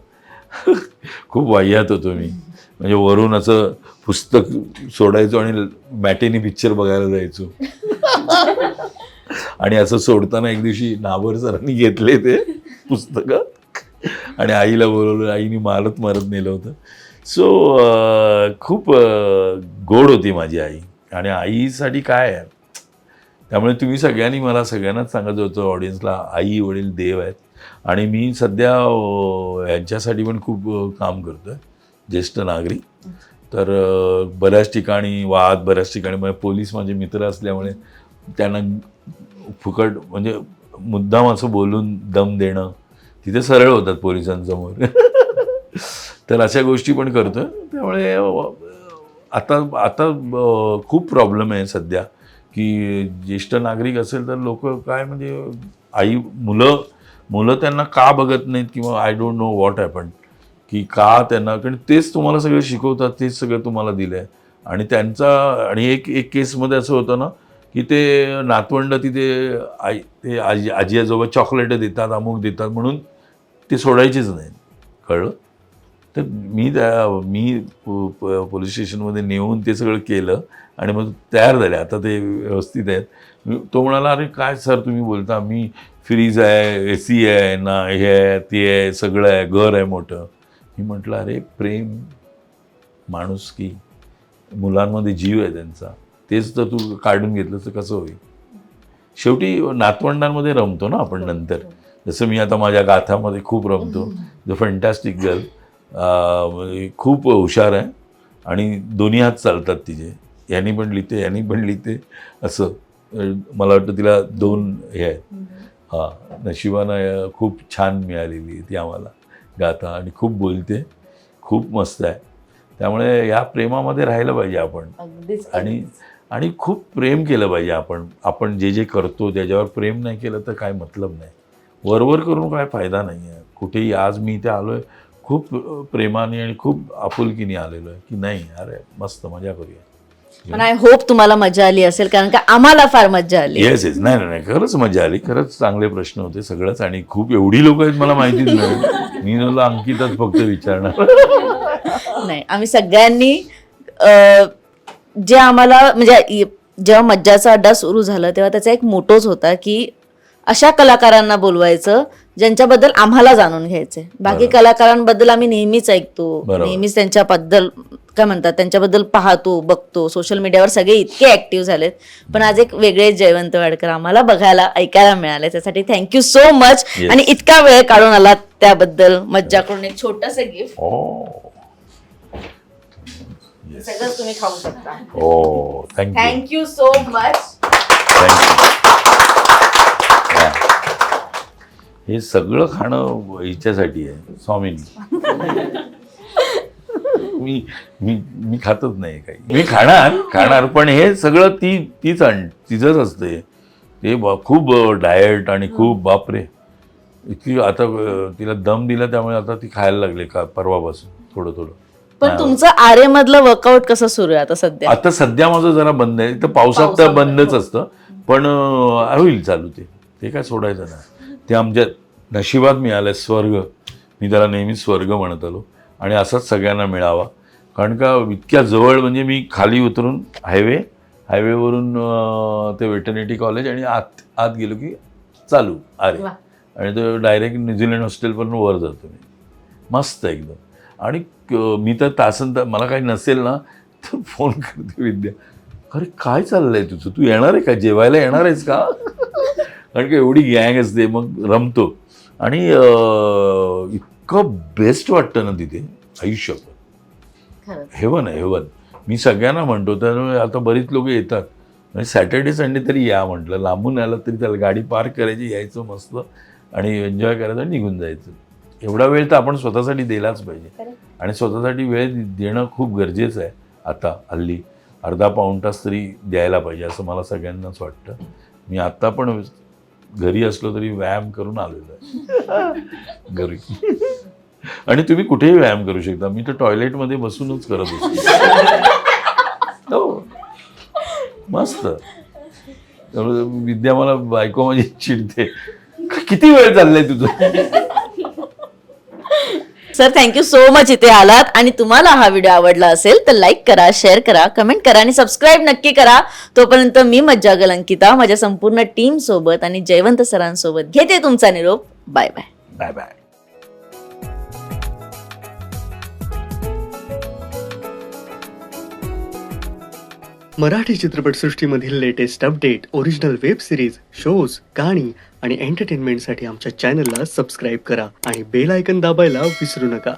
खूप वाह्यात होतो मी, म्हणजे वरून असं पुस्तक सोडायचो आणि मॅटेनी पिक्चर बघायला जायचो. आणि असं सोडताना एक दिवशी नाबर सरांनी घेतले ते पुस्तकं आणि आईला बोलवलं, आईने मारत नेलं होतं. सो खूप गोड होती माझी आई, आणि आईसाठी काय आहे. त्यामुळे तुम्ही सगळ्यांनाच सांगत होतो ऑडियन्सला, आई वडील देव आहेत. आणि मी सध्या यांच्यासाठी पण खूप काम करतो आहे, ज्येष्ठ नागरिक. तर बऱ्याच ठिकाणी म्हणजे पोलीस माझे मित्र असल्यामुळे त्यांना फुकट म्हणजे मुद्दाम असं बोलून दम देणं, तिथे सरळ होतात पोलिसांसमोर. तर अशा गोष्टी पण करतो. त्यामुळे आता खूप प्रॉब्लेम आहे सध्या, की ज्येष्ठ नागरिक असेल तर लोक काय म्हणजे मुलं त्यांना का बघत नाहीत, किंवा I don't know what happen, की का त्यांना, कारण तेच तुम्हाला सगळं शिकवतात, तेच सगळं तुम्हाला दिलं आहे. आणि एक केसमध्ये असं होतं ना, की ते नातवंड तिथे आजी आजोबा चॉकलेट देतात, अमुक देतात, म्हणून ते सोडायचेच नाहीत, कळलं. तर मी पोलीस स्टेशनमध्ये नेऊन ते सगळं केलं आणि मग तयार झाले, आता ते व्यवस्थित आहेत. तो म्हणाला, अरे काय सर तुम्ही बोलता, मी फ्रीज आहे, AC आहे ना, हे आहे ते आहे, सगळं आहे, घर आहे मोठं. मी म्हटलं, अरे प्रेम, माणुसकी, मुलांमध्ये जीव आहे त्यांचा, तेच तर तू काढून घेतलं तर कसं होईल. शेवटी नातवंडांमध्ये रमतो ना आपण नंतर. जसं मी आता माझ्या गाथामध्ये खूप रमतो. द फॅन्टॅस्टिक गर्ल खूप हुशार आहे आणि दोन्ही हात चालतात तिचे, यांनी पण लिहिते असं. मला वाटतं तिला 2 हे आहेत. हां, नशिबानं खूप छान मिळालेली आहे ती आम्हाला गाथा, आणि खूप बोलते, खूप मस्त आहे. त्यामुळे या प्रेमामध्ये राहिलं पाहिजे आपण, आणि खूप प्रेम केलं पाहिजे आपण जे करतो त्याच्यावर प्रेम नाही केलं तर काय मतलब नाही. वरवर करून काय फायदा नाही आहे कुठेही. आज मी इथे आलो आहे खूप प्रेमाने आणि खूप आपुलकीने आलेलो आहे, की नाही अरे मस्त मजा करूया. पण आय होप तुम्हाला मजा आली असेल, कारण का आम्हाला फार मजा आली. येस नाही खरंच मजा आली. खरंच चांगले प्रश्न होते सगळंच, आणि खूप एवढी लोक आहेत मला माहितीच नाही. मी तुला अंकितच फक्त विचारणार. नाही, आम्ही सगळ्यांनी जे आम्हाला म्हणजे जेव्हा मज्जाचा अड्डा सुरू झाला तेव्हा त्याचा एक मोटोच होता की अशा कलाकारांना बोलवायचं ज्यांच्याबद्दल आम्हाला जाणून घ्यायचंय. बाकी कलाकारांबद्दल आम्ही नेहमीच ऐकतो, नेहमीच त्यांच्याबद्दल काय म्हणतात त्यांच्याबद्दल पाहतो, बघतो. सोशल मीडियावर सगळे इतके ऍक्टिव्ह झालेत, पण आज एक वेगळे जयवंत वाडकर आम्हाला बघायला ऐकायला मिळाले. त्यासाठी थँक्यू सो मच. आणि इतका वेळ काढून आलात त्याबद्दल. मज्जा करून एक छोटंसं गिफ्ट सगळंच तुम्ही खाऊ शकता. Thank you so much. हे सगळं खाणं हिच्यासाठी आहे, स्वामीनी. मी मी मी खातच नाही काही. मी खाणार पण हे सगळं तिचंच असते. ते खूप डाएट आणि खूप बापरे, इतकी आता तिला दम दिला त्यामुळे आता ती खायला लागले का परवापासून थोडं थोडं. पण तुमचं आरे मधलं वर्कआउट कसं सुरू आहे आता सध्या? आता सध्या माझं जरा बंद आहे. तर पावसात तर बंदच असतं, पण होईल चालू. ते काय सोडायचं ना. ते आमच्या नशिबात मिळालं स्वर्ग. मी त्याला नेहमी स्वर्ग म्हणत आलो आणि असाच सगळ्यांना मिळावा. कारण का इतक्या जवळ, म्हणजे मी खाली उतरून हायवेवरून ते वेटर्निटी कॉलेज आणि आत गेलो की चालू अरे, आणि तो डायरेक्ट न्यूझीलंड हॉस्टेलपर्यंत वर जातो मी. मस्त एकदम. आणि मी तर तासन मला काही नसेल ना तर फोन करते विद्या, अरे काय चाललंय तुझं, तू येणार आहे का, जेवायला येणार आहेस का? कारण का एवढी गँग असते, मग रमतो. आणि इतकं बेस्ट वाटतं ना तिथे, आयुष्यात हेवन आहे हेवन. मी सगळ्यांना म्हणतो, त्यामुळे आता बरीच लोक येतात. म्हणजे सॅटर्डे संडे तरी या म्हटलं, लांबून आलं तरी त्याला गाडी पार्क करायची, यायचं मस्त आणि एन्जॉय करायचं आणि निघून जायचं. एवढा वेळ तर आपण स्वतःसाठी दिलाच पाहिजे. आणि स्वतःसाठी वेळ देणं खूप गरजेचं आहे आता हल्ली. अर्धा पाऊण तास तरी द्यायला पाहिजे असं मला सगळ्यांनाच वाटतं. मी आत्ता पण घरी असलो तरी व्यायाम करून आलेलो आहे घरी. आणि तुम्ही कुठेही व्यायाम करू शकता. मी तर टॉयलेटमध्ये बसूनच करत असतो. हो मस्त. त्यामुळे विद्या मला बायको माझी चिडते, किती वेळ चाललंय तुझं. सर थँक्यू सो मच इथे आलात. आणि तुम्हाला हा व्हिडिओ आवडला असेल तर लाईक करा, शेअर करा, कमेंट करा आणि सबस्क्राईब नक्की करा. तोपर्यंत मी मज्जा अंकिता माझ्या संपूर्ण टीम सोबत आणि जयवंत सरांसोबत घेते तुमचा निरोप. Bye bye. Bye bye. Marathi चित्रपटसृष्टीमधील latest update, original web series, shows, गाणी आणि एंटरटेनमेंटसाठी आमच्या चॅनलला सबस्क्राईब करा आणि बेल आयकन दाबायला विसरू नका.